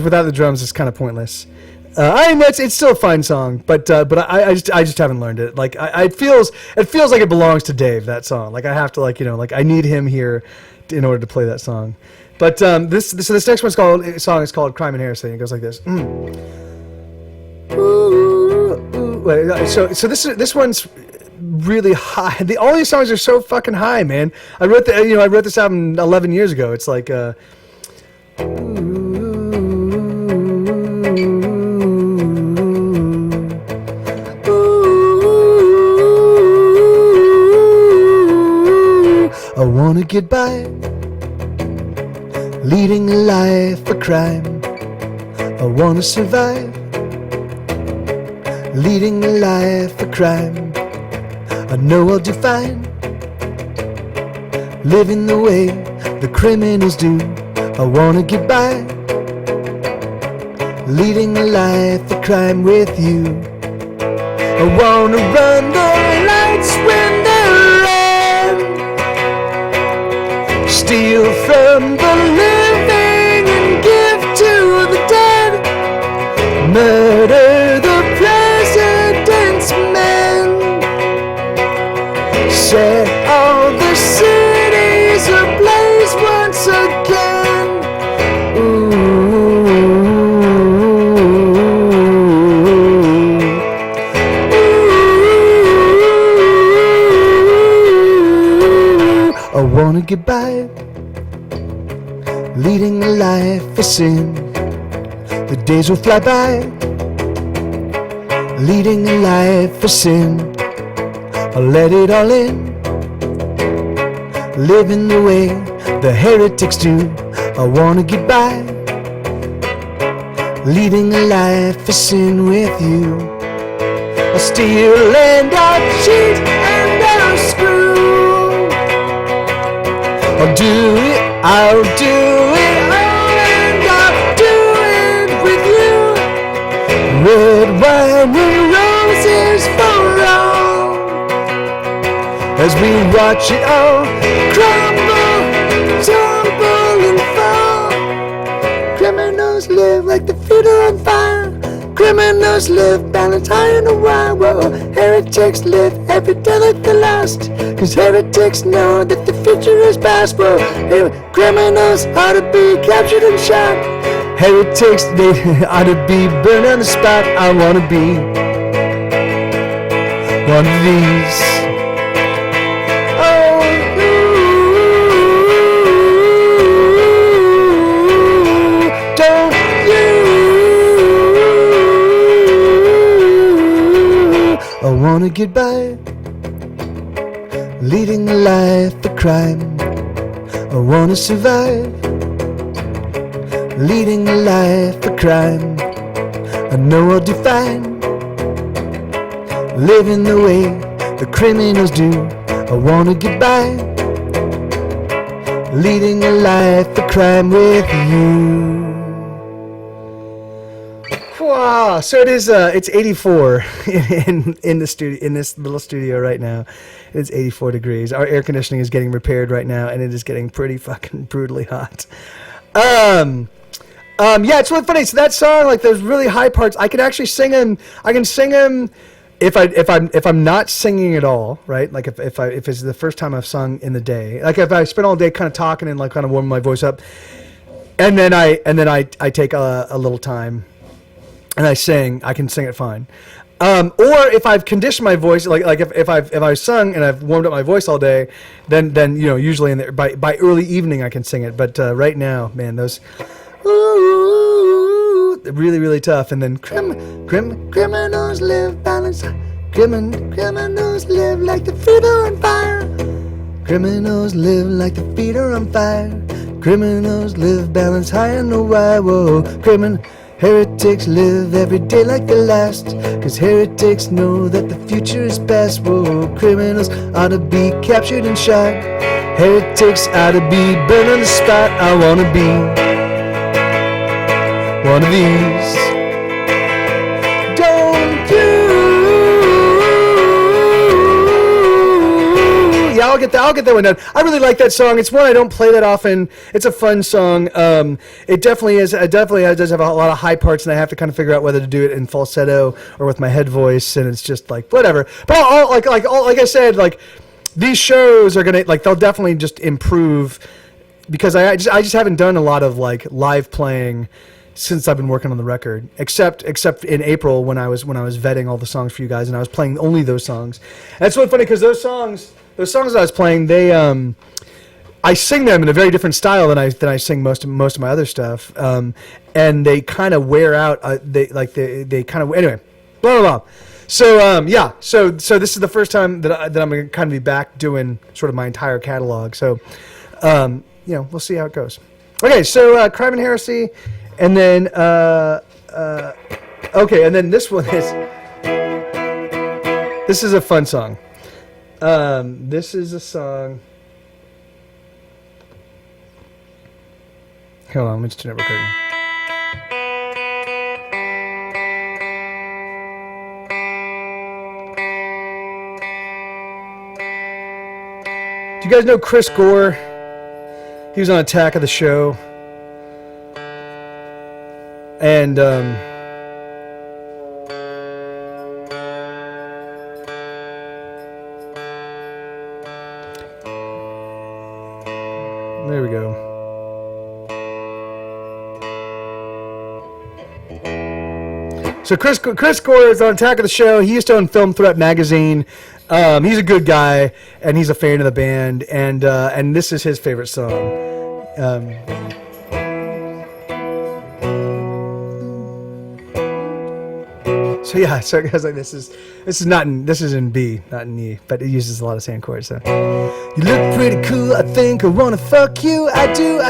without the drums, it's kind of pointless. I mean, it's still a fine song, but I just haven't learned it. Like it feels like it belongs to Dave, that song. Like I have to I need him here in order to play that song. But this next song is called Crime and Heresy. It goes like this. Wait, so this one's really high. All these songs are so fucking high, man. I wrote this album 11 years ago. It's like. I wanna get by, leading a life of crime. I wanna survive, leading a life of crime. I know I'll do fine, living the way the criminals do. I wanna get by, leading a life of crime with you. I wanna run the lights when they're red, steal from the living and give to the dead, murder the president's men, set all the cities ablaze once again. I wanna get by, leading a life of sin. The days will fly by, leading a life of sin. I'll let it all in, living the way the heretics do. I wanna get by, leading a life of sin with you. I'll steal and I'll cheat and I'll screw. I'll do it all and I'll do it with you. Red wine and roses for all, as we watch it all crumble, tumble and fall. Criminals live like the feet are on fire. Criminals live balanced high in the wire. Whoa, heretics live every day like the last, 'cause heretics know that the future is past. Whoa, criminals ought to be captured and shot. Heretics, they ought to be burned on the spot. I wanna be one of these. Oh, don't you? I wanna get by, leading a life of crime. I wanna survive, leading a life of crime. I know I'll define, living the way the criminals do. I wanna get by, leading a life of crime with you. Wow! So it is. It's 84 in the studio, in this little studio right now. It's 84 degrees. Our air conditioning is getting repaired right now, and it is getting pretty fucking brutally hot. Yeah, it's really funny. So that song, like those really high parts, I can actually sing them. I can sing them if I'm not singing at all, right? Like if it's the first time I've sung in the day, like if I spend all day kind of talking and like kind of warming my voice up, and then I take a little time and I sing, I can sing it fine. Or if I've conditioned my voice, like if I've sung and I've warmed up my voice all day, then you know, usually by early evening I can sing it. But right now, man, those ooh, really tough. And then criminals live balanced. Criminals live like the feet are on fire. Criminals live like the feet are on fire. Criminals live balanced high in the wire. Whoa, heretics live every day like the last, 'cause heretics know that the future is past. Whoa, criminals ought to be captured and shot. Heretics ought to be burned on the spot. I wanna be one of these. Don't you? Yeah, I'll get that one done. I really like that song. It's one I don't play that often. It's a fun song. It definitely is. It definitely does have a lot of high parts, and I have to kind of figure out whether to do it in falsetto or with my head voice, and it's just like whatever. But like I said, like these shows are gonna they'll definitely just improve, because I just haven't done a lot of like live playing since I've been working on the record, except in April when I was vetting all the songs for you guys, and I was playing only those songs. And it's really funny because those songs that I was playing, they I sing them in a very different style than I sing most of my other stuff, and they kind of wear out. They kind of anyway, blah blah blah. So yeah, so this is the first time that I'm gonna kind of be back doing sort of my entire catalog. So we'll see how it goes. Okay, so Crime and Heresy. And then, okay, and then this one is a fun song. This is a song. Hold on, let me just turn it recording. Do you guys know Chris Gore? He was on Attack of the Show. And there we go. So Chris Gore is on Attack of the Show. He used to own Film Threat magazine. He's a good guy, and he's a fan of the band. And this is his favorite song. So yeah, so I was like, this is in B, not in E, but it uses a lot of sand chords. So you look pretty cool, I think I wanna fuck you. I do.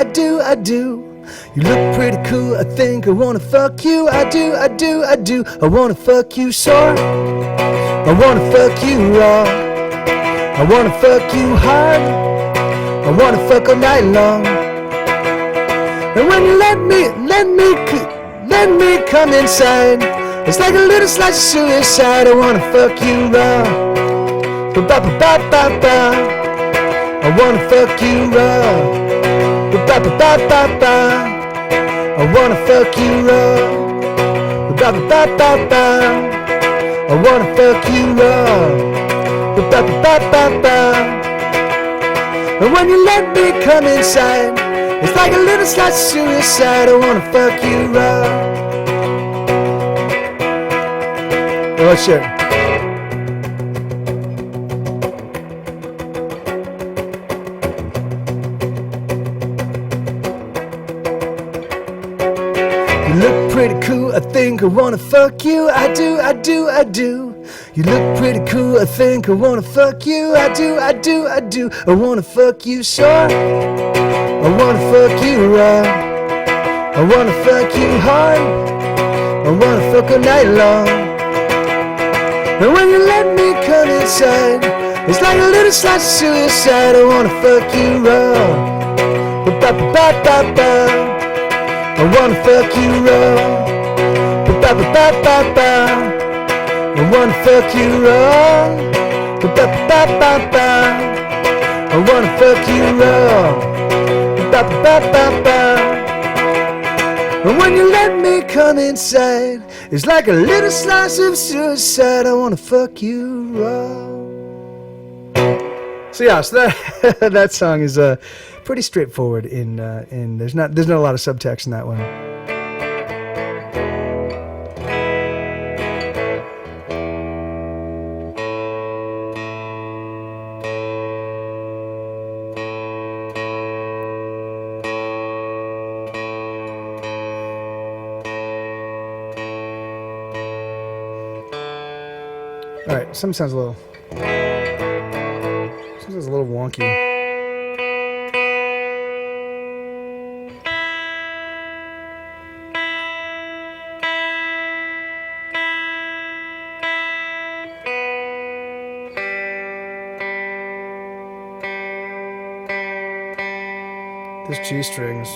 You look pretty cool, I think I wanna fuck you. I do. I wanna fuck you sore. I wanna fuck you raw. I wanna fuck you hard. I wanna fuck all night long. And when you let me come inside, it's like a little slice of suicide. I wanna fuck you raw. Ba-ba-ba-ba-ba. I wanna fuck you raw. Ba-ba-ba-ba-ba. I wanna fuck you raw. Ba-ba-ba-ba-ba. I wanna fuck you raw. Ba-ba-ba-ba-ba. And when you let me come inside, it's like a little slice of suicide. I wanna fuck you raw. Oh shit. You look pretty cool, I think I wanna fuck you. I do. You look pretty cool, I think I wanna fuck you. I do. I wanna fuck you sore. I wanna fuck you raw. I wanna fuck you hard. I wanna fuck all night long. And when you let me come inside, it's like a little slice of suicide. I wanna fuck you raw. Ba-ba-ba-ba-ba. I wanna fuck you raw. Ba-ba-ba-ba-ba. I wanna fuck you raw. Ba-ba-ba-ba-ba. I wanna fuck you raw. Ba-ba-ba-ba-ba. And when you let me come inside, it's like a little slice of suicide. I wanna fuck you raw. So yeah, so that that song is pretty straightforward. In there's not a lot of subtext in that one. All right, something sounds a little wonky. This G strings.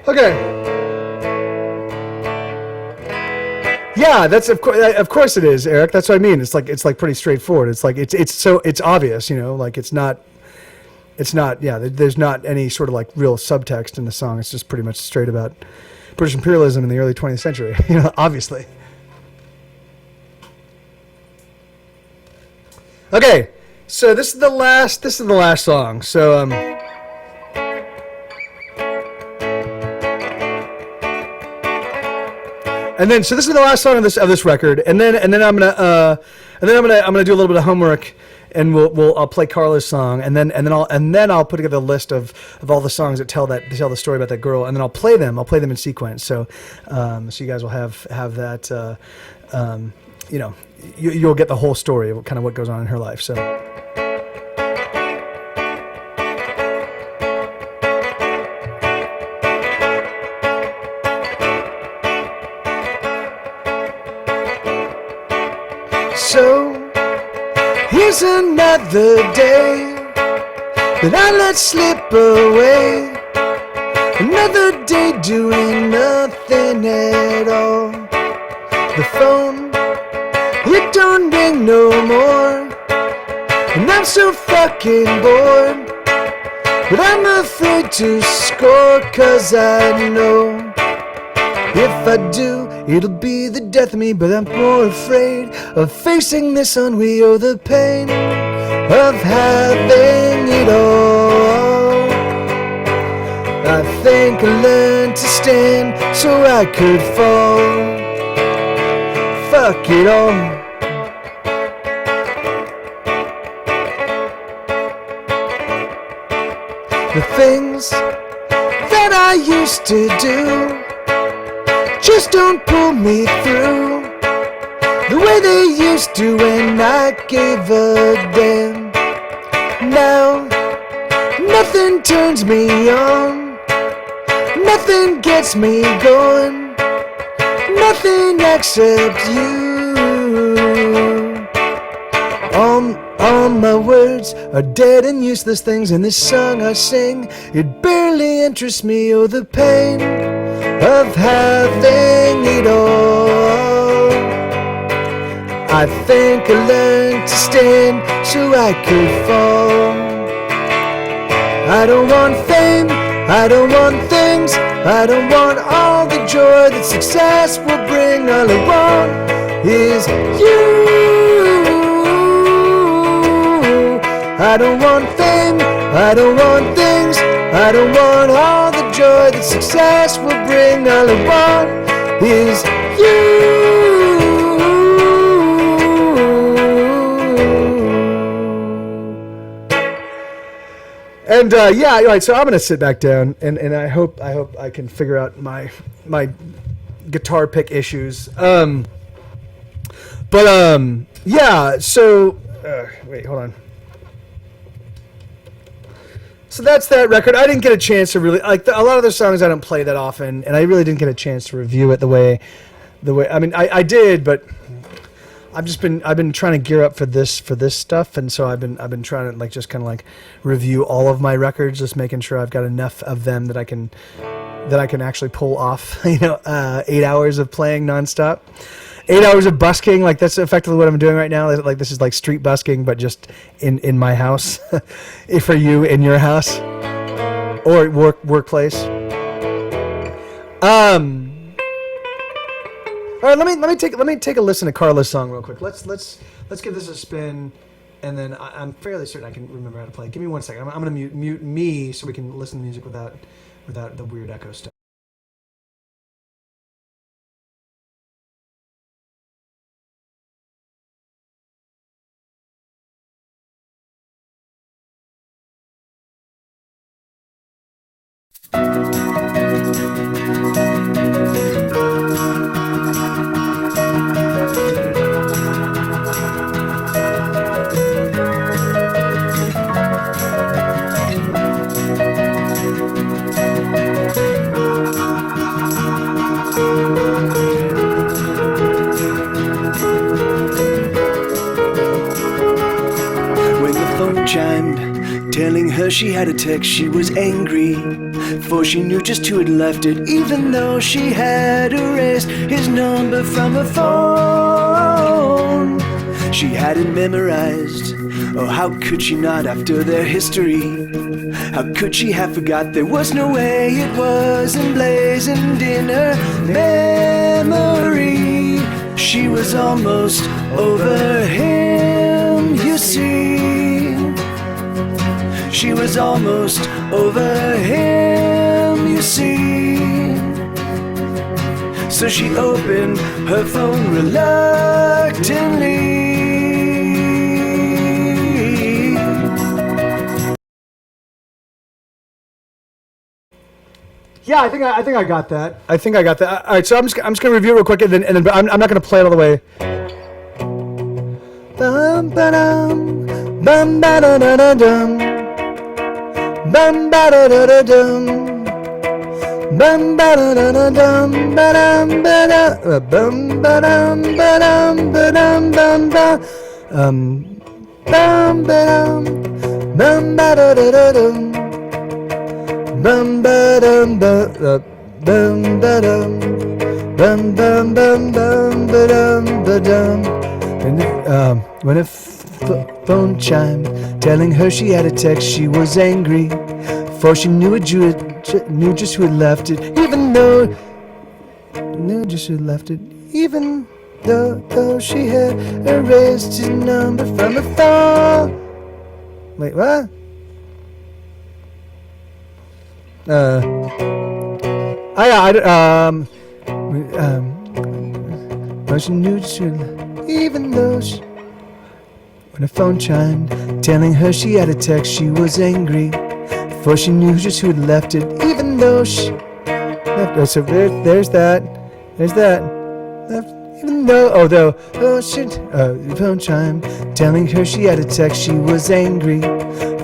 Okay. Yeah, that's of course it is, Eric. That's what I mean. It's like pretty straightforward. It's like it's obvious, you know, like it's not yeah, there's not any sort of like real subtext in the song. It's just pretty much straight about British imperialism in the early 20th century, you know, obviously. Okay. So this is the last song. So and then so this is the last song of this record, and then I'm gonna do a little bit of homework, and I'll play Carla's song, and then I'll put together a list of all the songs that tell the story about that girl, and then I'll play them in sequence. So so you guys will have that you know, you'll get the whole story of kind of what goes on in her life. So. So, here There's another day that I let slip away. Another day doing nothing at all. The phone, it don't ring no more, and I'm so fucking bored. But I'm afraid to score, 'cause I know if I do, it'll be the death of me. But I'm more afraid of facing this ennui, or the pain of having it all. I think I learned to stand so I could fall. Fuck it all. The things that I used to do just don't pull me through the way they used to when I gave a damn. Now nothing turns me on, nothing gets me going, nothing except you. All my words are dead and useless things, and this song I sing, it barely interests me. Oh, the pain of having it all. I think I learned to stand so I could fall. I don't want fame, I don't want things, I don't want all the joy that success will bring. All I want is you. I don't want fame, I don't want things, I don't want all the joy that success will bring. All I want is you. And yeah, all right. So I'm gonna sit back down, and I hope I can figure out my guitar pick issues. Yeah. So wait, hold on. So that's that record. I didn't get a chance to really like a lot of the songs. I don't play that often, and I really didn't get a chance to review it the way. I mean, I did, but I've been trying to gear up for this stuff, and so I've been trying to like just kind of like review all of my records, just making sure I've got enough of them that I can actually pull off. 8 hours of playing nonstop. 8 hours of busking, like that's effectively what I'm doing right now. Like this is like street busking, but just in my house, for you in your house or workplace. All right, let me take a listen to Carla's song real quick. Let's give this a spin, and then I'm fairly certain I can remember how to play. Give me 1 second. I'm gonna mute me so we can listen to music without the weird echo stuff. Chimed, telling her she had a text. She was angry, for she knew just who had left it, even though she had erased his number from her phone. She had it memorized. Oh, how could she not after their history? How could she have forgot? There was no way it was emblazoned in her memory. She was almost over him, you see. She was almost over him, you see. So she opened her phone reluctantly. Yeah, I think I got that. All right, so I'm just gonna review it real quick, and then I'm not gonna play it all the way. Bum ba dum, bum ba da da da dum, bum ba da da da dum, bum ba da da da dum, ba dum ba da, bum ba dum ba dum ba dum bum ba. Bum ba-dum, bum ba-da-da-da-dum, bum ba-dum ba, bum ba-dum, bum bum bum bum ba-dum ba-dum. And when a phone chimed, telling her she had a text, she was angry, for she knew knew just who had left it, even though she had erased his number from her phone. Wait, what? Well, she knew just who, even though she. When her phone chimed, telling her she had a text, she was angry, for she knew just who had left it, even though she left it. So there's that. Left, even though, the phone chimed, telling her she had a text, she was angry,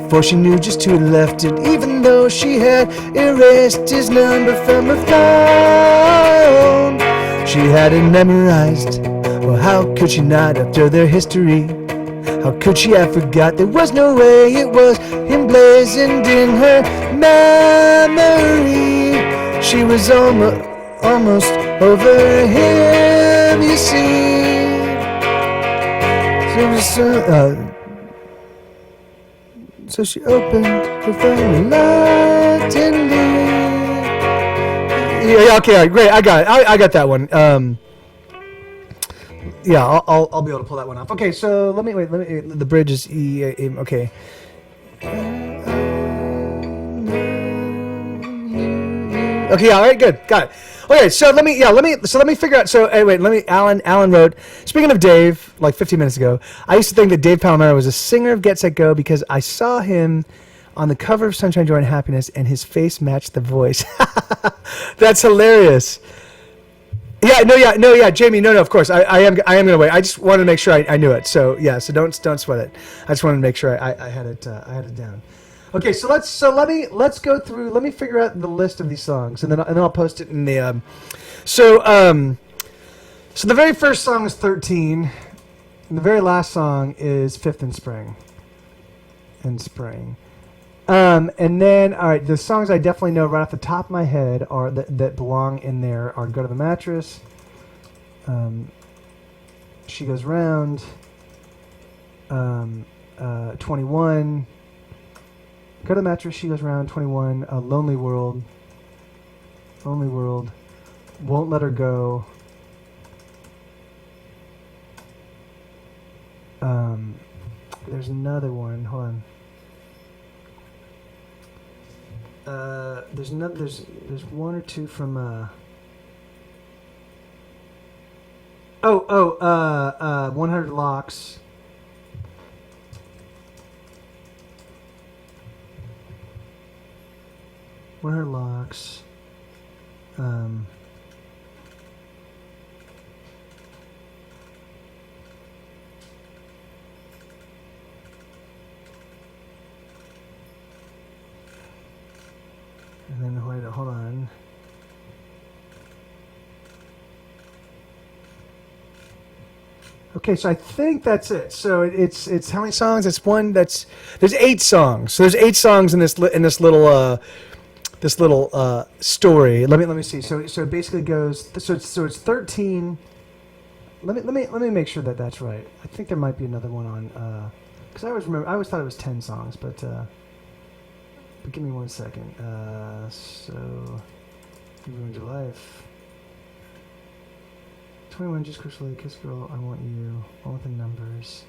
for she knew just who had left it, even though she had erased his number from her phone. She had it memorized. Well, how could she not after their history? How could she have forgot? There was no way it was emblazoned in her memory. She was almost over him, you see. So she opened her phone reluctantly. Yeah, okay, all right, great. I got it. I got that one. Yeah, I'll be able to pull that one off. Okay, so let me the bridge is E, okay. Okay, all right, good, got it. Okay, so let me figure out. So wait, Alan wrote. Speaking of Dave, like 15 minutes ago, I used to think that Dave Palomero was a singer of Get Set Go because I saw him on the cover of Sunshine, Joy, and Happiness, and his face matched the voice. That's hilarious. Yeah, Jamie, no, of course, I am gonna wait. I just wanted to make sure I knew it. So yeah, so don't sweat it. I just wanted to make sure I had it down. Okay, so let's go through. Let me figure out the list of these songs, and then I'll post it in the. So the very first song is 13, and the very last song is Fifth in Spring. And then, all right, the songs I definitely know right off the top of my head are that belong in there are "Go to the Mattress," "She Goes Round," 21. Go to the Mattress, She Goes Round, 21. Lonely World, Won't Let Her Go. There's another one. Hold on. There's one or two from 100 Locks. And then hold on. Okay, so I think that's it. So it's how many songs? There's 8 songs. So there's 8 songs in this little story. Let me see. So it basically goes. So it's 13. Let me make sure that that's right. I think there might be another one on. Because I always thought it was 10 songs, but give me 1 second. So You Ruined Your Life. 21, Just Crystal, Kiss Girl, I Want You, All with the Numbers.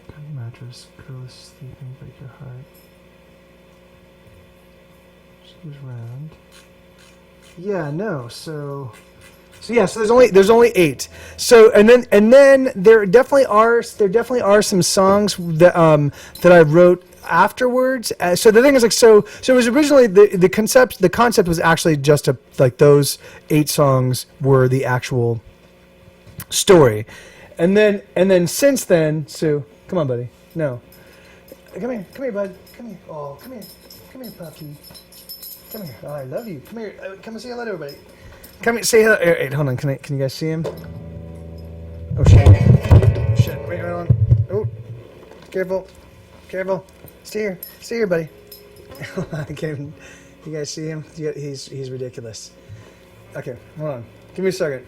Kind of Mattress, Girl is Sleeping, Break Your Heart. She Goes Round. Yeah, no, so there's only 8. So and then there definitely are some songs that I wrote afterwards. So the thing is, like, so it was originally the concept was actually just like those 8 songs were the actual story, and then since then, Sue, come on, buddy, no, come here, bud, come here, come here, puppy, come here, oh, I love you, come here, come and say hello to everybody, come here, say hello. Wait, hold on, can you guys see him? Oh shit. Careful. Careful. Stay here, buddy. I can't even, you guys see him? He's ridiculous. Okay, hold on. Give me a second.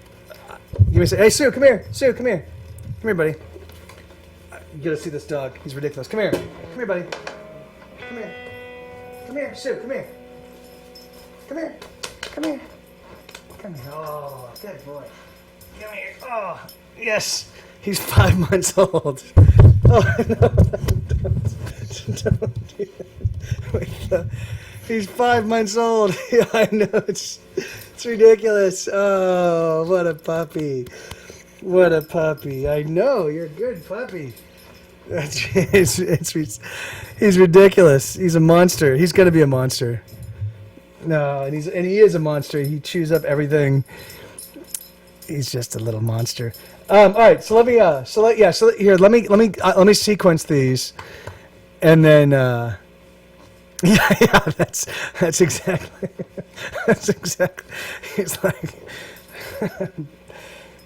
Give me a second. Hey, Sue, come here. Sue, come here. Come here, buddy. You gotta see this dog. He's ridiculous. Come here. Come here, buddy. Come here. Come here, Sue. Come here. Come here. Come here. Come here. Oh, good boy. Come here. Oh, yes. He's 5 months old. Oh, no. Don't do that. He's 5 months old. Yeah, I know. It's ridiculous. Oh, what a puppy. What a puppy. I know. You're a good puppy. He's ridiculous. He's a monster. He's going to be a monster. No, and he is a monster. He chews up everything. He's just a little monster. All right, so let me sequence these, and then yeah, that's exactly He's like,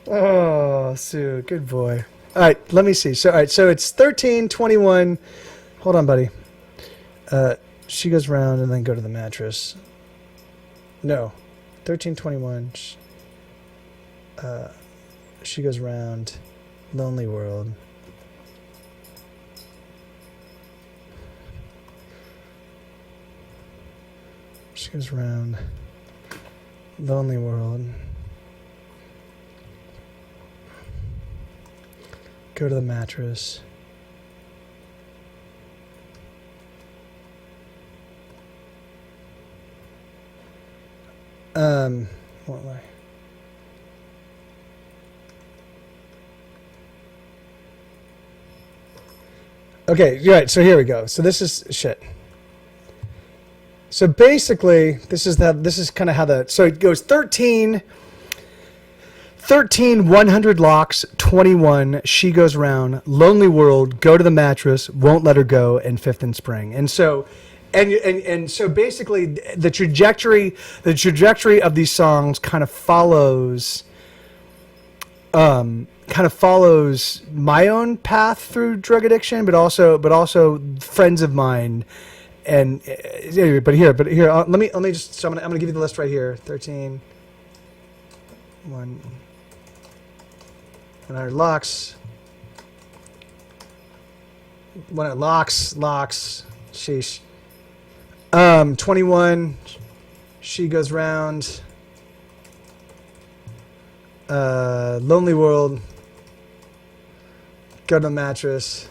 oh, Sue, good boy. All right, let me see. So all right, so it's 13:21. Hold on, buddy. She goes round and then go to the mattress. No, 13:21. She goes round. Lonely World. She goes round. Lonely World. Go to the mattress. What way? Okay, right, so here we go. So this is shit. So basically, this is kind of how so it goes 13, 100 locks, 21, she goes round, Lonely World, go to the mattress, won't let her go, and Fifth in Spring. And so and so basically the trajectory of these songs kind of follows my own path through drug addiction, but also friends of mine. And but here, let me just. So I'm gonna give you the list right here. 13, 100 locks, 100 locks, sheesh. 21, she goes round. Lonely World, go to the mattress,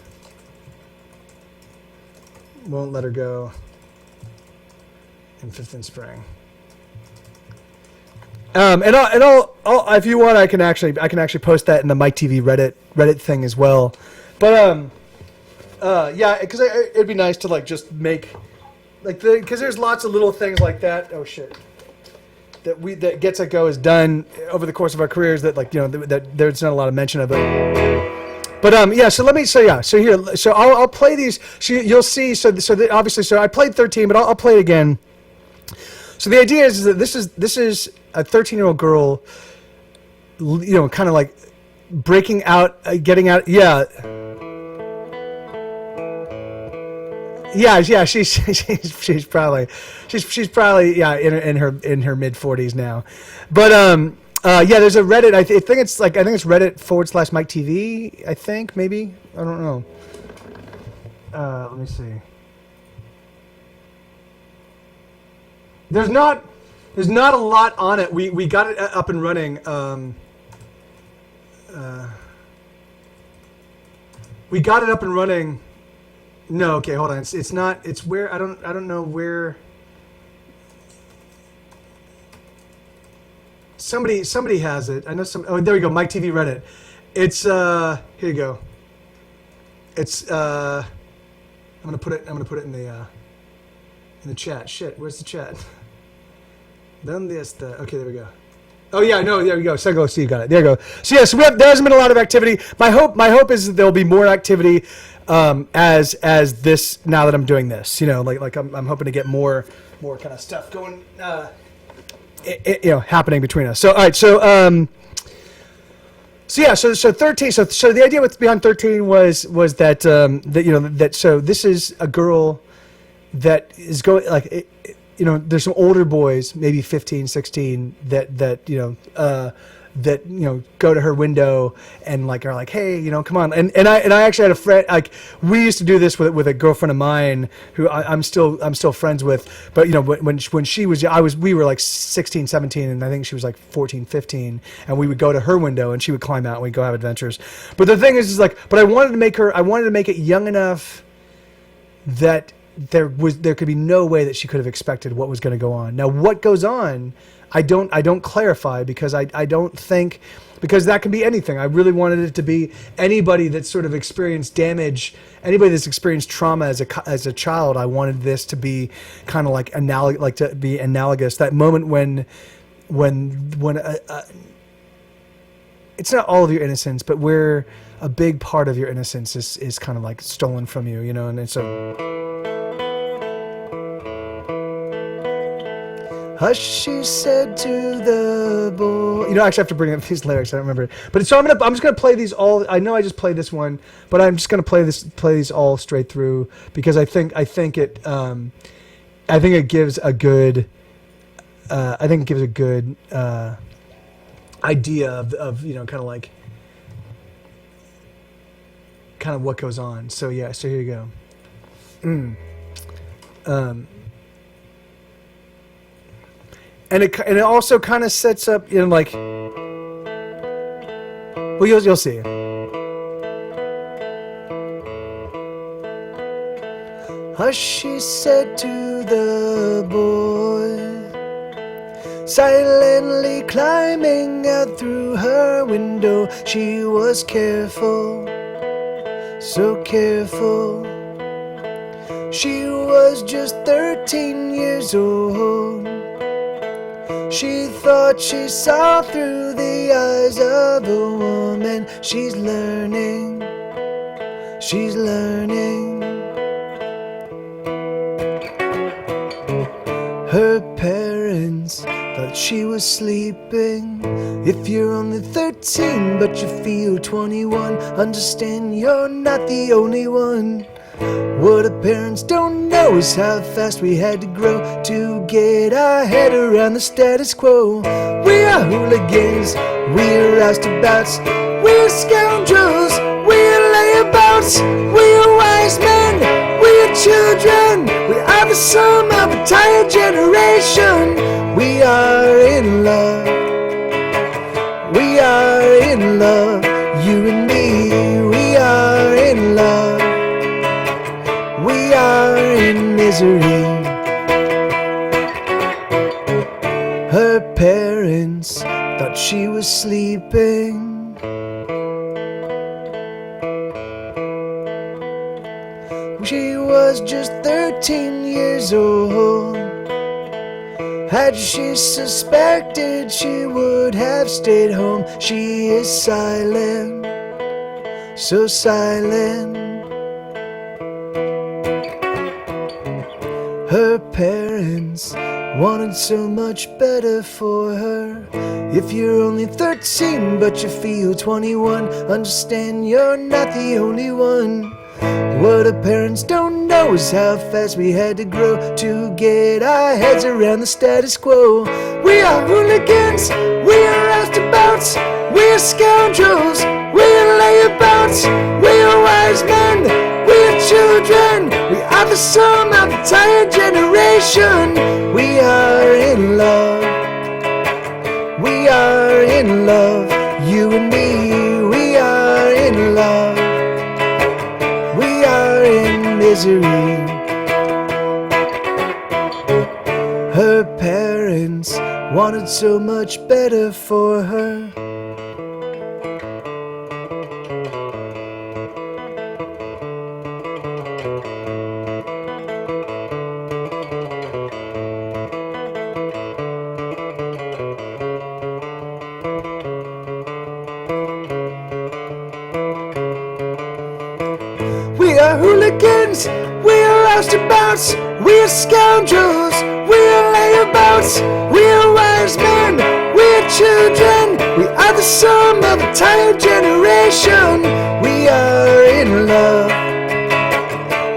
won't let her go, and Fifth in Spring. And I'll if you want, I can actually post that in the Mike TV Reddit thing as well. But yeah, because it'd be nice to like just make like because there's lots of little things like that. Oh shit. That Gets It Go is done over the course of our careers that like that there's not a lot of mention of it. But yeah, so I'll play these. So you'll see. Obviously, I played 13, but I'll play it again. So the idea is that this is a 13-year-old girl, kind of like breaking out, getting out. Yeah. Yeah, she's probably in her mid 40s now, but yeah, there's a Reddit. I think it's Reddit /Mike TV. I think maybe I don't know. Let me see. There's not a lot on it. We got it up and running. We got it up and running. No, okay, hold on. It's not. It's where I don't know where. Somebody has it. I know some. Oh, there we go. Mike TV Reddit. It's here you go. It's I'm gonna put it in the chat. Shit, where's the chat? Okay, there we go. Oh yeah, no, there we go. Sego Steve got it. There you go. So yeah, there hasn't been a lot of activity. My hope is that there'll be more activity as this now that I'm doing this. Like I'm hoping to get more kind of stuff going. Happening between us. So all right, so So 13. So the idea behind 13 was that that this is a girl that is going there's some older boys, maybe 15, 16, that go to her window and are like, hey, come on. And I actually had a friend, we used to do this with a girlfriend of mine who I'm still friends with. But when she was, we were like 16, 17, and I think she was like 14, 15, and we would go to her window and she would climb out and we'd go have adventures. But the thing is but I wanted to make it young enough that there could be no way that she could have expected what was going to go on. Now, what goes on, I don't clarify, because I don't think, because that can be anything. I really wanted it to be anybody that's sort of experienced damage, anybody that's experienced trauma as a child. I wanted this to be kind of to be analogous. That moment when it's not all of your innocence, but where a big part of your innocence is kind of stolen from you, and so. Hush, she said to the boy. I actually have to bring up these lyrics. I don't remember. But so I'm just gonna play these all. I know I just played this one, but I'm just gonna play these all straight through, because I think it gives a good idea of kind of what goes on. So yeah. So here you go. And it also kind of sets up, well, you'll see. Hush, she said to the boy, silently climbing out through her window. She was careful, so careful. She was just 13 years old. She thought she saw through the eyes of a woman. She's learning. Her parents thought she was sleeping. If you're only 13 but you feel 21, understand you're not the only one. What our parents don't know is how fast we had to grow to get our head around the status quo. We are hooligans, we're roustabouts, we're scoundrels, we're layabouts, we're wise men, we're children, we are the sum of a tired generation. We are in love, we are in love, you and me, we are in love. We are in misery. Her parents thought she was sleeping. She was just 13 years old. Had she suspected, she would have stayed home. She is silent, so silent. Her parents wanted so much better for her. If you're only 13 but you feel 21, understand you're not the only one. What our parents don't know is how fast we had to grow to get our heads around the status quo. We are hooligans, we are roustabouts, we are scoundrels, we are layabouts, we are wise men, we are children, we are the sum of the tired generation. We are in love, we are in love, you and me, we are in love, we are in misery. Her parents wanted so much better for her. We are hooligans, we are roustabouts, We're scoundrels, we're layabouts, we're wise men, we're children. We are the sum of a tired generation. We are in love.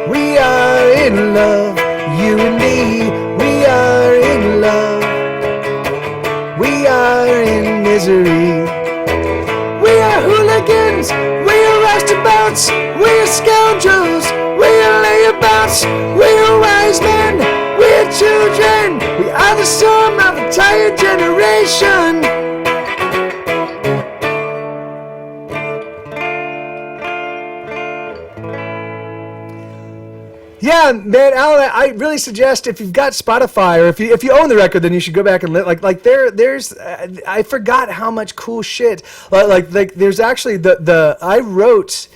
We are in love. You and me, we are in love. We are in misery. We are hooligans, we are roustabouts, we are scoundrels, we are layabouts, we are wise men, we are children. We are the sum of a tired generation. Yeah, man, Alan, I really suggest if you've got Spotify or if you own the record, then you should go back and there's I forgot how much cool shit like there's actually the I wrote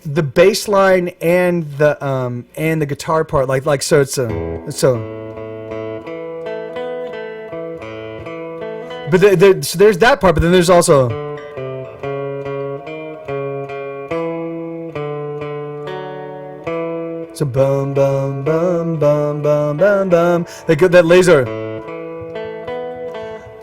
the bass line and the guitar part so it's but so there's that part, but then there's also. So bum bum bum bum bum bum bum. That laser.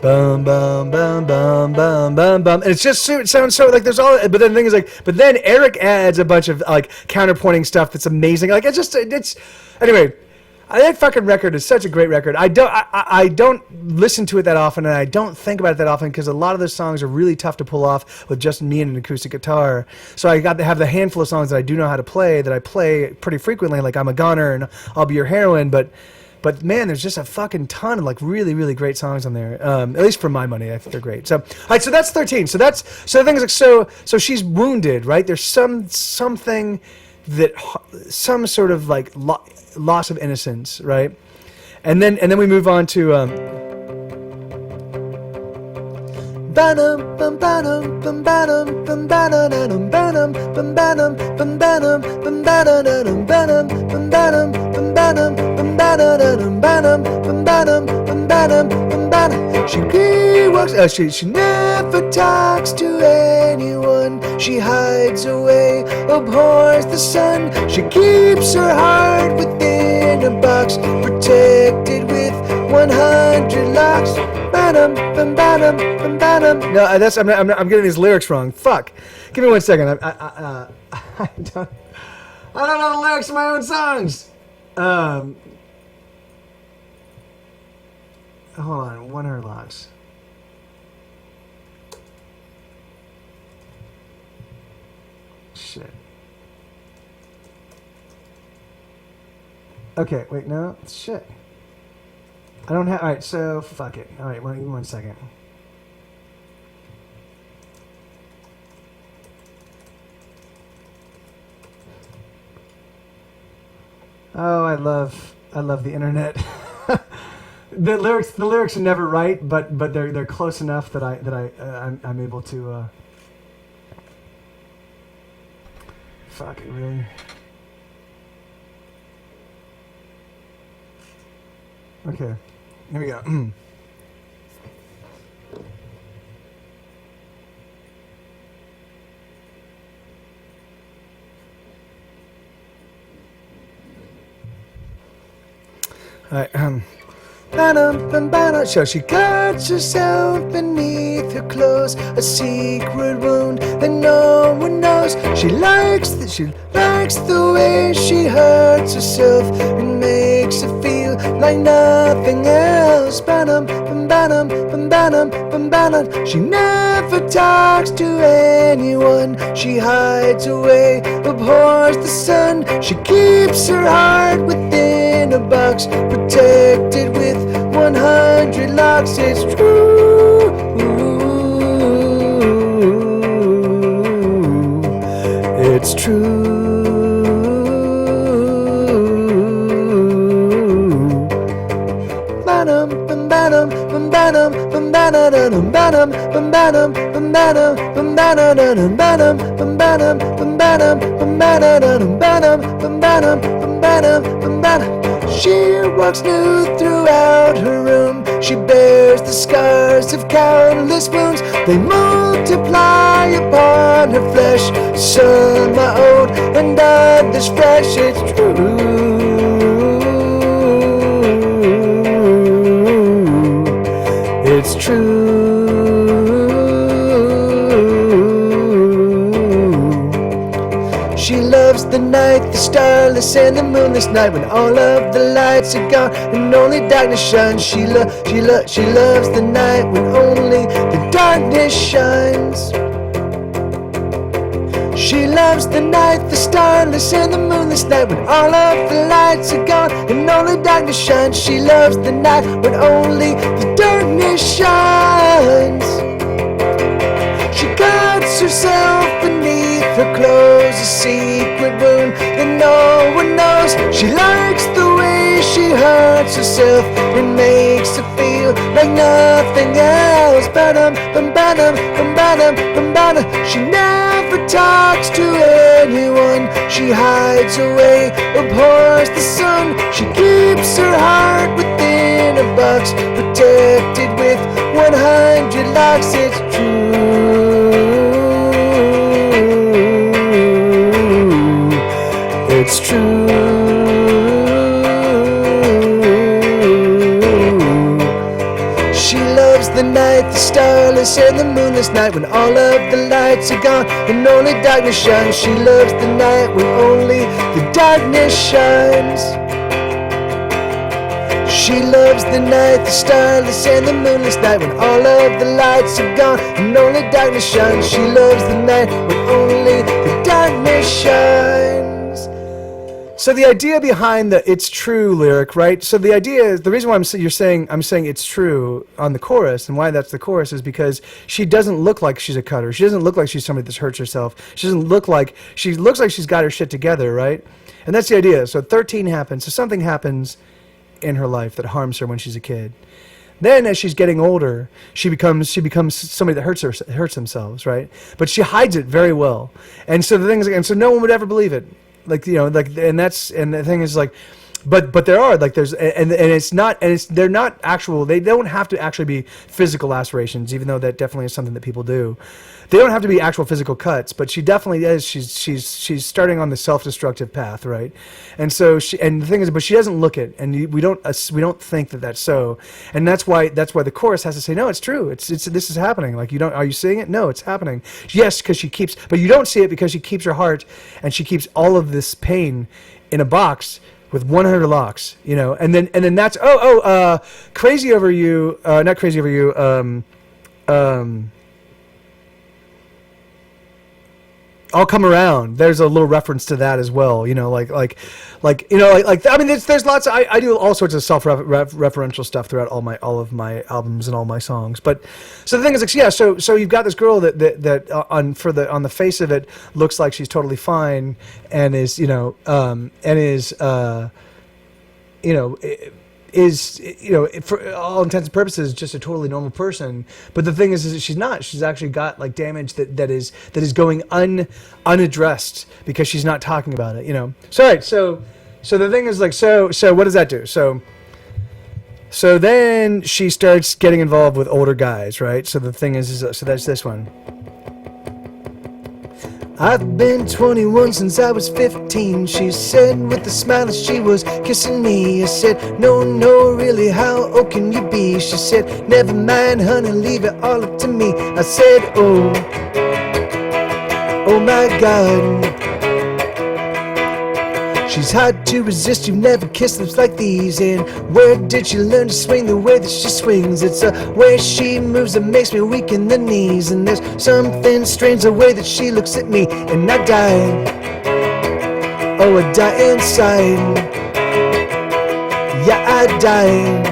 Bum bum bum bum bum bum bum. And it sounds so like there's all. But then the thing is but then Eric adds a bunch of counterpointing stuff that's amazing. It's anyway. That fucking record is such a great record. I don't listen to it that often, and I don't think about it that often because a lot of those songs are really tough to pull off with just me and an acoustic guitar. So I got to have the handful of songs that I do know how to play, that I play pretty frequently, like I'm a Goner and I'll Be Your Heroine. But man, there's just a fucking ton of really, really great songs on there. At least for my money, I think they're great. So, all right, so that's 13. So the thing is so she's wounded, right? There's something that some sort of loss of innocence, right? And then we move on to she never talks to anyone. She hides away, abhors the sun. She keeps her heart within a box, protected with 100 locks. No, that's I'm getting these lyrics wrong. Fuck. Give me 1 second. I don't know the lyrics of my own songs. Hold on. 100 locks. Shit. Okay, wait, no, shit. I don't have, alright, so, fuck it. Alright, give me 1 second. Oh, I love the internet. The lyrics are never right, but they're close enough that I'm able to, fuck it, really? Okay, here we go. Alright, so she cuts herself beneath her clothes, a secret wound that no one knows. She likes the way she hurts herself and makes her feel like nothing else. She never talks to anyone. She hides away, abhors the sun. She keeps her heart within a box, protected with 100 locks. It's true. It's true. She walks nude throughout her room. She bears the scars of countless wounds. They multiply upon her flesh. Some are old and others fresh. It's true. loves the night, the starless and the moonless night, when all of the lights are gone and only darkness shines. She loves the night when only the darkness shines. She loves the night, the starless and the moonless night, when all of the lights are gone and only darkness shines. She loves the night when only the darkness shines. She guards herself beneath her clothes, a secret wound that no one knows. She likes the way she hurts herself and makes her feel like nothing else. Ba-dum, bum-ba-dum, bum-ba-dum, bum-ba-dum. She never talks to anyone. She hides away, abhors the sun. She keeps her heart within a box, protected with 100 locks. It's true. It's true. She loves the night, the starless and the moonless night, when all of the lights are gone and only darkness shines. She loves the night when only the darkness shines. She loves the night, the starless and the moonless night, when all of the lights are gone and only darkness shines. She loves the night when only the darkness shines. So the idea behind the "it's true" lyric, right? So the idea is, the reason why I'm saying it's true on the chorus, and why that's the chorus, is because she doesn't look like she's a cutter. She doesn't look like she's somebody that's hurts herself. She looks like she's got her shit together, right? And that's the idea. So 13 happens. So something happens in her life that harms her when she's a kid. Then, as she's getting older, she becomes somebody that hurts themselves, right? But she hides it very well. And so the thing is, and so no one would ever believe it. Like, you know, like, and the thing is, like, but there are, like, there's, and they're not actual, they don't have to actually be physical lacerations, even though that definitely is something that people do. They don't have to be actual physical cuts, but she definitely is. She's starting on the self-destructive path, right? And so and the thing is, but she doesn't look it, and we don't think that that's so, and that's why the chorus has to say, no, it's true. This is happening. Like, are you seeing it? No, it's happening. Yes, because but you don't see it because she keeps her heart, and she keeps all of this pain in a box with 100 locks, you know, and then that's crazy over you, not crazy over you, I'll come around. There's a little reference to that as well, you know, like you know, like I mean, there's lots. I do all sorts of self-referential stuff throughout all of my albums and all my songs. But so the thing is, like, yeah, so you've got this girl that on the face of it looks like she's totally fine and is, you know, is, you know, for all intents and purposes, just a totally normal person. But the thing is that she's not. She's actually got, like, damage that is going unaddressed because she's not talking about it, you know. So, all right, so the thing is, like, so what does that do? So then she starts getting involved with older guys, right? So the thing is so that's this one. I've been 21 since I was 15, she said with a smile as she was kissing me. I said, no, really, how old can you be? She said, never mind, honey, leave it all up to me. I said, oh my God, she's hard to resist, you've never kissed lips like these. And where did she learn to swing the way that she swings? It's the way she moves that makes me weak in the knees. And there's something strange the way that she looks at me. And I die, oh, I die inside. Yeah, I die,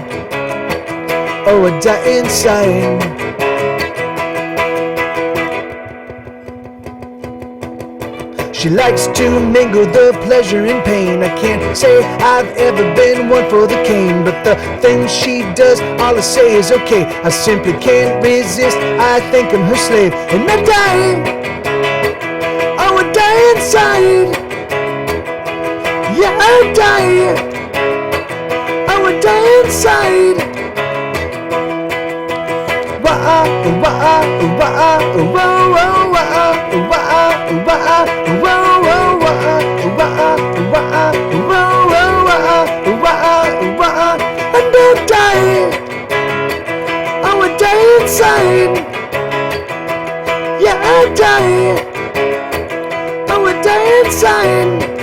oh, I die inside. She likes to mingle the pleasure and pain. I can't say I've ever been one for the cane, but the things she does, all I say is okay. I simply can't resist, I think I'm her slave. And I die, oh, I die inside. Yeah, I die, oh, I die inside. And I die, oh, I die inside. Yeah, I die, oh, I die inside.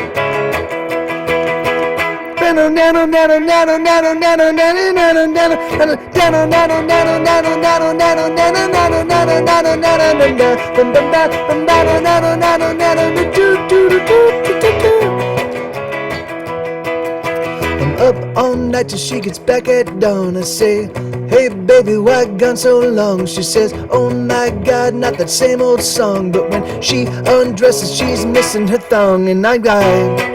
I'm up all night till she gets back at dawn. I say, hey baby, why gone so long? She says, oh my God, not that same old song. But when she undresses, she's missing her thong. And I die,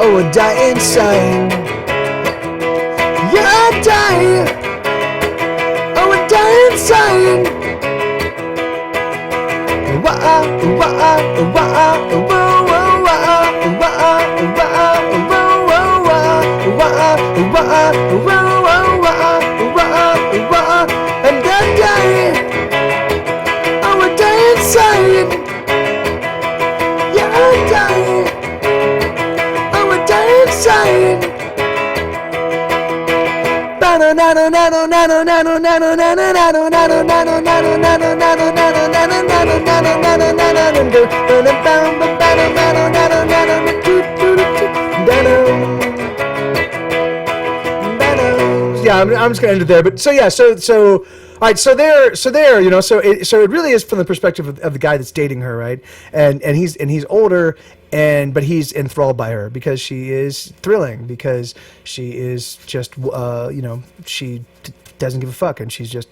oh I die inside. Yeah, I die, oh I die inside. And I die, oh I die inside. Yeah, I die, oh I die inside. Yeah, I'm just gonna end it there. But so yeah, so all right, so there, you know, so it really is from the perspective of the guy that's dating her, right? And he's older, but he's enthralled by her because she is thrilling, because she is just you know, she doesn't give a fuck, and she's just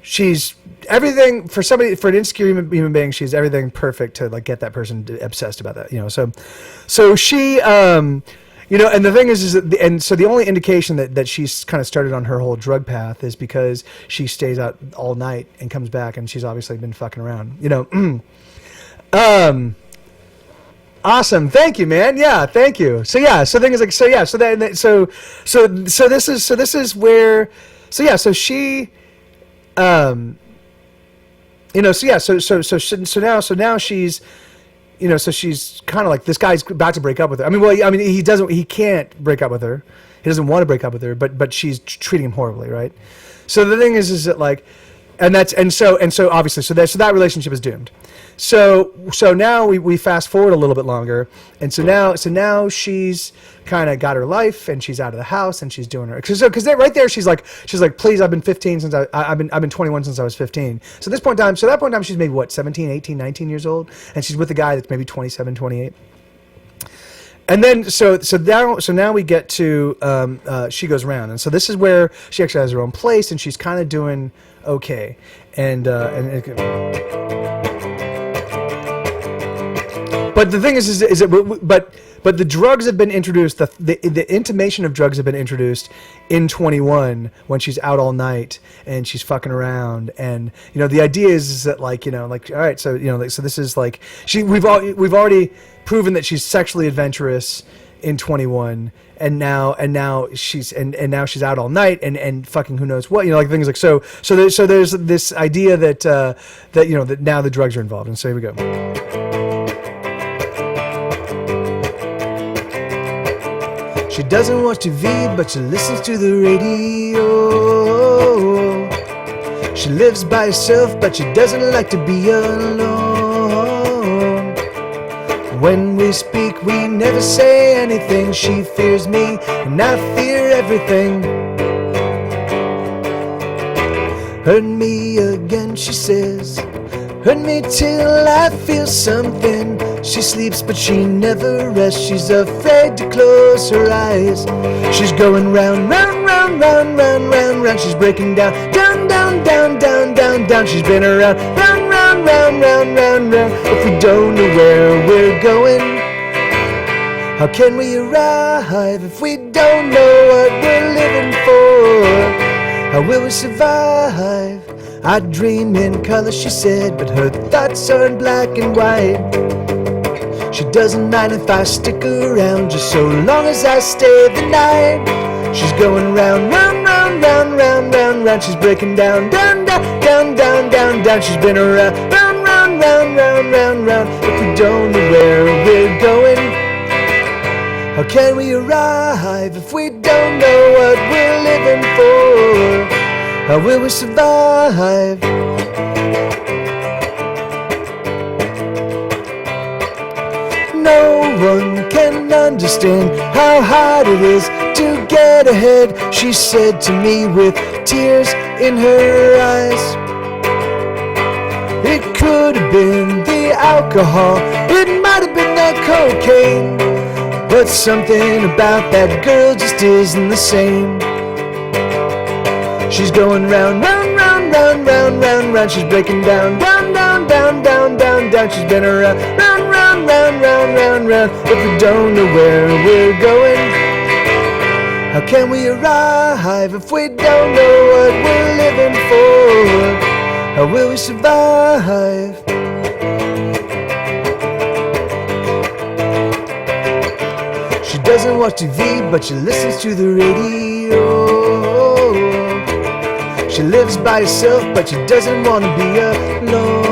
she's everything for an insecure human being. She's everything perfect to like get that person obsessed about that, you know. So she you know, and the thing is that, so the only indication that she's kind of started on her whole drug path is because she stays out all night and comes back, and she's obviously been fucking around, you know. Awesome, thank you, man. Yeah, thank you. So yeah, so the thing is like, so yeah, so that, so this is where, so yeah, so she, you know, so yeah, so now she's. You know, so she's kind of like, this guy's about to break up with her. I mean, well, I mean, he can't break up with her. He doesn't want to break up with her, but she's treating him horribly, right? So the thing is that like, and so obviously, so that relationship is doomed. So now we fast forward a little bit longer, and so now she's kind of got her life, and she's out of the house, and she's doing her because right there she's like, please, I've been 15 since I've been 21 since I was 15. So that point in time she's maybe what, 17, 18, 19 years old, and she's with a guy that's maybe 27, 28. And then so now we get to she goes around, and so this is where she actually has her own place, and she's kind of doing okay, but the thing is but the drugs have been introduced. The intimation of drugs have been introduced in 21 when she's out all night and she's fucking around. And you know, the idea is that like, you know, like, all right, so you know, like, so this is like we've already proven that she's sexually adventurous in 21, and now she's out all night and fucking who knows what, you know, like things like so there's this idea that you know, that now the drugs are involved. And so here we go. She doesn't watch TV, but she listens to the radio. She lives by herself, but she doesn't like to be alone. When we speak, we never say anything. She fears me, and I fear everything. Hurt me again, she says. Hurt me till I feel something. She sleeps but she never rests. She's afraid to close her eyes. She's going round, round, round, round, round, round, round. She's breaking down, down, down, down, down, down, down. She's been around, round, round, round, round, round, round. If we don't know where we're going, how can we arrive if we don't know what we're living for? How will we survive? I dream in color, she said, but her thoughts are in black and white. She doesn't mind if I stick around, just so long as I stay the night. She's going round, round, round, round, round, round, round. She's breaking down, down, down, down, down, down, down. She's been around, round, round, round, round, round, round. If we don't know where we're going, how can we arrive if we don't know what we're living for? How will we survive? understand how hard it is to get ahead, she said to me with tears in her eyes. It could have been the alcohol, it might have been that cocaine, but something about that girl just isn't the same. She's going round, round, round, round, round, round, round. She's breaking down, down, down, down, down, down, down. She's been around, round, round, round, round, round, round. If we don't know where we're going, how can we arrive if we don't know what we're living for? How will we survive? She doesn't watch TV, but she listens to the radio. She lives by herself, but she doesn't want to be alone.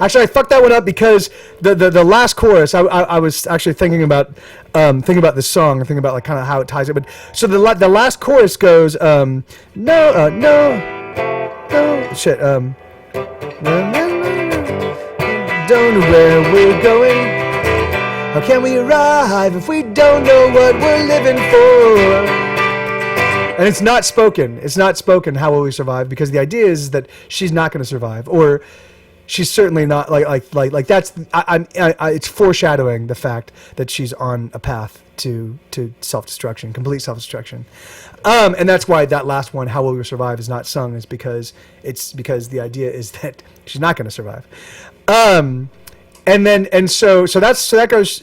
Actually, I fucked that one up because the last chorus, I was actually thinking about this song and thinking about like kind of how it ties it. But so the last chorus goes no, shit no, don't know where we're going. How can we arrive if we don't know what we're living for? And it's not spoken. It's not spoken. How will we survive? Because the idea is that she's not going to survive, or she's certainly not. Like that's. It's foreshadowing the fact that she's on a path to self-destruction, complete self-destruction. And that's why that last one, "How will we survive," is not sung. Is because the idea is that she's not going to survive. So that goes.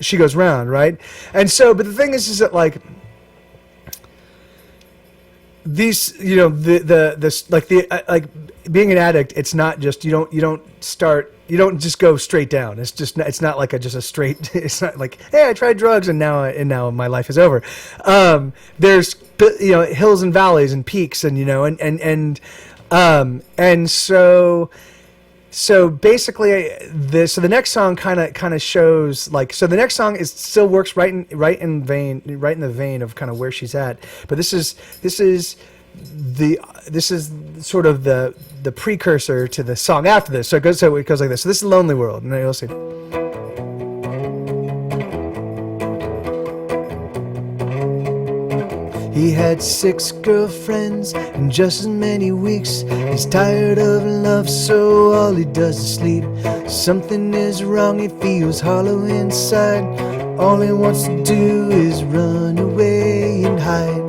She goes round, right? And so, but the thing is that like. These, you know, like being an addict, it's not just you don't just go straight down. It's not like just a straight. It's not like, hey, I tried drugs and now my life is over. There's, you know, hills and valleys and peaks and, you know, and so basically the next song kind of shows like, so the next song still works right in the vein of kind of where she's at, but this is sort of the precursor to the song after this. So it goes like this. So this is Lonely World, and you'll see. He had 6 girlfriends in just as many weeks. He's tired of love, so all he does is sleep. Something is wrong, he feels hollow inside. All he wants to do is run away and hide.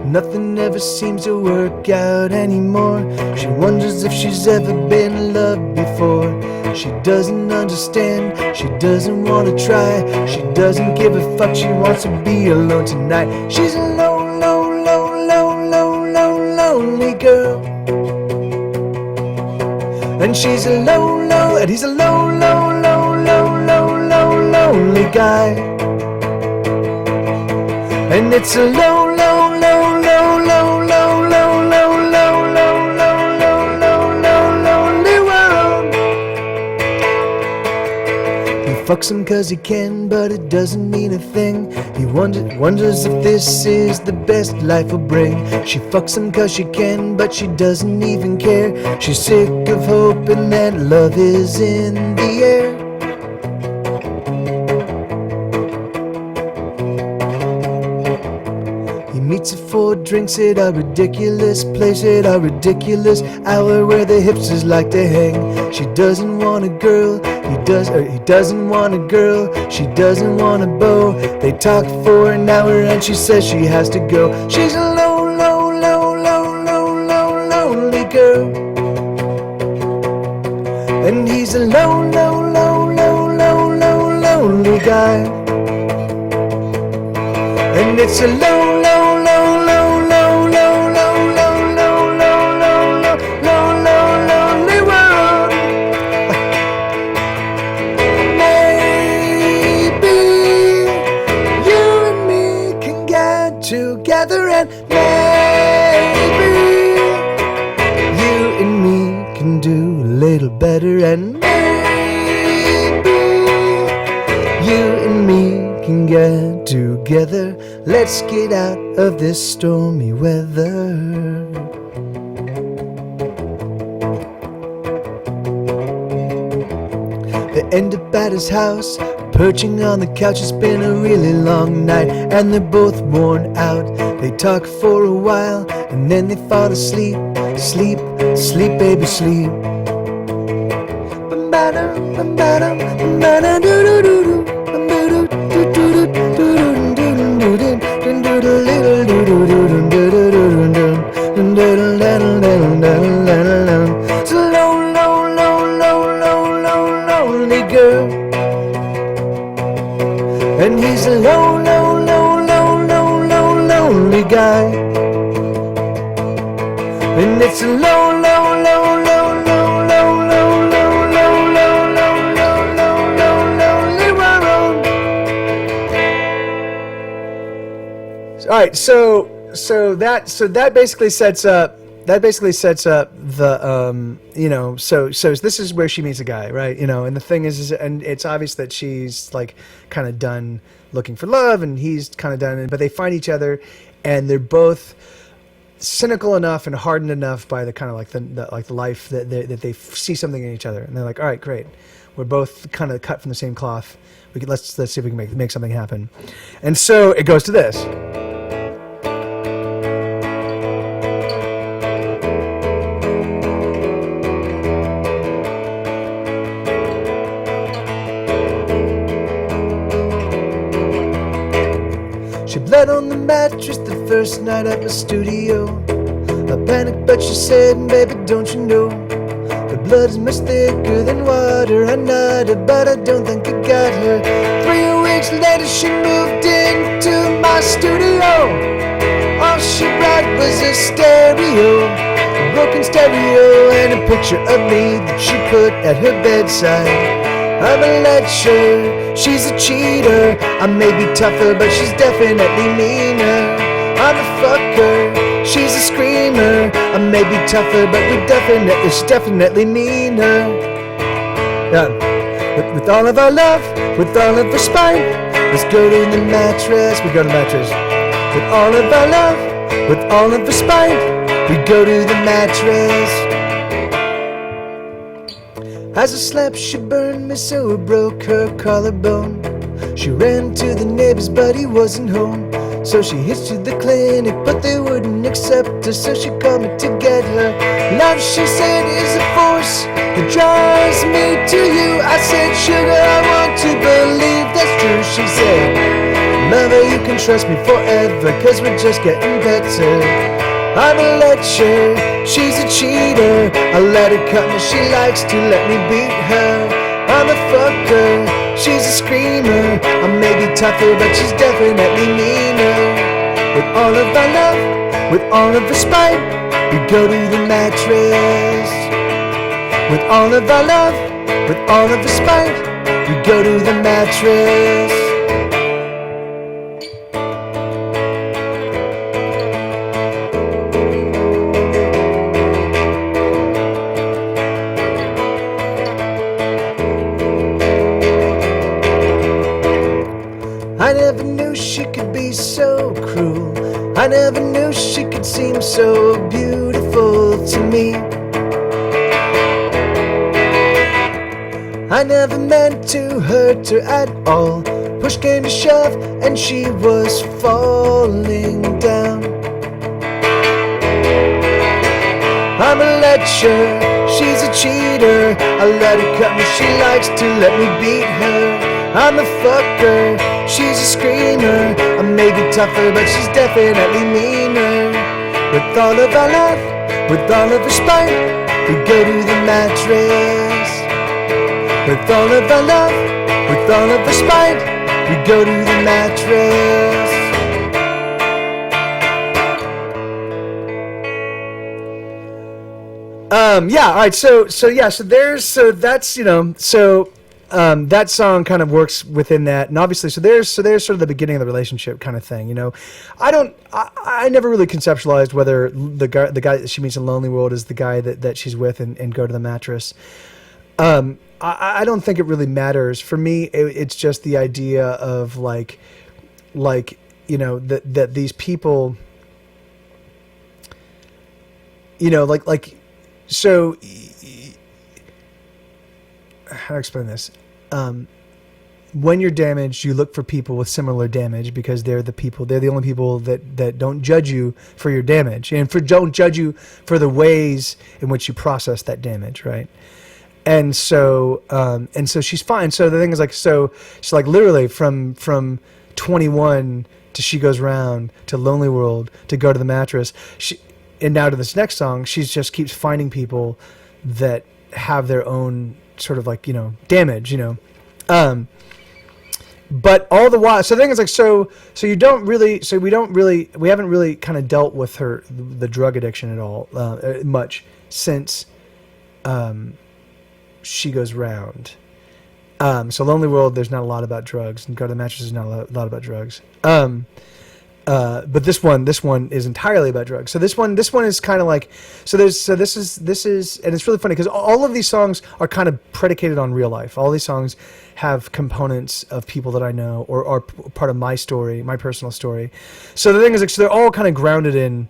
Nothing ever seems to work out anymore. She wonders if she's ever been loved before. She doesn't understand, she doesn't want to try. She doesn't give a fuck, she wants to be alone tonight. She's a lonely girl. And she's a and he's a lonely guy. And it's a lonely world. He fucks him cause he can, but it doesn't mean a thing. He wonders if this is the best life will bring. She fucks him cause she can, but she doesn't even care. She's sick of hoping that love is in the air. Meets her for drinks at a ridiculous place, at a ridiculous hour where the hipsters like to hang. She doesn't want a girl, he doesn't want a girl. She doesn't want a beau. They talk for an hour and she says she has to go. She's a lonely girl. And he's a lonely guy. And it's a lonely world. Maybe you and me can get together, and maybe you and me can do a little better, and maybe you and me can get together. Let's get out of this stormy weather. end up at his house, perching on the couch. It's been a really long night, and they're both worn out. They talk for a while, and then they fall asleep. Sleep, sleep, baby, sleep. It's a lonely girl, and he's a lonely guy, and it's a lonely world. All right, so that basically sets up the so this is where she meets a guy, right? And the thing is and it's obvious that she's like kind of done looking for love, and he's kind of done, but they find each other, and they're both cynical enough and hardened enough by the kind of like the life that they see something in each other, and they're like, all right, great, we're both kind of cut from the same cloth. Let's see if we can make something happen. And so it goes to this. She bled on the mattress the first night at my studio. I panicked, but she said, baby, don't you know, the blood is much thicker than water. I nodded, but I don't think I got her. 3 weeks later, she moved into my studio. All she brought was a stereo, a broken stereo, and a picture of me that she put at her bedside. I'm a lecher, she's a cheater. I may be tougher, but she's definitely meaner. I'm a fucker, she's a screamer. I may be tougher, but she's definitely meaner. Yeah. With all of our love, with all of our spine, let's go to the mattress. We go to the mattress. With all of our love, with all of our spine, we go to the mattress. As I slept, she burned me so it broke her collarbone. She ran to the neighbors, but he wasn't home. So she hitched to the clinic, but they wouldn't accept her. So she called me to get her. Love, she said, is a force that drives me to you. I said, sugar, I want to believe that's true. She said, lover, you can trust me forever, 'cause we're just getting better. I'm a lecher, she's a cheater. I let her cut me, she likes to let me beat her. I'm a fucker, she's a screamer. I may be tougher, but she's definitely meaner. With all of our love, with all of our spite, we go to the mattress. With all of our love, with all of our spite, we go to the mattress. I never knew she could be so cruel. I never knew she could seem so beautiful to me. I never meant to hurt her at all. Push came to shove and she was falling down. I'm a lecher, she's a cheater. I let her cut me, she likes to let me beat her. I'm a fucker, she's a screamer. I may be tougher, but she's definitely meaner. With all of our love, with all of our spite, we go to the mattress. With all of our love, with all of our spite, we go to the mattress. Yeah, all right, so that's, that song kind of works within that, and obviously, so there's sort of the beginning of the relationship kind of thing, I never really conceptualized whether the guy that she meets in Lonely World is the guy that she's with and go to the mattress. I don't think it really matters. For me, it's just the idea of that these people, so how to explain this? when you're damaged, you look for people with similar damage because they're the only people that don't judge you for your damage and don't judge you for the ways in which you process that damage, right? And so she's fine. So the thing is like, so she's like literally from 21 to She Goes Round to Lonely World to Go to the Mattress, and now to this next song, she just keeps finding people that have their own sort of like, damage, but all the while, so the thing is like, so we haven't really kind of dealt with the drug addiction at all, much since, She Goes Round. So Lonely World, there's not a lot about drugs, and Go to the Mattress is not a lot about drugs. But this one is entirely about drugs. So this one is kind of like, this is, and it's really funny because all of these songs are kind of predicated on real life. All these songs have components of people that I know or are part of my story, my personal story. So the thing is, like, so they're all kind of grounded in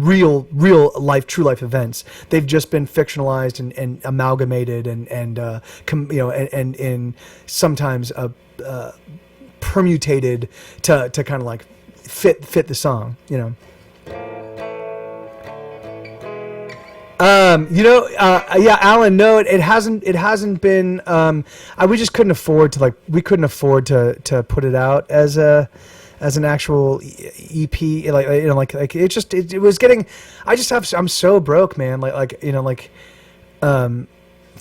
real life, true life events. They've just been fictionalized and amalgamated and sometimes permutated to kind of like fit the song, Yeah, Alan, no, it hasn't been, we just couldn't afford to put it out as an actual EP, it was getting, I'm so broke, man.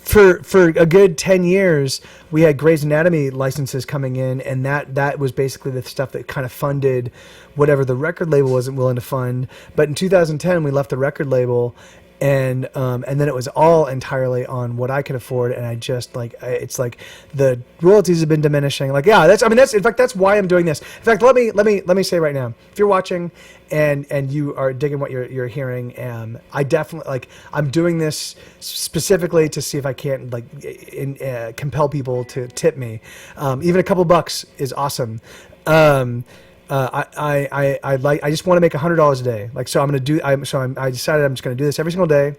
For a good 10 years, we had Grey's Anatomy licenses coming in, and that was basically the stuff that kind of funded whatever the record label wasn't willing to fund. But in 2010, we left the record label, and then it was all entirely on what I could afford, and I just it's like the royalties have been diminishing. That's why I'm doing this. In fact, let me say right now, if you're watching and you are digging what you're hearing, I definitely I'm doing this specifically to see if I can't compel people to tip me. Even a couple bucks is awesome. I just want to make $100 a day. I decided I'm just going to do this every single day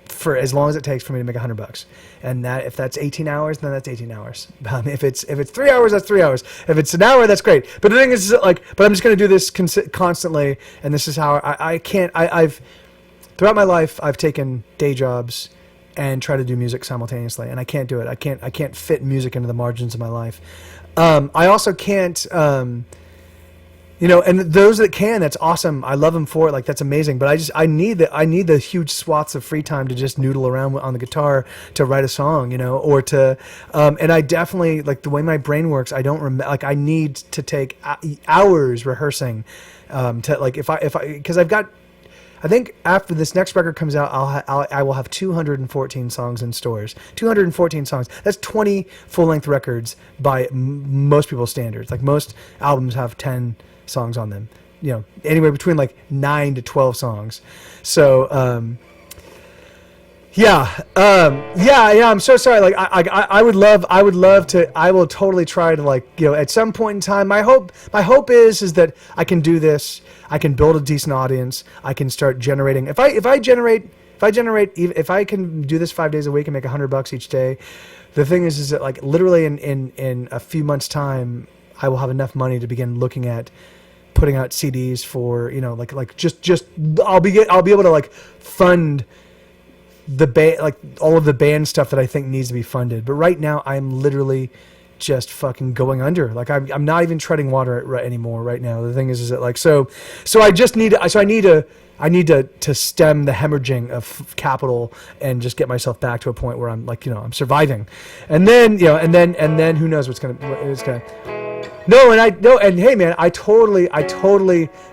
for as long as it takes for me to make $100. And that, if that's 18 hours, then that's 18 hours. If it's 3 hours, that's 3 hours. If it's an hour, that's great. But the thing is, but I'm just going to do this constantly. And this is how I've throughout my life, I've taken day jobs and try to do music simultaneously. And I can't do it. I can't fit music into the margins of my life. I also can't, and those that can, that's awesome. I love them for it. That's amazing. But I need the huge swaths of free time to just noodle around on the guitar to write a song, or to, and I definitely, the way my brain works, I don't remember, I need to take hours rehearsing, because I think after this next record comes out, I will have 214 songs in stores. 214 songs. That's 20 full-length records by most people's standards. Most albums have 10 songs on them. Anywhere between 9 to 12 songs. So, I'm so sorry. I would love to. I will totally try to at some point in time. My hope is that I can do this. I can build a decent audience. I can start generating. If I can do this 5 days a week and make $100 each day, the thing is that literally in a few months' time, I will have enough money to begin looking at putting out CDs for I'll be able to fund the band, all of the band stuff that I think needs to be funded. But right now, I'm literally just fucking going under. I'm not even treading water anymore right now. The thing is that so I need to stem the hemorrhaging of capital and just get myself back to a point where I'm I'm surviving, and then and then who knows what's gonna. And hey man, I totally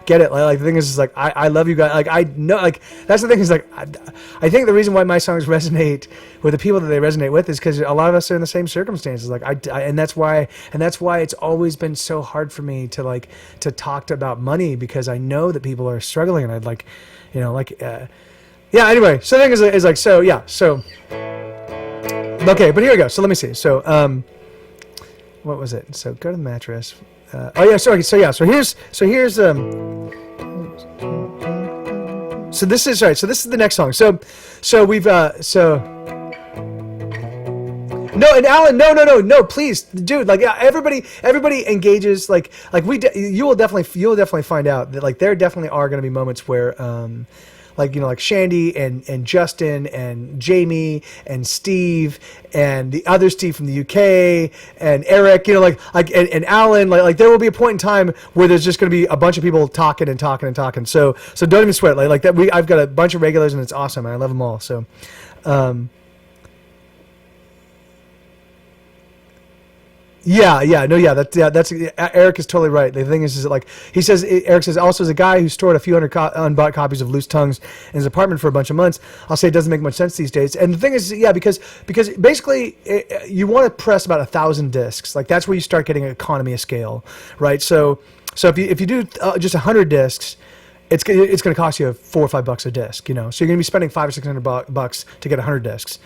get it. The thing is I love you guys. I know that's the thing is I think the reason why my songs resonate with the people that they resonate with is because a lot of us are in the same circumstances. And that's why it's always been so hard for me to to talk about money, because I know that people are struggling, and I'd anyway. So the thing is okay, but here we go. So let me see. So what was it? So Go to the Mattress. So here's so this is right. So this is the next song. So So we've no, and Alan, no, please, dude, like, yeah, everybody engages, like you will definitely find out that, like, there definitely are going to be moments where, like, you know, like Shandy and Justin and Jamie and Steve and the other Steve from the UK and Eric, you know, like and Alan, like there will be a point in time where there's just going to be a bunch of people talking and talking and talking. So don't even sweat, like that. I've got a bunch of regulars and it's awesome and I love them all. So, that's Eric is totally right. The thing is that, like, Eric says, also, as a guy who stored a few hundred unbought copies of Loose Tongues in his apartment for a bunch of months, I'll say it doesn't make much sense these days. And the thing is, yeah, because basically you want to press about 1,000 discs. Like, that's where you start getting economy of scale, right? So if you do just 100 discs, it's going to cost you $4 or $5 a disc, you know. So you're going to be spending $500 or $600 to get 100 discs.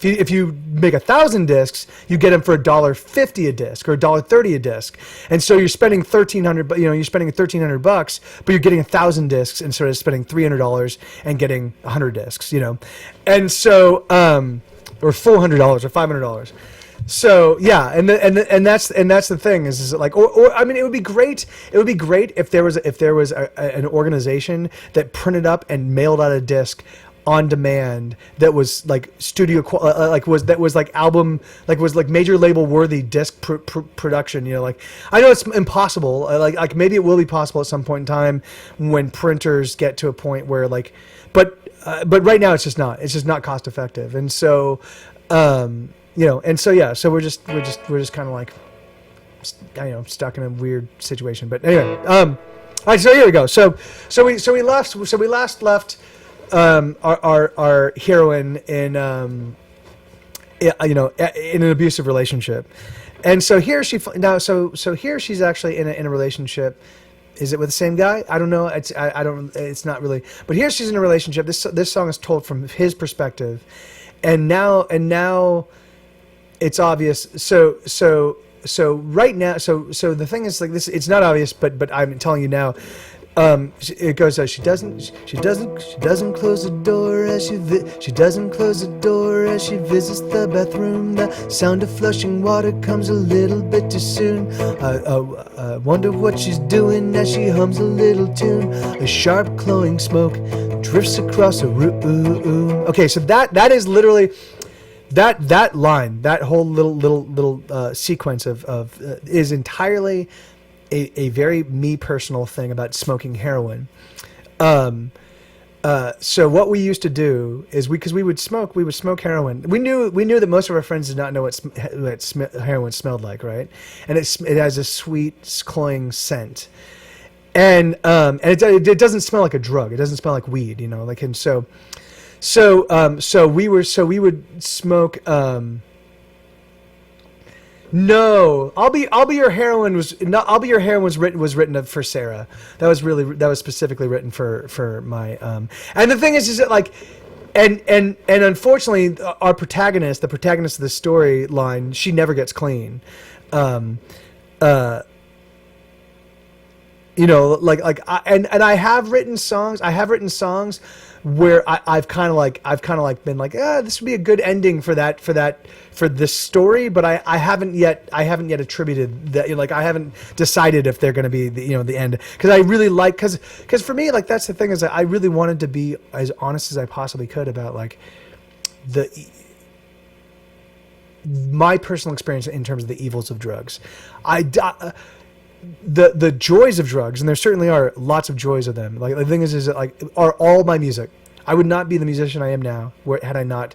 If you make 1,000 discs, you get them for $1.50 a disc or $1.30 a disc, and so you're spending $1,300. You know, you're spending $1,300, but you're getting 1,000 discs instead of spending $300 and getting 100 discs. You know, and so or $400 or $500. So yeah, and that's the thing is like, or I mean, it would be great. It would be great if there was an organization that printed up and mailed out a disc on demand that was like album, like was like major label worthy disc production, you know. Like, I know it's impossible, like maybe it will be possible at some point in time when printers get to a point where, like, but right now it's just not cost effective. And so you know, and so yeah, so we're just kind of like, you know, stuck in a weird situation. But anyway, all right, so here we go. So we last left our heroine in you know, in an abusive relationship, and so here here she's actually in a relationship. Is it with the same guy? I don't know. It's not really. But here she's in a relationship. This song is told from his perspective, and now it's obvious. So right now, so the thing is, like, this, it's not obvious, but I'm telling you now. It goes, she doesn't close the door as she doesn't close the door as she visits the bathroom. The sound of flushing water comes a little bit too soon. I wonder what she's doing as she hums a little tune. A sharp glowing smoke drifts across a room. Okay, so that is literally that line, that whole little sequence of is entirely a very me personal thing about smoking heroin. So what we used to do is because we would smoke heroin. We knew that most of our friends did not know what heroin smelled like, right? And it has a sweet, cloying scent, and it doesn't smell like a drug. It doesn't smell like weed, you know. Like, and so we would smoke. No, I'll be your heroine was written for Sarah. That was specifically written for my and the thing is that, like, and unfortunately the protagonist of the storyline, she never gets clean. You know, like I have written songs where I've kind of like been like, this would be a good ending for this story, but I haven't yet attributed that, you know, like, I haven't decided if they're going to be the end, because I really like, because for me, like, that's the thing, is that I really wanted to be as honest as I possibly could about, like, my personal experience in terms of the evils of drugs. The joys of drugs, and there certainly are lots of joys of them. Like, the thing is that, like, are all my music. I would not be the musician I am now had I not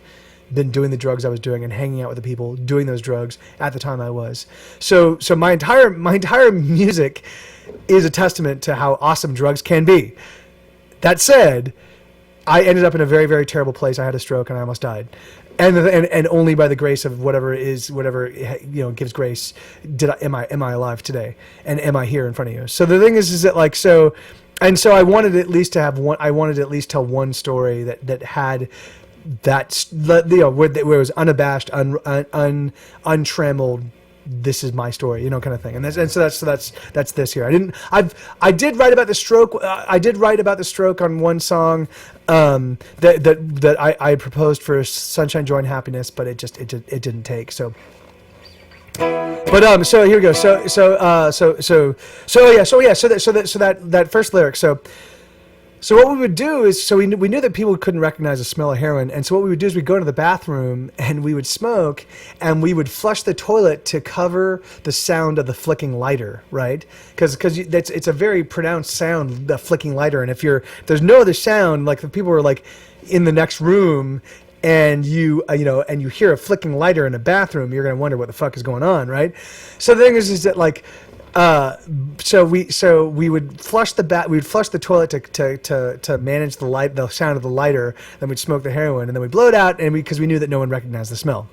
been doing the drugs I was doing and hanging out with the people doing those drugs at the time I was. So my entire music is a testament to how awesome drugs can be. That said, I ended up in a very, very terrible place. I had a stroke and I almost died. And only by the grace of whatever gives grace am I alive today, and am I here in front of you. So the thing is that, like, so I wanted at least to have one. I wanted to at least tell one story that had that, you know, where it was unabashed, untrammeled this is my story, kind of thing. And so that's this here. I did write about the stroke. I did write about the stroke on one song that I proposed for Sunshine, Joy, and Happiness, but it didn't take. So. But so here we go. So that first lyric. So what we would do is, we knew that people couldn't recognize the smell of heroin, and so what we would do is we'd go into the bathroom and we would smoke, and we would flush the toilet to cover the sound of the flicking lighter, right? Because it's a very pronounced sound, the flicking lighter, and if there's no other sound, like if people were like in the next room, and you hear a flicking lighter in a bathroom, you're gonna wonder what the fuck is going on, right? So the thing is that like. So we would flush the toilet to manage the sound of the lighter. Then we'd smoke the heroin, and then we'd blow it out, and because we knew that no one recognized the smell.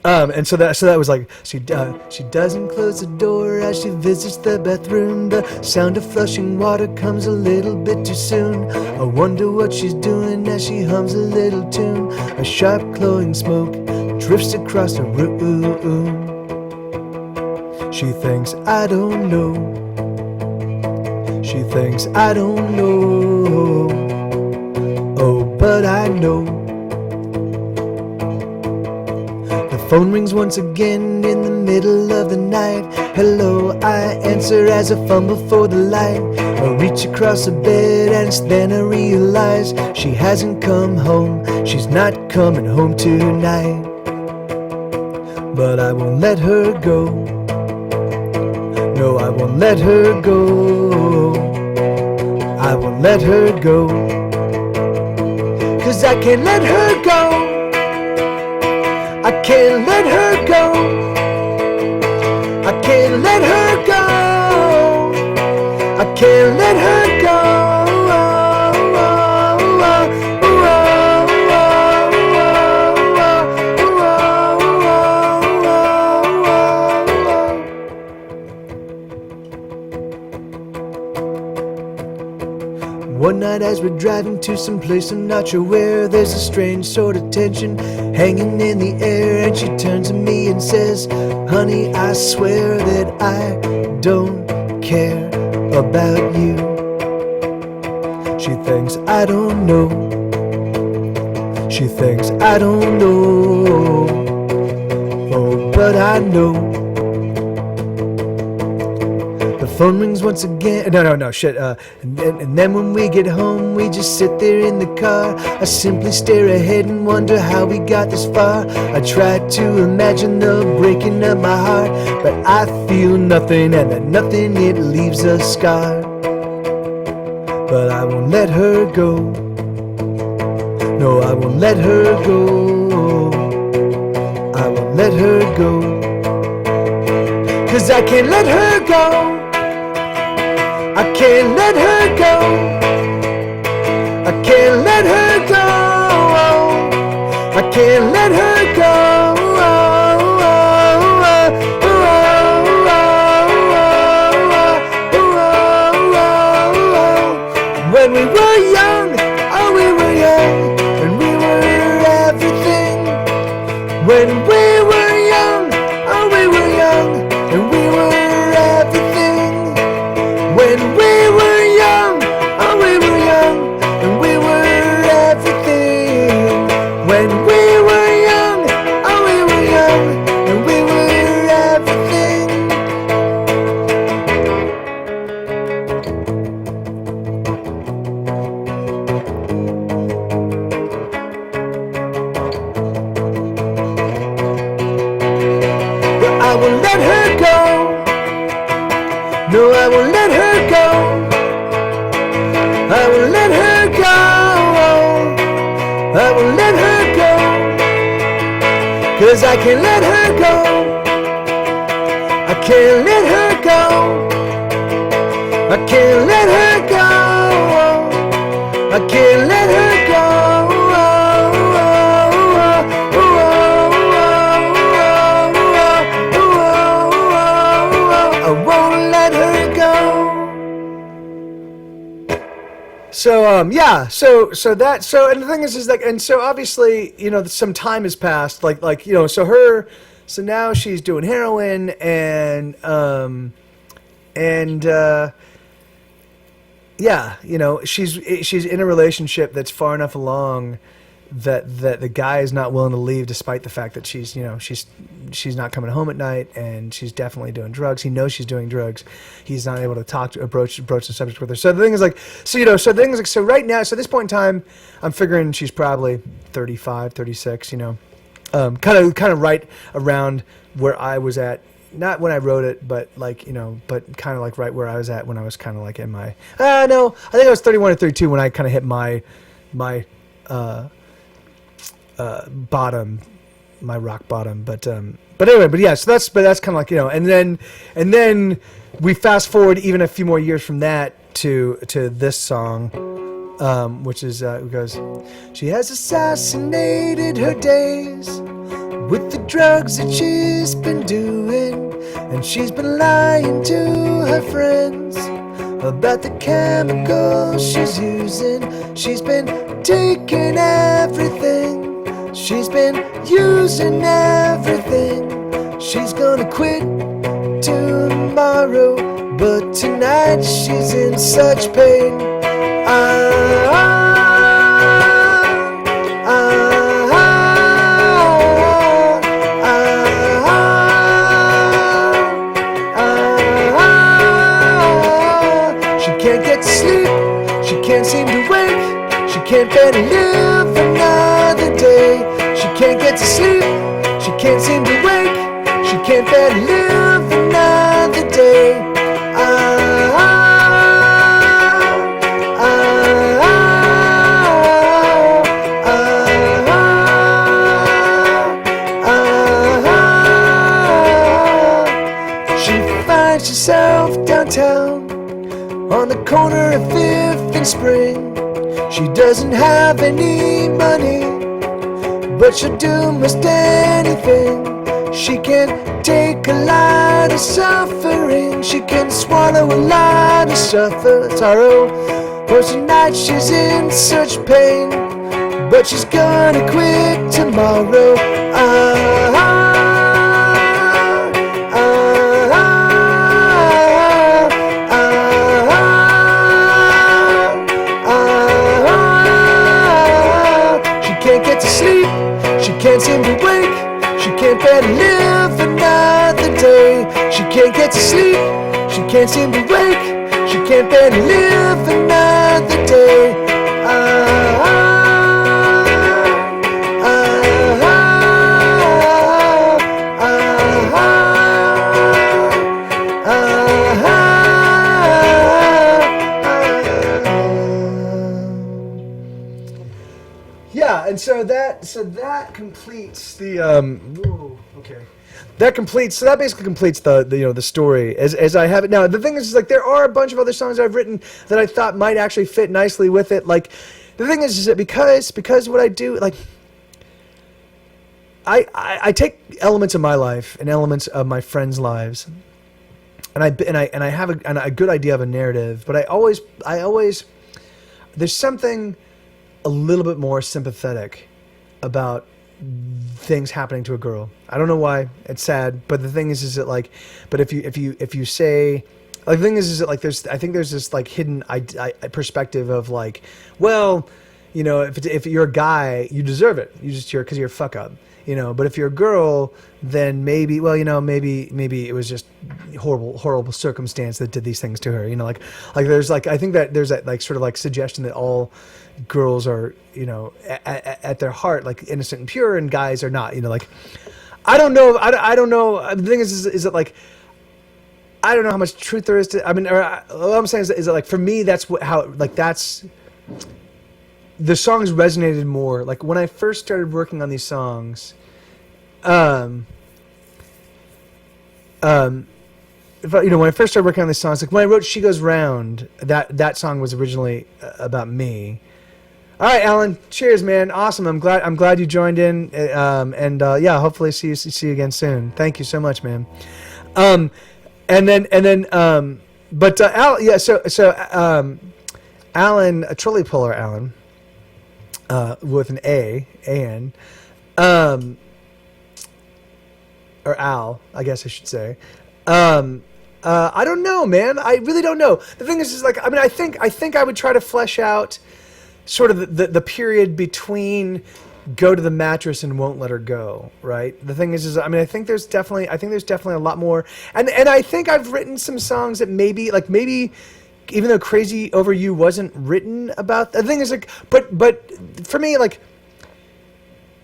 And so that was like she doesn't close the door as she visits the bathroom. The sound of flushing water comes a little bit too soon. I wonder what she's doing as she hums a little tune. A sharp glowing smoke drifts across the room. She thinks I don't know. She thinks I don't know. Oh, but I know. The phone rings once again in the middle of the night. Hello, I answer as I fumble for the light. I reach across the bed and it's then I realize she hasn't come home. She's not coming home tonight. But I won't let her go. No, I won't let her go. I won't let her go. 'Cause I can't let her go. I can't let her go. I can't let her go. I can't let her go. One night as we're driving to some place I'm not sure where, there's a strange sort of tension hanging in the air, and she turns to me and says, honey, I swear that I don't care about you. She thinks I don't know. She thinks I don't know. Oh, but I know. The phone rings once again. No, shit. And then when we get home, we just sit there in the car. I simply stare ahead and wonder how we got this far. I try to imagine the breaking of my heart, but I feel nothing, and that nothing, it leaves a scar. But I won't let her go. No, I won't let her go. I won't let her go. 'Cause I can't let her go. I can't let her go. I can't let her go. I can't let her go. When we were young, oh we were young, and we were everything. When we were young, oh we were young, and we were everything. When we were young, oh we were young, and we were everything. When we were young, oh we were young, and we were everything. But I won't let her go. No, I won't let her go. I won't let her go. I won't let her go. 'Cause I can't let her go. I can't let her go. I can't let her go. I can't let her go. I won't let her go. So and the thing is like, and so obviously, some time has passed, so So now she's doing heroin and yeah, you know, she's in a relationship that's far enough along that the guy is not willing to leave, despite the fact that she's not coming home at night, and she's definitely doing drugs. He knows she's doing drugs. He's not able to broach the subject with her. So the thing is like, so right now, so at this point in time, I'm figuring she's probably 35, 36, you know, kind of right around where I was at. Not when I wrote it, but like, you know, but kind of like right where I was at when I was kind of like in my, no, I think I was 31 or 32 when I kind of hit my bottom, my rock bottom. But anyway, but yeah, so that's kind of like, you know, and then we fast forward even a few more years from that to this song, which is, it goes, she has assassinated her days with the drugs that she's been doing, and she's been lying to her friends about the chemicals she's using. She's been taking everything, she's been using everything. She's gonna quit tomorrow, but tonight she's in such pain. Can't seem to wake, she can't bear to live another day. She can't get to sleep, she can't seem to wake, she can't bear to live another day. She finds herself downtown on the corner of 5th and Spring. She doesn't have any money, but she'll do most anything. She can take a lot of suffering, she can swallow a lot of sorrow. For tonight she's in such pain, but she's gonna quit tomorrow. Can't seem to wake, she can't bear to live another day. She can't get to sleep, she can't seem to wake, she can't bear to live another day. Yeah, and so that completes the that basically completes the story as I have it now. The thing is like there are a bunch of other songs I've written that I thought might actually fit nicely with it. Like the thing is that because what I do, like I take elements of my life and elements of my friends' lives, and I have a good idea of a narrative, but I always there's something a little bit more sympathetic about things happening to a girl. I don't know why. It's sad, but the thing is that like, but if you say, like, the thing is that like I think there's this like hidden perspective of like, well, you know, if you're a guy, you deserve it. Because you're a fuck up, you know. But if you're a girl, then maybe, well, you know, maybe it was just horrible circumstance that did these things to her, you know. Like there's like, I think that there's that like sort of like suggestion that all girls are, you know, at their heart like innocent and pure, and guys are not, you know. Like I don't know. The thing is that like I don't know how much truth there is to. I mean, all I'm saying is that like for me, that's that's the songs resonated more. Like when I first started working on these songs, when I first started working on these songs, like when I wrote "She Goes Round," that song was originally about me. All right, Alan. Cheers, man. Awesome. I'm glad you joined in. Yeah, hopefully see you again soon. Thank you so much, man. Alan, a trolley puller, Alan, with an A-N, or Al, I guess I should say. I don't know, man. I really don't know. The thing is like, I mean, I think I would try to flesh out sort of the period between Go to the Mattress and Won't Let Her Go, right? The thing is I mean, I think there's definitely a lot more, and I think I've written some songs that maybe even though Crazy Over You wasn't written about, the thing is like, but for me, like,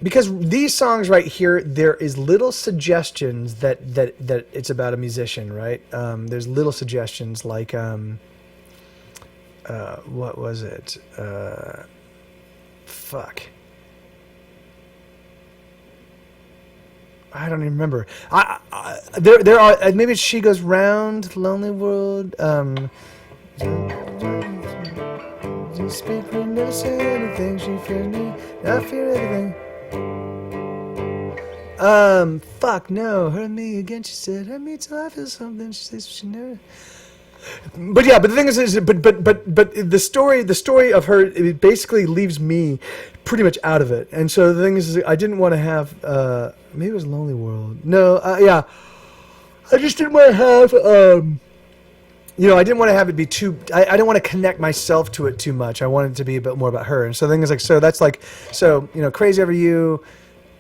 because these songs right here, there is little suggestions that it's about a musician, right? There's little suggestions like, what was it? Fuck. I don't even remember. There are, maybe it's She Goes Round, Lonely World. She speak, we never say anything. She fears me, I fear everything. Fuck no, hurt me again. She said, hurt me till I feel something. She says she never. But yeah, but the thing is but the story of her, it basically leaves me pretty much out of it. And so the thing is I didn't want to have maybe it was Lonely World. No, yeah, I just didn't want to have I didn't want to have it be too. I didn't want to connect myself to it too much. I wanted it to be a bit more about her. And so the thing is like, so that's like, so Crazy Over You.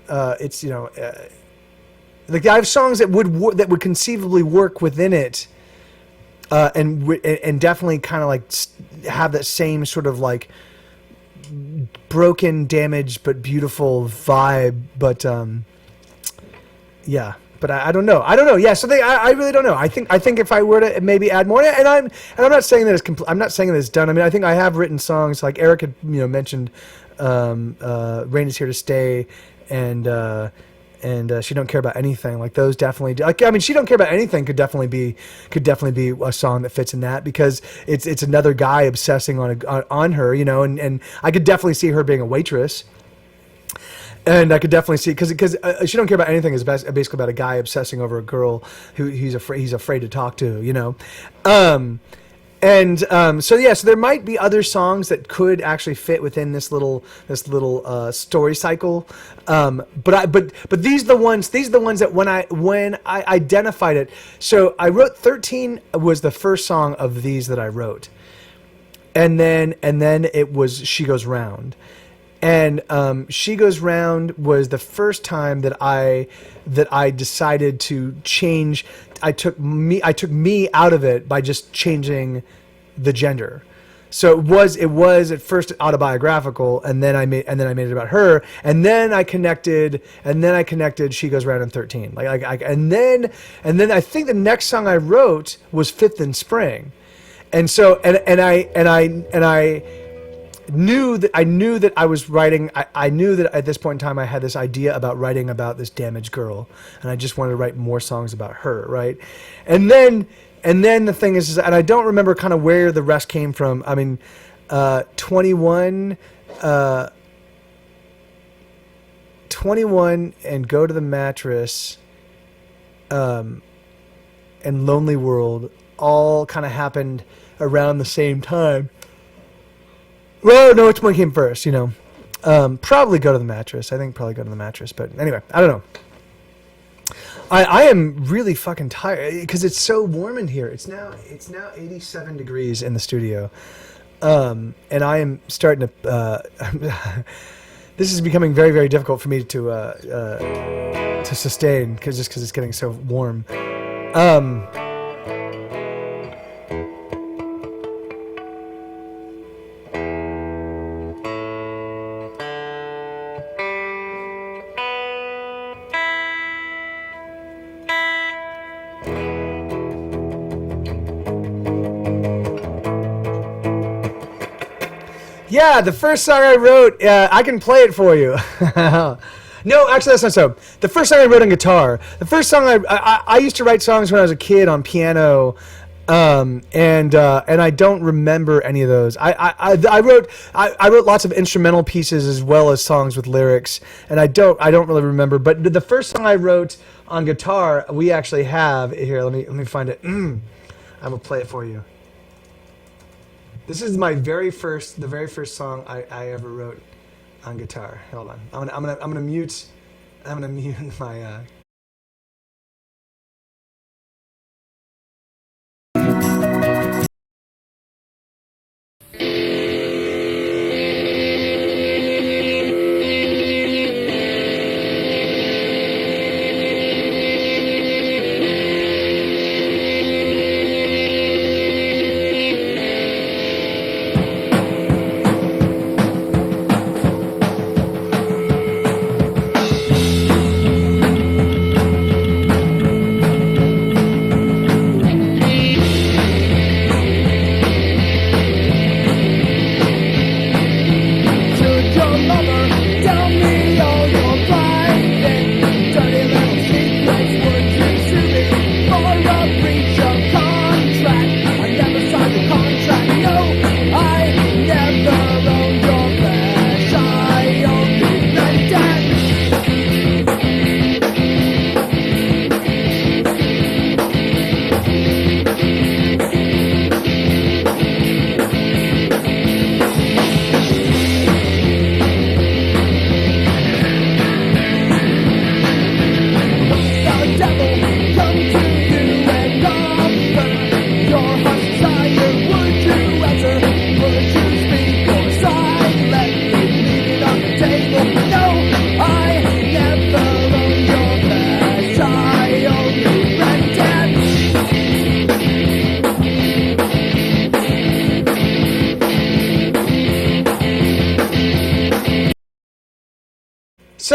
It's like I have songs that would conceivably work within it. And definitely kind of like have that same sort of like broken, damaged, but beautiful vibe. But yeah, but I don't know. Yeah, so I really don't know. I think if I were to maybe add more, and I'm not saying that I'm not saying that it's done. I mean, I think I have written songs like Eric had mentioned, Rain Is Here to Stay, and She Don't Care About Anything. Like those definitely like, I mean, She Don't Care About Anything could definitely be a song that fits in that, because it's another guy obsessing on her, and I could definitely see her being a waitress. And I could definitely see, because She Don't Care About Anything is basically about a guy obsessing over a girl who he's afraid to talk to, So yeah, so there might be other songs that could actually fit within this little story cycle, but these are the ones that when I identified it. So I wrote 13 was the first song of these that I wrote, and then it was She Goes Round. And She Goes Round was the first time that I decided to change. I took me out of it by just changing the gender. So it was at first autobiographical, and then I made it about her, and then I connected She Goes Round in 13. And then I think the next song I wrote was Fifth in Spring, and so and I knew that I was writing. I knew that at this point in time I had this idea about writing about this damaged girl, and I just wanted to write more songs about her, right? And then the thing is, and I don't remember kind of where the rest came from. I mean, 21, and Go to the Mattress, and Lonely World all kind of happened around the same time. Well, no, which one came first, Probably Go to the Mattress. I think probably Go to the Mattress. But anyway, I don't know. I am really fucking tired because it's so warm in here. It's now 87 degrees in the studio. And I am starting to... this is becoming very, very difficult for me to sustain because it's getting so warm. Yeah, the first song I wrote, I can play it for you. No, actually, that's not so. The first song I wrote on guitar. The first song I used to write songs when I was a kid on piano, and I don't remember any of those. I wrote lots of instrumental pieces as well as songs with lyrics, and I don't really remember. But the first song I wrote on guitar, we actually have here. Let me find it. I will play it for you. This is the very first song I ever wrote on guitar. Hold on, I'm gonna mute my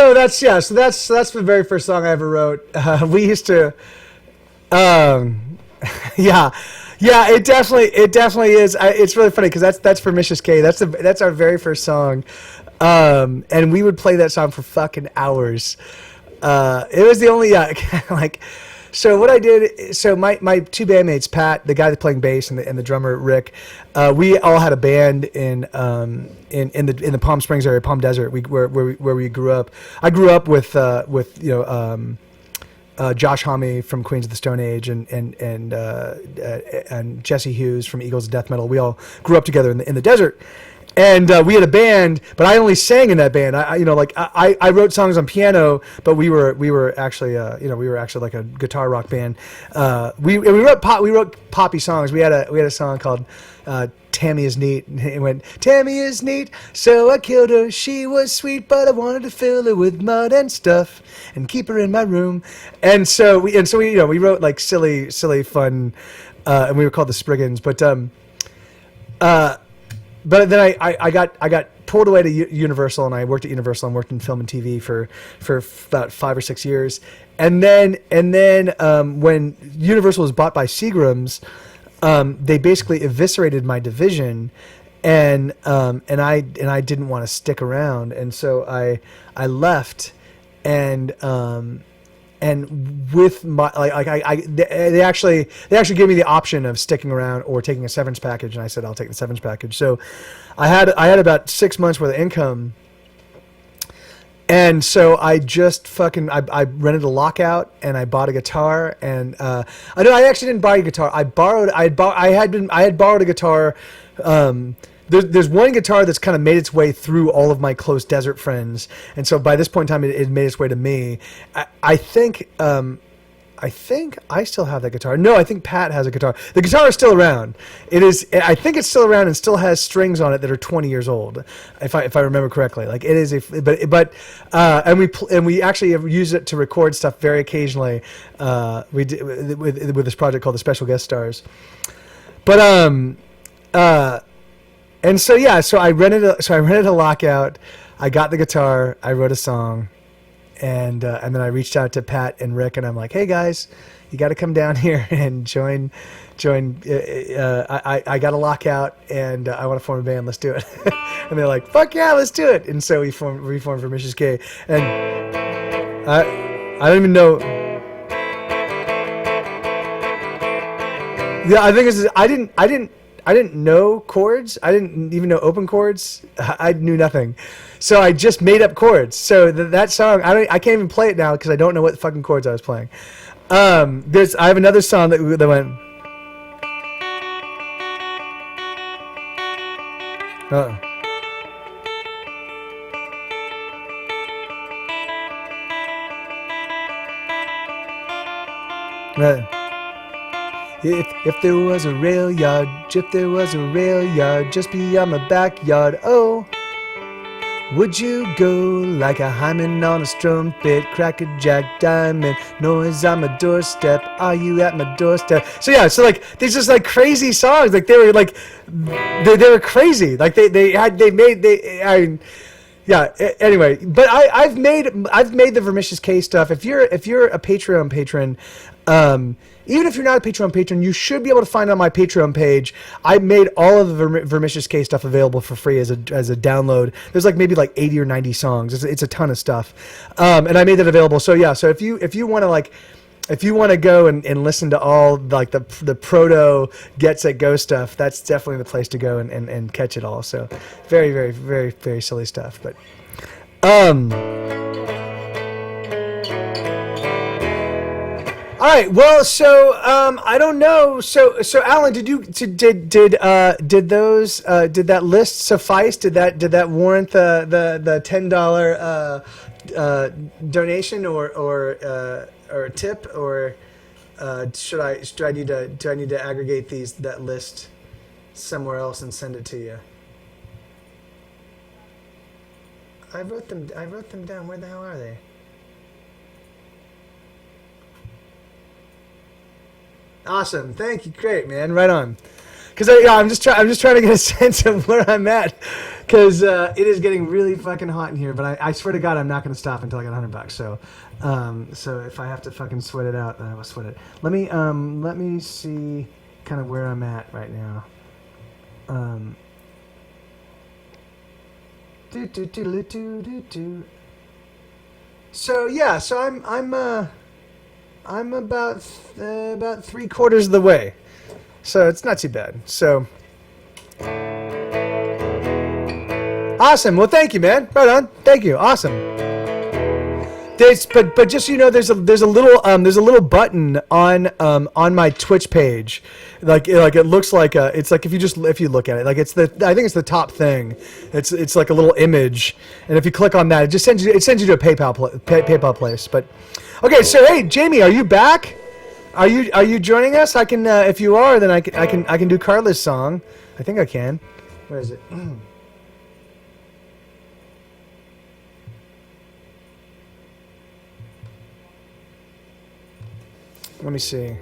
So that's the very first song I ever wrote. We used to, yeah, it definitely is. It's really funny because that's Pernicious K. That's our very first song, and we would play that song for fucking hours. It was the only like. So what I did, so my two bandmates, Pat, the guy that's playing bass, and the drummer Rick, we all had a band in the Palm Springs area, Palm Desert, where we grew up. I grew up with Josh Homme from Queens of the Stone Age and Jesse Hughes from Eagles of Death Metal. We all grew up together in the desert. And we had a band, but I only sang in that band. I wrote songs on piano, but we were actually like a guitar rock band. We wrote poppy songs. We had a song called Tammy is Neat. And it went, Tammy is neat, so I killed her. She was sweet, but I wanted to fill her with mud and stuff and keep her in my room. And so we wrote like silly fun, and we were called the Spriggans. But then I got pulled away to Universal, and I worked at Universal and worked in film and TV for about 5 or 6 years. And then when Universal was bought by Seagram's, they basically eviscerated my division, and I didn't want to stick around, and so I left, and with my they actually gave me the option of sticking around or taking a severance package, and I said I'll take the severance package. So I had about 6 months worth of income, and so I just I rented a Lockout, and I bought a guitar, and I actually didn't buy a guitar. I had borrowed a guitar. There's one guitar that's kind of made its way through all of my close desert friends, and so by this point in time, it made its way to me. I think I still have that guitar. No, I think Pat has a guitar. The guitar is still around. I think it's still around and still has strings on it that are 20 years old, if I remember correctly. Like it is and we actually have used it to record stuff very occasionally. We did with this project called the Special Guest Stars, and so I rented a Lockout. I got the guitar. I wrote a song, and then I reached out to Pat and Rick, and I'm like, "Hey guys, you got to come down here and join. I got a Lockout, and I want to form a band. Let's do it." And they're like, "Fuck yeah, let's do it!" And so we formed Pernicious K, and I don't even know. Yeah, I think I didn't know chords. I didn't even know open chords. I knew nothing. So I just made up chords. So that song, I can't even play it now because I don't know what fucking chords I was playing. I have another song that went. If there was a rail yard just beyond my backyard, oh, would you go like a hymen on a strumpet, crack a jack diamond, noise on my doorstep, are you at my doorstep? So like these just like crazy songs, like they were crazy, like anyway, but I've made the Pernicious K stuff. If you're a Patreon patron, even if you're not a Patreon patron, you should be able to find it on my Patreon page. I made all of the Pernicious K stuff available for free as a download. There's like maybe like 80 or 90 songs. It's a ton of stuff, and I made that available. So if you want to go and listen to all like the proto Get Set Go stuff, that's definitely the place to go and catch it all. So very, very, very, very silly stuff, but all right. Well, so I don't know. So Alan, did that list suffice? Did that warrant the $10 donation or a tip, or do I need to aggregate that list somewhere else and send it to you? I wrote them down. Where the hell are they? Awesome, thank you, great man, right on. Because I'm just trying to get a sense of where I'm at. because it is getting really fucking hot in here. But I swear to God, I'm not going to stop until I get $100. So, so if I have to fucking sweat it out, then I will sweat it. Let me see kind of where I'm at right now. So yeah, so I'm about 3/4 of the way, so it's not too bad. So awesome. Well, thank you, man. Right on. Thank you. Awesome. But just so you know, there's a little button on my Twitch page, like it looks like it's like if you look at it, like I think it's the top thing. It's like a little image, and if you click on that, it sends you to a PayPal place. But okay, so hey, Jamie, are you back? Are you joining us? I can if you are, then I can do Carla's song. I think I can. Where is it? Let me see.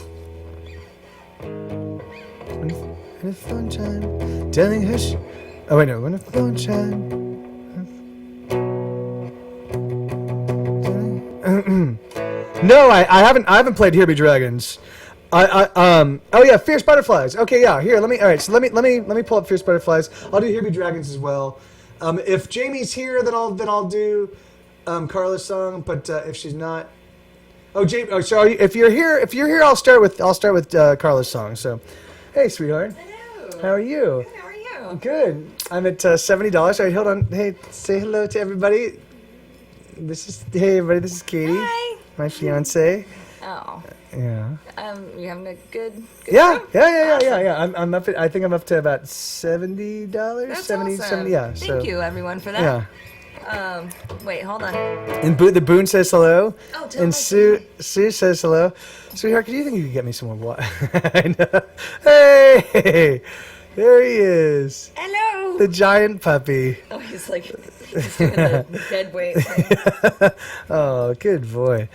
When the phone chime, telling her oh wait, no. When the phone chime. No, I haven't played Here Be Dragons. Oh yeah, Fierce Butterflies. Okay, yeah. Here, let me pull up Fierce Butterflies. I'll do Here Be Dragons as well. If Jamie's here, then I'll do Carla's song. But if she's not. Oh, Jamie. Oh, so if you're here, I'll start with Carla's song. So, hey, sweetheart. Hello. How are you? Good, how are you? Good. I'm at $70. All right, hold on. Hey, say hello to everybody. Hey, everybody. This is Katie, Hi. my fiance. Oh. Yeah. You having a good Yeah. time? Yeah. I'm up. I think I'm up to about $70. That's 70, awesome. 70. Yeah. Thank you, everyone, for that. Yeah. Wait, hold on. And the Boone says hello. Oh, tell And my Sue says hello. Sweetheart, do you think you could get me some more water? I know. Hey, there he is. Hello. The giant puppy. Oh, he's doing the dead weight thing. Oh, good boy.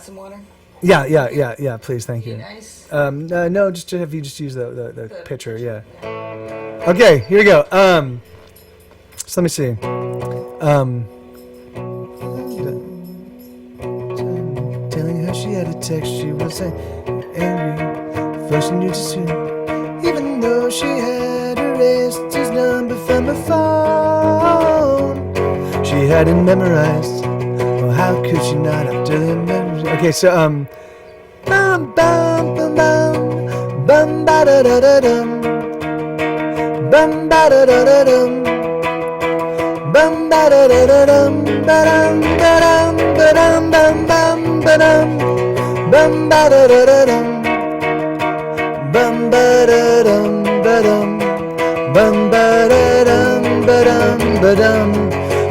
Some water. Yeah. Please, thank You you. nice? No, just to have you just use the pitcher. Yeah. Okay, here we go. So let me see. Telling her she had a text, she was angry. First she knew too soon, even though she had erased his number from her phone. She had it memorized. Oh, how could she not after the memory? Okay, so bum bum bum bum bum ba da da da dum bum ba da da da dum. Bum ba da da da dum ba dum ba dum ba dum bum bum ba dum bum ba da da da dum bum ba da dum ba dum bum ba da dum ba dum ba dum.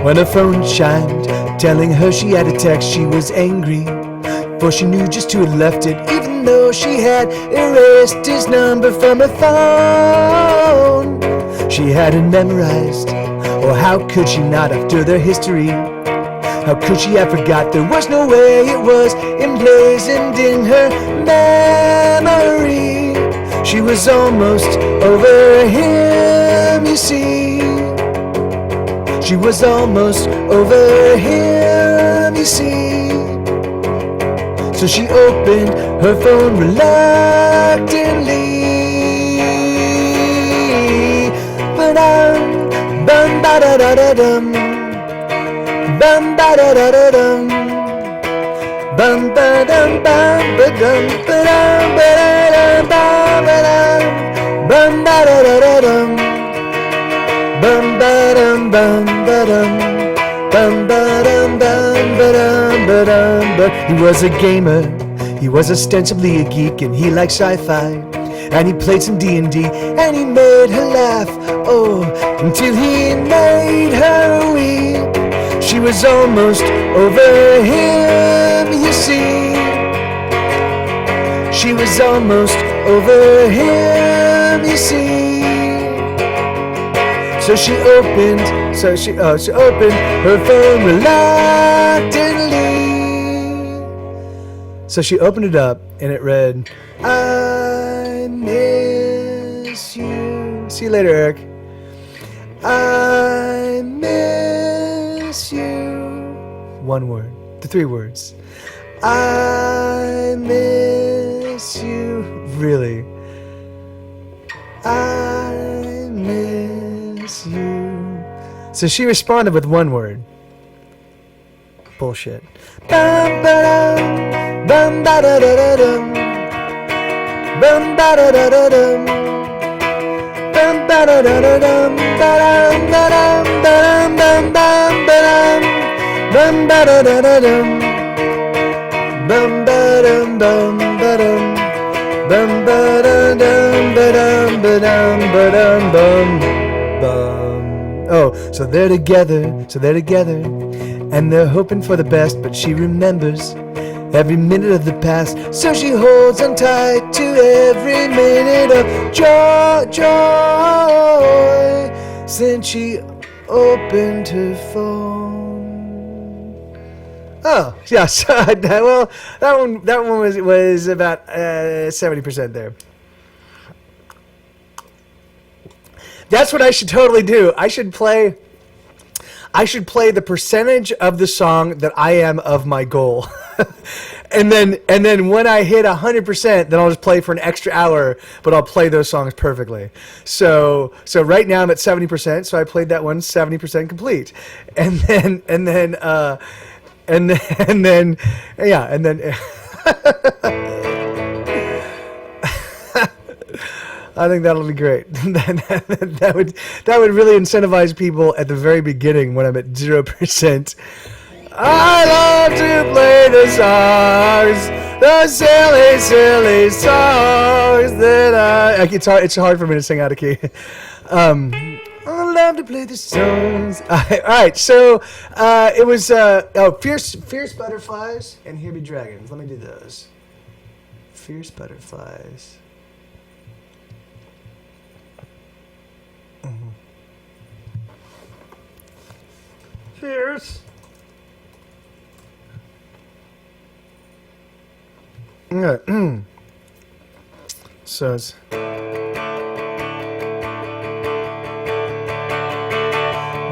When her phone chimed, telling her she had a text, she was angry, for she knew just who had left it, even though she had erased his number from her phone. She had it memorized. Oh, how could she not after their history? How could she have forgot? There was no way it was emblazoned in her memory. She was almost over him, you see. She was almost over him, you see. So she opened her phone reluctantly. But bum ba da da da dum bum ba da da da dum bum ba dum bum ba dum ba dum ba da dum bum ba da da dum bum ba dum bum ba dum bum ba dum bum ba dum ba dum. But he was a gamer, he was ostensibly a geek, and he liked sci-fi. And he played some D&D, and he made her laugh, oh, until he made her weep. She was almost over him, you see. She was almost over him, you see. So she opened her phone reluctantly. So she opened it up, and it read, I miss you. See you later, Eric. I miss you. One word. The 3 words. I miss you. Really. I miss you. So she responded with 1 word. Bullshit. Bum ba-dum, bum ba-da-da-da-dum. Bum ba-da-da-da-dum. Bum ba-da-da-da-dum. Ba-dum ba-dum ba-dum bum bum ba-dum. Bum ba-da-da-da-dum. Bum ba-dum bum ba-dum. Bum ba-da-dum ba-dum ba-dum ba-dum bum bum. Oh, so they're together, and they're hoping for the best, but she remembers every minute of the past, so she holds on tight to every minute of joy, since she opened her phone. Oh, yeah. So, well, that one was about 70% there. That's what I should totally do. I should play the percentage of the song that I am of my goal. and then when I hit 100%, then I'll just play for an extra hour, but I'll play those songs perfectly. So right now I'm at 70%, so I played that one 70% complete. And then I think that'll be great. that would really incentivize people at the very beginning when I'm at 0%. I love to play the songs, the silly, silly songs that it's hard for me to sing out of key. I love to play the songs. All right, so it was Fierce Butterflies and Here Be Dragons. Let me do those. Fierce Butterflies. Fierce. Okay. So it's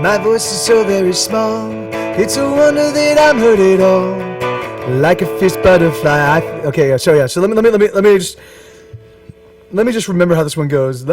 my voice is so very small. It's a wonder that I'm heard at all. Like a fierce butterfly. So let me just remember how this one goes.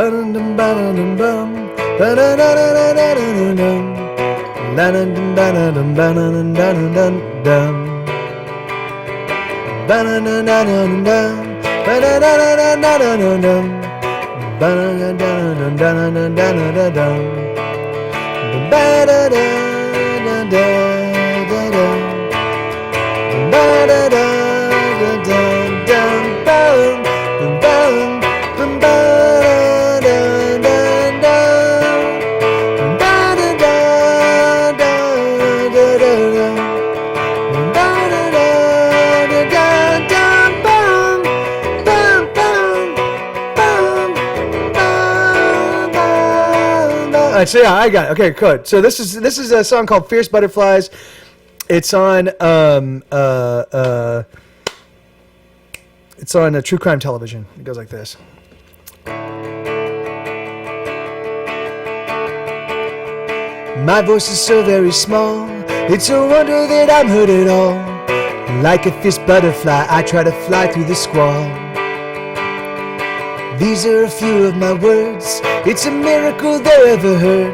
So yeah, I got it. Okay, good. So this is a song called "Fierce Butterflies." It's on true crime television. It goes like this. My voice is so very small. It's a wonder that I'm heard at all. Like a fierce butterfly, I try to fly through the squall. These are a few of my words. It's a miracle they're ever heard.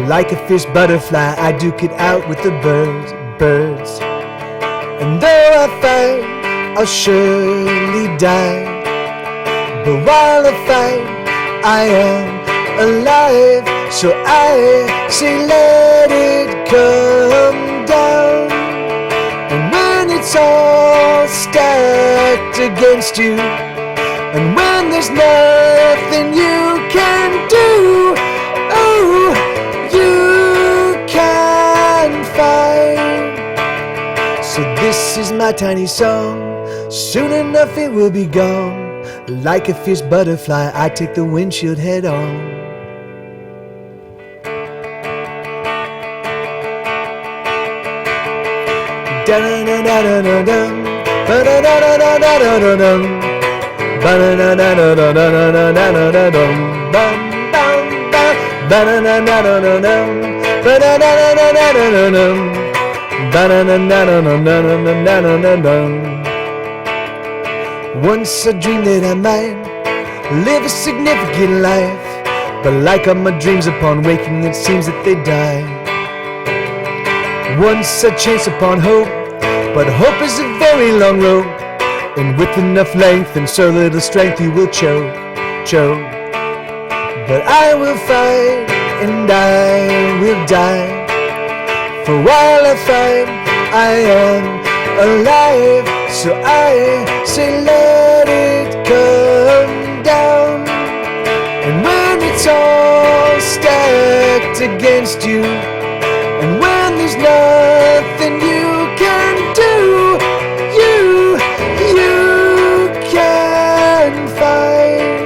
Like a fierce butterfly, I duke it out with the birds. And though I fight, I'll surely die. But while I fight, I am alive. So I say let it come down. And when it's all stacked against you, and when there's nothing you can do, oh, you can fight. So this is my tiny song. Soon enough it will be gone. Like a fierce butterfly, I take the windshield head on. Da-da-da-da-da-da-dum, ba-da-da-da-da-da-da-dum. Ba-da-da-da-da-da-da-da-da-da-dum, bum, bum, bum, Ba-na-na-na-na-na-na. Ba-na-na-na-na-na-na-na. Ba-na-na-na-na-na-na-na-na-na-na. Once I dreamed that I might live a significant life, but like all my dreams upon waking, it seems that they die. Once I chance upon hope, but hope is a very long road, and with enough length and so little strength you will choke. But I will fight and I will die, for while I fight I am alive. So I say let it come down, and when it's all stacked against you, and when there's nothing you can do, you can fight.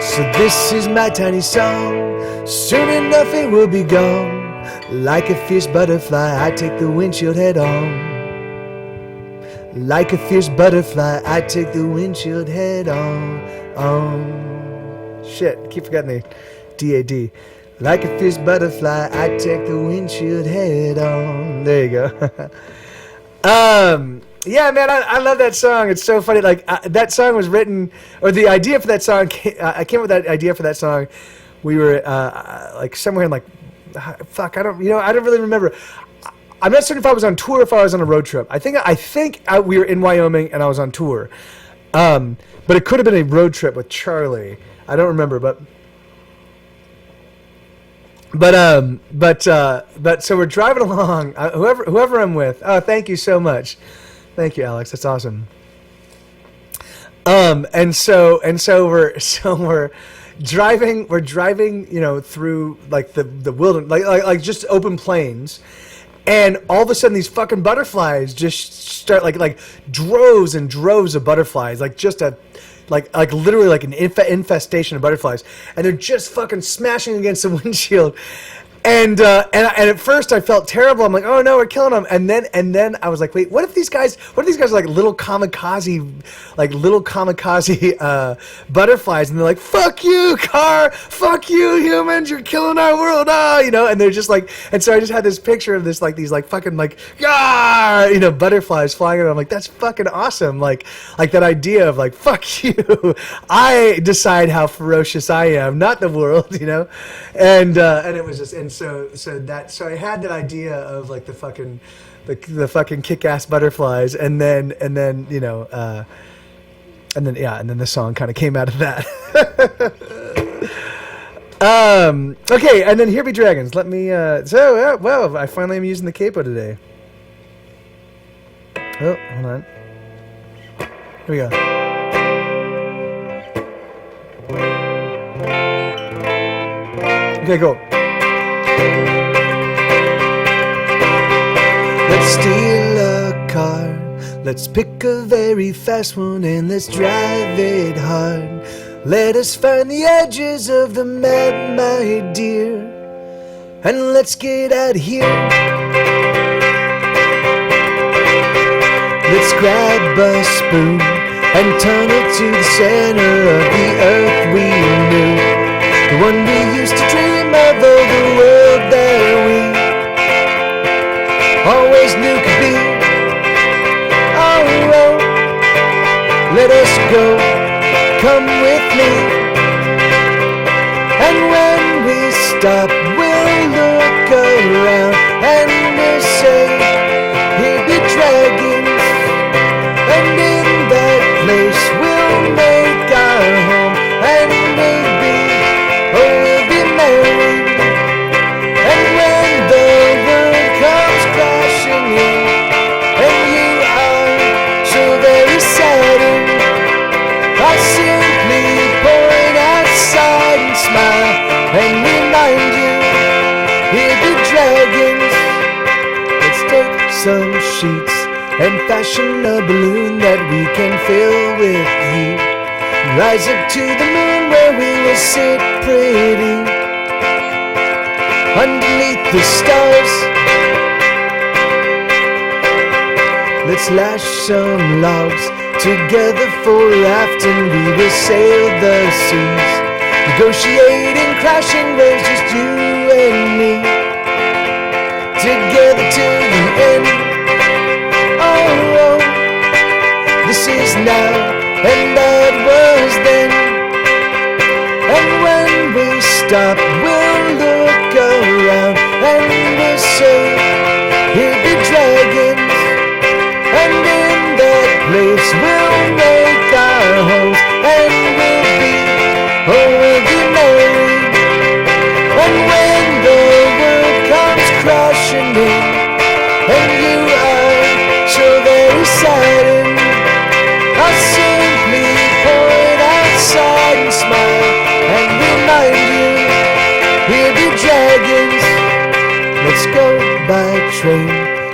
So this is my tiny song, soon enough it will be gone. Like a fierce butterfly, I take the windshield head on. Like a fierce butterfly, I take the windshield head on. Shit, keep forgetting the D-A-D. Like a fierce butterfly, I take the windshield head on. There you go. Yeah, man, I love that song. It's so funny. Like that song was written, or the idea for that song. I came up with that idea for that song. We were like somewhere in like, fuck, I don't really remember. I'm not certain if I was on tour or if I was on a road trip. I think we were in Wyoming and I was on tour. But it could have been a road trip with Charlie. I don't remember, but so we're driving along. Whoever I'm with. Oh, thank you so much. Thank you, Alex. That's awesome. And so we're driving. We're driving, through like the wilderness, like just open plains. And all of a sudden, these fucking butterflies just start like droves and droves of butterflies, like just like literally like an infestation of butterflies, and they're just fucking smashing against the windshield. And at first I felt terrible. I'm like, oh no, we're killing them. And then I was like, wait, what if these guys are like little kamikaze butterflies, and they're like, fuck you, car, fuck you, humans, you're killing our world, and they're just like, and so I just had this picture of this like these like fucking like butterflies flying around. I'm like, that's fucking awesome. Like that idea of like, fuck you, I decide how ferocious I am, not the world, and it was just so I had that idea of like the fucking kick-ass butterflies, and then the song kind of came out of that. Okay, and then Here Be Dragons. Let me well, I finally am using the capo today. Oh, hold on. Here we go. Okay, cool. Let's steal a car, let's pick a very fast one, and let's drive it hard. Let us find the edges of the map, my dear, and let's get out of here. Let's grab a spoon and tunnel to the center of the earth we knew, the one we used to dream of, the world that we always knew could be. Oh, let us go, come with me. And when we stop, we'll look around and we'll say, here be dragons. And in that place we'll make our home, and maybe, we'll be married. And when the world comes crashing in, and you are so very saddened, I'll simply point outside and smile and remind you, here be dragons. Let's take some sheets and fashion a balloon that we can fill with heat. Rise up to the moon where we will sit pretty underneath the stars. Let's lash some logs together for a raft, and we will sail the seas negotiating crashing waves, just you and me, together till the end. Oh, oh, this is now and that was then. And when we stop, we'll look around and we'll say, here be dragons, and in that place we'll make our homes, and we'll be married. And when the world comes crashing in, and you are so very saddened, I'll simply point outside and smile and remind you, here be dragons. Let's go by train,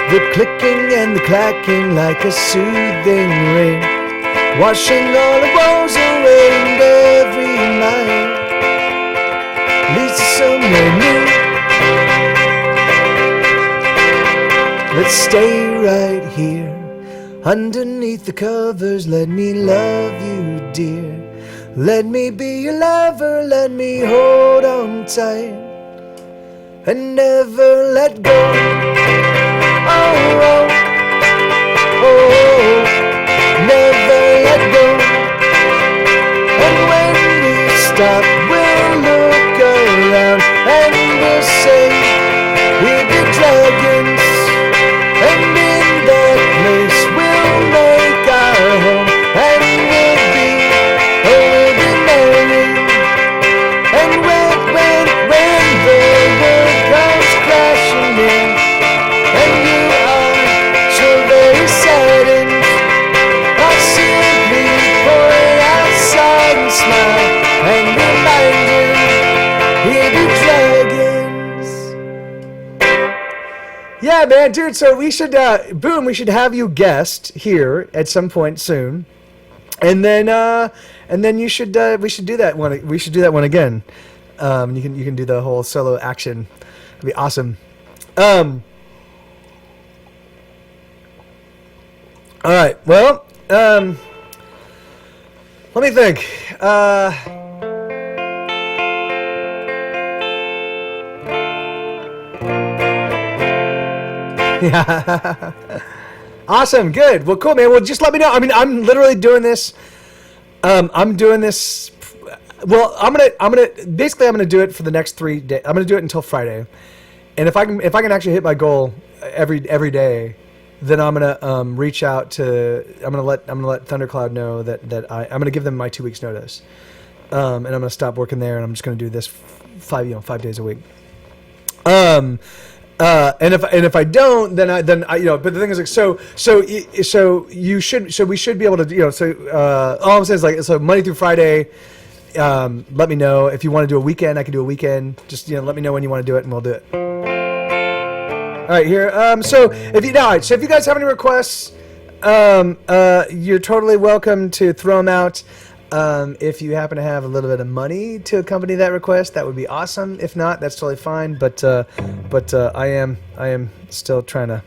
the clicking and the clacking like a soothing rain, washing all the woes away, and every mile leads to somewhere new. Let's stay right here, underneath the covers. Let me love you, dear. Let me be your lover. Let me hold on tight and never let go. Oh, oh, oh, never let go. And when we stop, we'll look around and we'll say, here be dragons, and in that place we'll make our home, and we'll be married. And when the world comes crashing in, and you are so very saddened, I'll simply point outside and smile and remind you, here be dragons. Yeah, man, dude. So we should, boom, we should have you guest here at some point soon, and then you should, we should do that one. We should do that one again. You can do the whole solo action. It'd be awesome. All right. Well, let me think. Yeah. Awesome. Good. Well, cool, man. Well, just let me know. I mean, I'm literally doing this. I'm doing this. Well, I'm gonna do it for the next 3 days. I'm gonna do it until Friday, and if I can actually hit my goal every day, then I'm gonna reach out to. I'm gonna let Thundercloud know that I'm gonna give them my 2 weeks notice, and I'm gonna stop working there, and I'm just gonna do this 5 days a week. And if I don't, then I but the thing is, like, so we should be able to, all I'm saying is, like, so Monday through Friday, let me know if you want to do a weekend. I can do a weekend. Just, let me know when you want to do it, and we'll do it. All right, here. So if you guys have any requests, you're totally welcome to throw them out. If you happen to have a little bit of money to accompany that request, that would be awesome. If not, that's totally fine. But I am still trying to